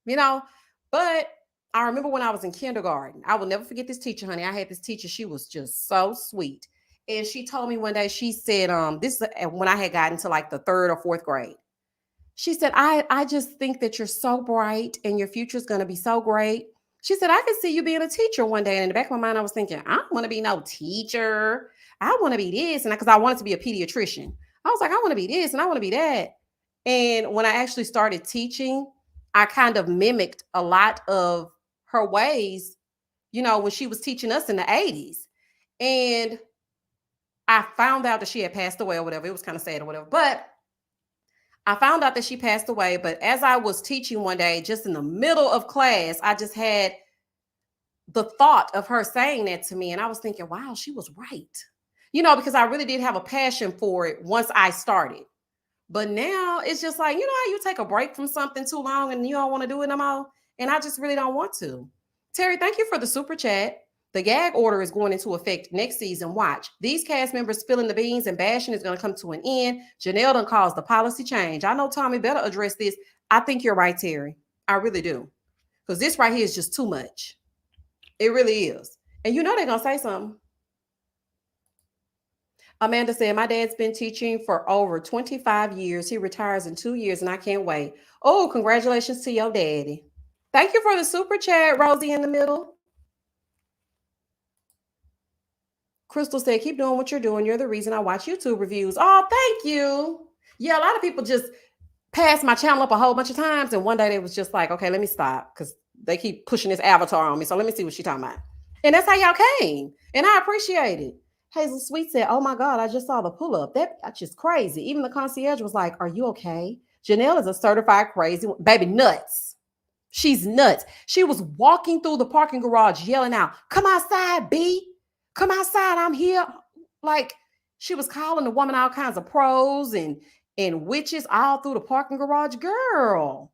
Speaker 1: you know. But I remember when I was in kindergarten, I will never forget this teacher, honey. I had this teacher. She was just so sweet. And she told me one day, she said, this is when I had gotten to like the 3rd or 4th grade. She said, I just think that you're so bright and your future is going to be so great. She said, I could see you being a teacher one day. And in the back of my mind, I was thinking, I don't want to be no teacher. I want to be this. And because I wanted to be a pediatrician, I was like, I want to be this and I want to be that. And when I actually started teaching, I kind of mimicked a lot of her ways, you know, when she was teaching us in the 80s. And I found out that she had passed away or whatever. It was kind of sad or whatever. But I found out that she passed away. But as I was teaching one day, just in the middle of class, I just had the thought of her saying that to me. And I was thinking, wow, she was right. You know, because I really did have a passion for it once I started. But now it's just like, you know how you take a break from something too long and you don't want to do it no more? And I just really don't want to. Terry, thank you for the super chat. The gag order is going into effect next season. Watch. These cast members spilling the beans and bashing is going to come to an end. Janelle done caused the policy change. I know Tommy better address this. I think you're right, Terry. I really do. Because this right here is just too much. It really is. And you know they're going to say something. Amanda said, my dad's been teaching for over 25 years. He retires in 2 years and I can't wait. Oh, congratulations to your daddy. Thank you for the super chat, Rosie in the middle. Crystal said, keep doing what you're doing. You're the reason I watch YouTube reviews. Oh, thank you. Yeah, a lot of people just passed my channel up a whole bunch of times. And one day they was just like, okay, let me stop because they keep pushing this avatar on me. So let me see what she's talking about. And that's how y'all came. And I appreciate it. Hazel Sweet said, oh my God, I just saw the pull-up. That's just crazy. Even the concierge was like, are you okay? Janelle is a certified crazy baby nuts. She's nuts. She was walking through the parking garage yelling out, come outside, B. Come outside. I'm here. Like she was calling the woman all kinds of pros and witches all through the parking garage. Girl.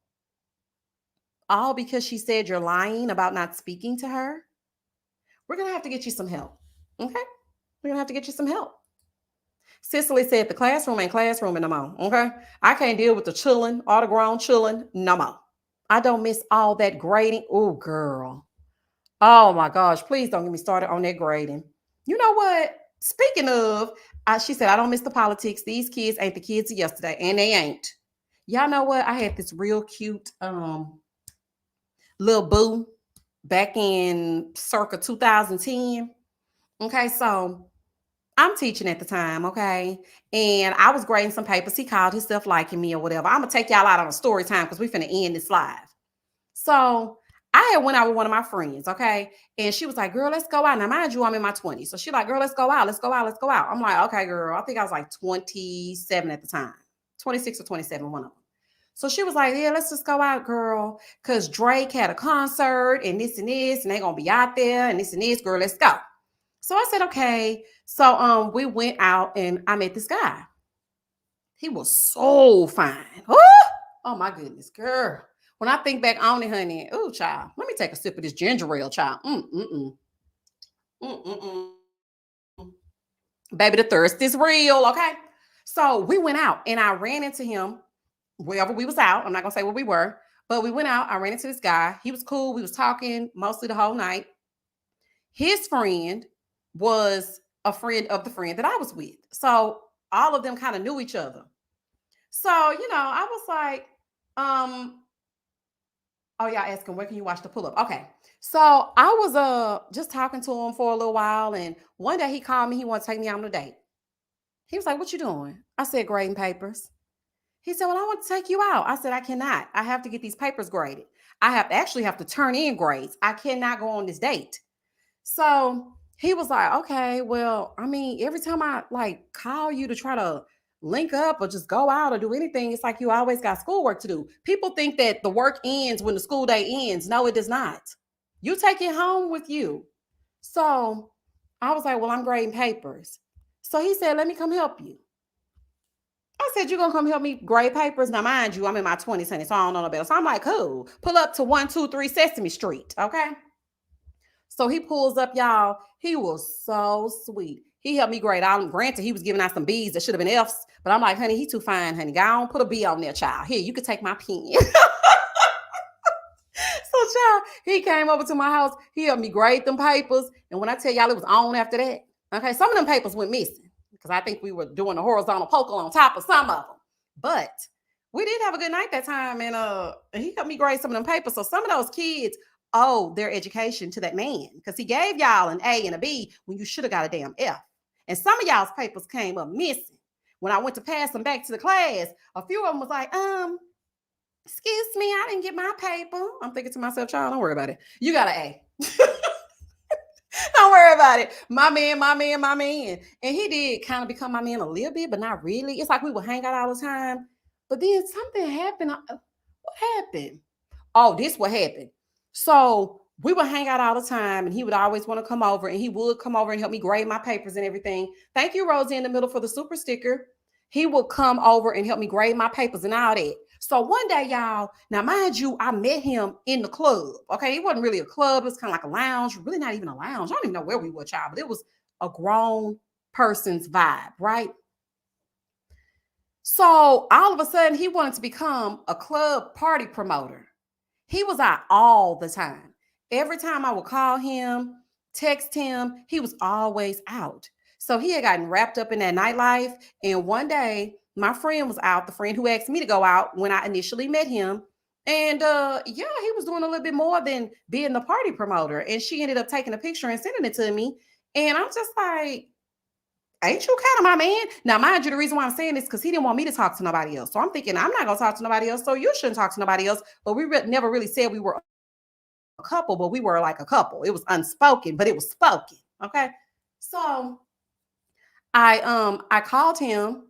Speaker 1: All because she said you're lying about not speaking to her. We're going to have to get you some help. Okay? We're going to have to get you some help. Cicely said the classroom ain't classroom no more. Okay? I can't deal with the chilling, all the grown chilling no more. I don't miss all that grading. Oh, girl. Oh my gosh, please don't get me started on that grading. You know what? Speaking of, she said, I don't miss the politics. These kids ain't the kids of yesterday, and they ain't. Y'all know what? I had this real cute little boo back in circa 2010. Okay, so I'm teaching at the time, okay? And I was grading some papers. He called himself liking me or whatever. I'm going to take y'all out on a story time because we finna end this live. So I had went out with one of my friends, okay? And she was like, girl, let's go out. Now, mind you, I'm in my 20s. So she's like, girl, let's go out. Let's go out. Let's go out. I'm like, okay, girl. I think I was like 27 at the time. 26 or 27, one of them. So she was like, yeah, let's just go out, girl. Because Drake had a concert and this, and they're going to be out there and this, girl, let's go. So I said, okay. So we went out and I met this guy. He was so fine. Oh my goodness, girl. When I think back on it, honey, oh, child, let me take a sip of this ginger ale, child. Baby, the thirst is real, okay? So we went out and I ran into him wherever we was out. I'm not going to say where we were, but we went out. I ran into this guy. He was cool. We was talking mostly the whole night. His friend was a friend of the friend that I was with. So all of them kind of knew each other. So, I was like, oh, y'all asking, where can you watch the pull-up? Okay. So I was just talking to him for a little while. And one day he called me. He wanted to take me out on a date. He was like, what you doing? I said, grading papers. He said, well, I want to take you out. I said, I cannot. I have to get these papers graded. I have to turn in grades. I cannot go on this date. So he was like, okay, well, I mean, every time I like call you to try to link up or just go out or do anything, it's like you always got schoolwork to do. People think that the work ends when the school day ends. No, it does not. You take it home with you. So I was like, well, I'm grading papers. So he said, let me come help you. I said, you're going to come help me grade papers? Now, mind you, I'm in my 20s, honey, so I don't know no better. So I'm like, cool. Pull up to 123 Sesame Street, okay? So he pulls up, y'all. He was so sweet. He helped me grade out. Granted, he was giving out some B's that should have been F's, but I'm like, honey, he too fine, honey. Go on, put a B on there, child. Here, you can take my pen. So, child, he came over to my house. He helped me grade them papers. And when I tell y'all, it was on after that. Okay, some of them papers went missing because I think we were doing the horizontal poker on top of some of them. But we did have a good night that time. And he helped me grade some of them papers. So some of those kids owe their education to that man because he gave y'all an A and a B when you should have got a damn F. And some of y'all's papers came up missing. When I went to pass them back to the class, a few of them was like, excuse me, I didn't get my paper. I'm thinking to myself, child, don't worry about it. You got an A. Don't worry about it. My man. And he did kind of become my man a little bit, but not really. It's like we would hang out all the time. But then something happened. What happened? Oh, this what happened. So we would hang out all the time and he would always want to come over and he would come over and help me grade my papers and everything. Thank you, Rosie in the middle for the super sticker. He would come over and help me grade my papers and all that. So one day, y'all, now mind you, I met him in the club. Okay, it wasn't really a club, it was kind of like a lounge, really not even a lounge. I don't even know where we were, child, but it was a grown person's vibe, right? So all of a sudden, he wanted to become a club party promoter. He was out all the time. Every time I would call him, text him, he was always out. So he had gotten wrapped up in that nightlife. And one day, my friend was out, the friend who asked me to go out when I initially met him. And yeah, he was doing a little bit more than being the party promoter. And she ended up taking a picture and sending it to me. And I'm just like, ain't you kind of my man? Now, mind you, the reason why I'm saying this because he didn't want me to talk to nobody else. So I'm thinking I'm not gonna talk to nobody else. So you shouldn't talk to nobody else. But we never really said we were a couple, but we were like a couple. It was unspoken, but it was spoken. Okay. So I called him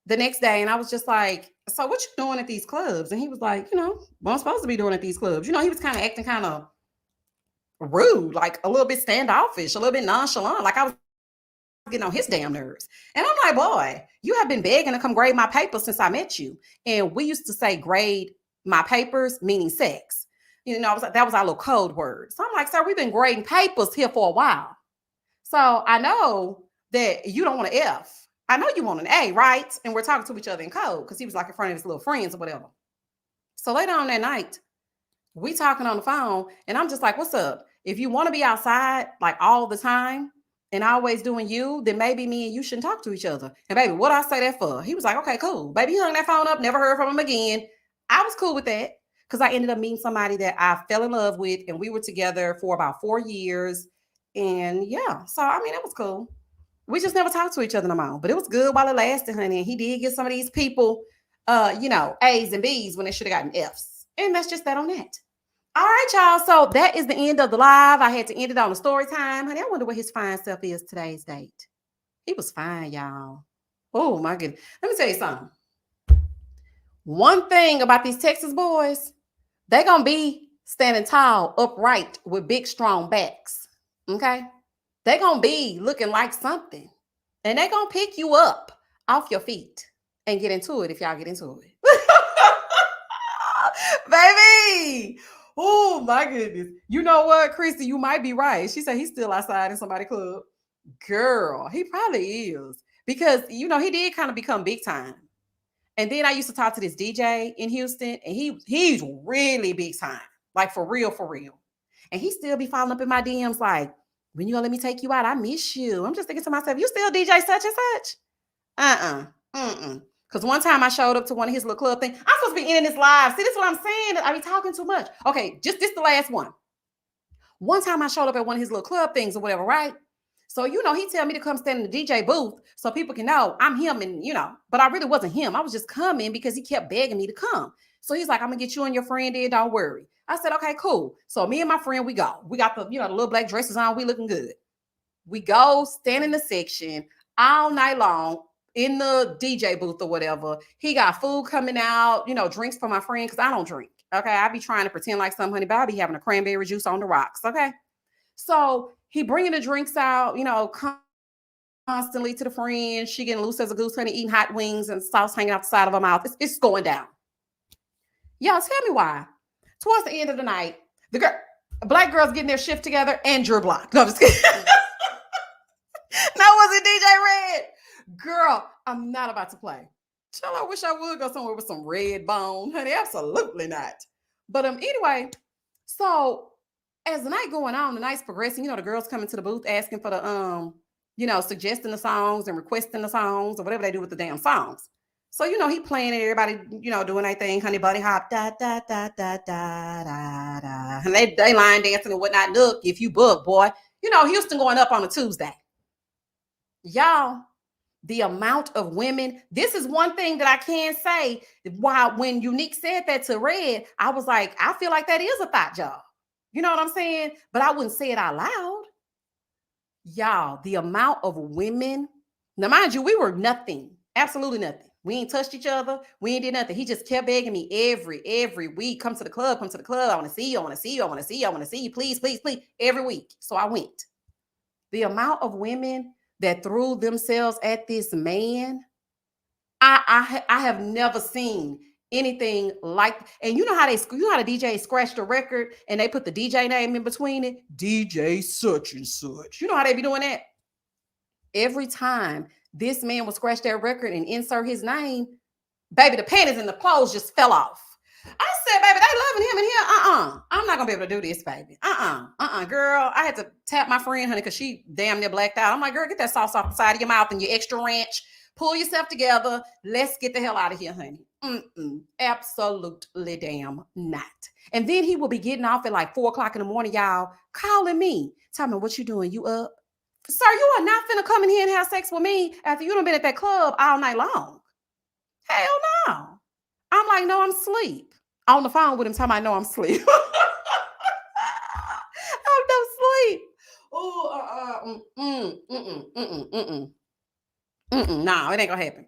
Speaker 1: the next day and I was just like, so what you doing at these clubs? And he was like, what I'm supposed to be doing at these clubs. He was kind of acting kind of rude, like a little bit standoffish, a little bit nonchalant. Like I was getting on his damn nerves. And I'm like, boy, you have been begging to come grade my papers since I met you. And we used to say grade my papers, meaning sex. I was like, that was our little code word. So I'm like, sir, we've been grading papers here for a while. So I know that you don't want an F. I know you want an A, right? And we're talking to each other in code because he was like in front of his little friends or whatever. So later on that night, we talking on the phone and I'm just like, what's up? If you want to be outside like all the time and always doing you, then maybe me and you shouldn't talk to each other. And baby, what I say that for? He was like, okay, cool. Baby, he hung that phone up, never heard from him again. I was cool with that because I ended up meeting somebody that I fell in love with and we were together for about 4 years. And yeah, so I mean, it was cool. We just never talked to each other no more, but it was good while it lasted, honey. And he did get some of these people, A's and B's when they should have gotten F's. And that's just that on that. All right, y'all. So that is the end of the live. I had to end it on a story time. Honey, I wonder what his fine self is today's date. He was fine, y'all. Oh, my goodness. Let me tell you something. One thing about these Texas boys, they're going to be standing tall, upright, with big, strong backs. Okay? They're going to be looking like something. And they're going to pick you up off your feet and get into it if y'all get into it. Baby! Oh my goodness. You know what, Christy? You might be right. She said he's still outside in somebody's club. Girl, he probably is. Because he did kind of become big time. And then I used to talk to this DJ in Houston, and he's really big time. Like for real, for real. And he still be following up in my DMs like, when you gonna let me take you out? I miss you. I'm just thinking to myself, you still DJ such and such? Because one time I showed up to one of his little club things. I'm supposed to be ending this live. See, this is what I'm saying. I be talking too much. Okay, just this the last one. One time I showed up at one of his little club things or whatever, right? So, he tell me to come stand in the DJ booth so people can know I'm him and, but I really wasn't him. I was just coming because he kept begging me to come. So he's like, I'm going to get you and your friend in. Don't worry. I said, okay, cool. So me and my friend, we go. We got the little black dresses on. We looking good. We go stand in the section all night long in the DJ booth or whatever. He got food coming out, drinks for my friend because I don't drink. Okay. I be trying to pretend like some honey, but I be having a cranberry juice on the rocks. Okay. So he bringing the drinks out, constantly to the friend. She getting loose as a goose, honey, eating hot wings and sauce hanging out the side of her mouth. It's going down. Y'all tell me why. Towards the end of the night, black girls getting their shift together and Drew Block. No, I'm just kidding. That wasn't DJ Red. Girl, I'm not about to play. Chill, I wish I would go somewhere with some red bone, honey. Absolutely not. But anyway, so as the night going on, the night's progressing, the girls coming to the booth asking for the suggesting the songs and requesting the songs or whatever they do with the damn songs. So, he playing it, everybody, doing their thing, honey buddy hop, da, da, da, da, da, da, da. And they line dancing and whatnot. Look, if you book, boy, Houston going up on a Tuesday. Y'all, the amount of women, this is one thing that I can say. Why, when Unique said that to Red, I was like, I feel like that is a thought job. You know what I'm saying? But I wouldn't say it out loud. Y'all, the amount of women, now mind you, we were nothing, absolutely nothing. We ain't touched each other. We ain't did nothing. He just kept begging me every week, come to the club, come to the club. I want to see you. I want to see you. I want to see you. I want to see you. Please, please, please. Every week. So I went. The amount of women that threw themselves at this man, I have never seen anything like. And you know how the DJ scratch the record and they put the DJ name in between it, DJ such and such. You know how they be doing that? Every time this man would scratch that record and insert his name, baby, the panties and the clothes just fell off. I said, baby, they loving him in here. I'm not gonna be able to do this, baby. Girl. I had to tap my friend, honey, because she damn near blacked out. I'm like, girl, get that sauce off the side of your mouth and your extra ranch. Pull yourself together. Let's get the hell out of here, honey. Absolutely damn not. And then he will be getting off at like 4:00 in the morning, y'all, calling me. Tell me, what you doing? You up? Sir, you are not finna come in here and have sex with me after you done been at that club all night long. Hell no. I'm like, no, I'm asleep. On the phone with him, telling me I know I'm asleep. I'm no sleep. No, it ain't gonna happen.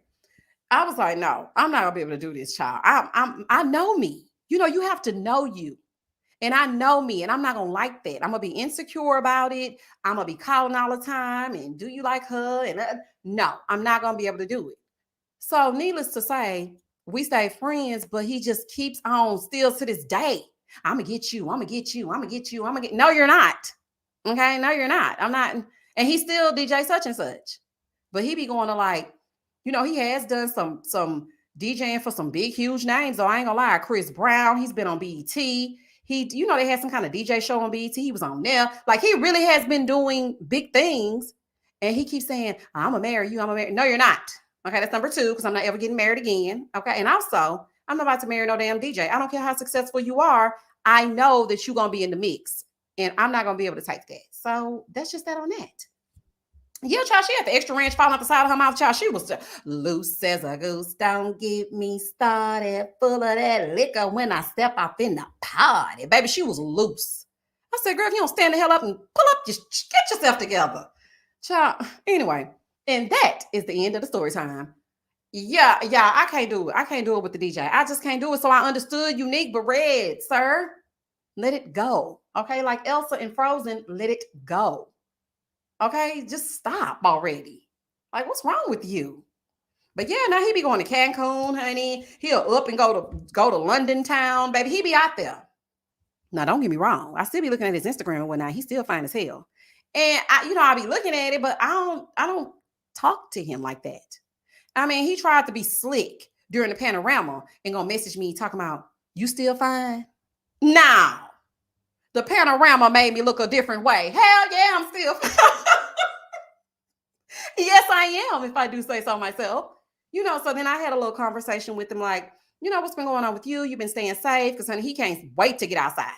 Speaker 1: I was like, no, I'm not gonna be able to do this, child. I know me. You know, you have to know you. And I know me, and I'm not gonna like that. I'm gonna be insecure about it. I'm gonna be calling all the time. And do you like her? And no, I'm not gonna be able to do it. So, needless to say, we stay friends, but he just keeps on still to this day. I'm gonna get you. I'm gonna get you. I'm gonna get you. I'm gonna get. No, you're not. Okay, no, you're not. I'm not. And he's still DJ such and such, but he be going to like, you know, he has done some DJing for some big huge names. So I ain't gonna lie, Chris Brown. He's been on BET. He, you know, they had some kind of DJ show on BET. He was on there. Like, he really has been doing big things. And he keeps saying, I'm gonna marry you. I'm gonna marry. No, you're not. Okay, that's number 2, because I'm not ever getting married again. Okay, and also, I'm not about to marry no damn DJ. I don't care how successful you are. I know that you're gonna be in the mix, and I'm not gonna be able to take that. So that's just that on that. Yeah, child, she had the extra ranch falling out the side of her mouth, child. She was loose as a goose. Don't get me started, full of that liquor when I step up in the party. Baby, she was loose. I said, girl, if you don't stand the hell up and pull up, just get yourself together. Child, anyway, and that is the end of the story time. Yeah, I can't do it. I can't do it with the DJ. I just can't do it. So I understood unique, but red, sir, let it go. Okay, like Elsa in Frozen, let it go. Okay, just stop already. Like, what's wrong with you? But yeah, now he be going to Cancun, honey. He'll up and go to London town, baby. He be out there. Now, don't get me wrong. I still be looking at his Instagram and whatnot. He's still fine as hell. And I'll be looking at it, but I don't talk to him like that. I mean, he tried to be slick during the panorama and gonna message me talking about, you still fine? Now, the panorama made me look a different way. Hell yeah, I'm still fine. Yes, I am, if I do say so myself. You know, so then I had a little conversation with him, like, you know, what's been going on with you? You've been staying safe? Because, honey, he can't wait to get outside.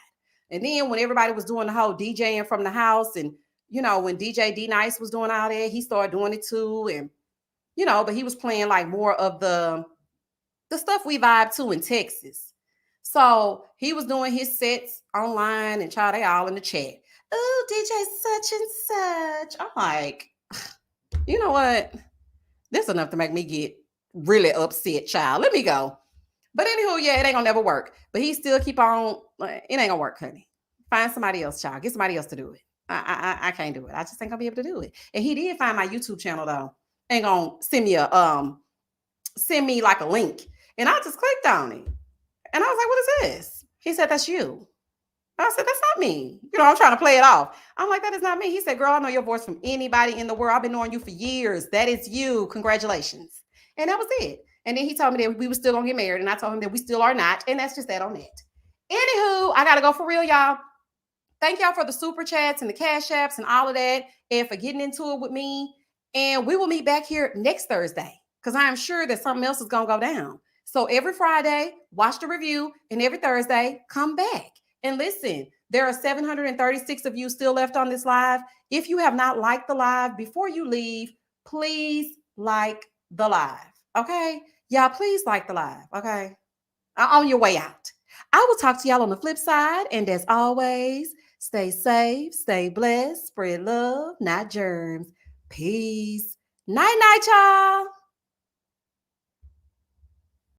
Speaker 1: And then when everybody was doing the whole DJing from the house, and, you know, when DJ D Nice was doing all that, he started doing it too. And, you know, but he was playing like more of the stuff we vibe to in Texas. So he was doing his sets online, and child, they all in the chat. Oh, DJ such and such. I'm like, you know what? This is enough to make me get really upset, child. Let me go. But anywho, yeah, it ain't gonna never work. But he still keep on. It ain't gonna work, honey. Find somebody else, child. Get somebody else to do it. I can't do it. I just ain't gonna be able to do it. And he did find my YouTube channel though. Ain't gonna send me like a link. And I just clicked on it. And I was like, what is this? He said, that's you. I said, that's not me. You know, I'm trying to play it off. I'm like, that is not me. He said, girl, I know your voice from anybody in the world. I've been knowing you for years. That is you. Congratulations. And that was it. And then he told me that we were still gonna get married. And I told him that we still are not. And that's just that on that. Anywho, I gotta go for real, y'all. Thank y'all for the super chats and the Cashaps and all of that, and for getting into it with me. And we will meet back here next Thursday, because I am sure that something else is gonna go down. So every Friday, watch the review, and every Thursday, come back. And listen, there are 736 of you still left on this live. If you have not liked the live, before you leave, please like the live. Okay? Y'all, please like the live. Okay? On your way out. I will talk to y'all on the flip side. And as always, stay safe, stay blessed, spread love, not germs. Peace. Night, night, y'all.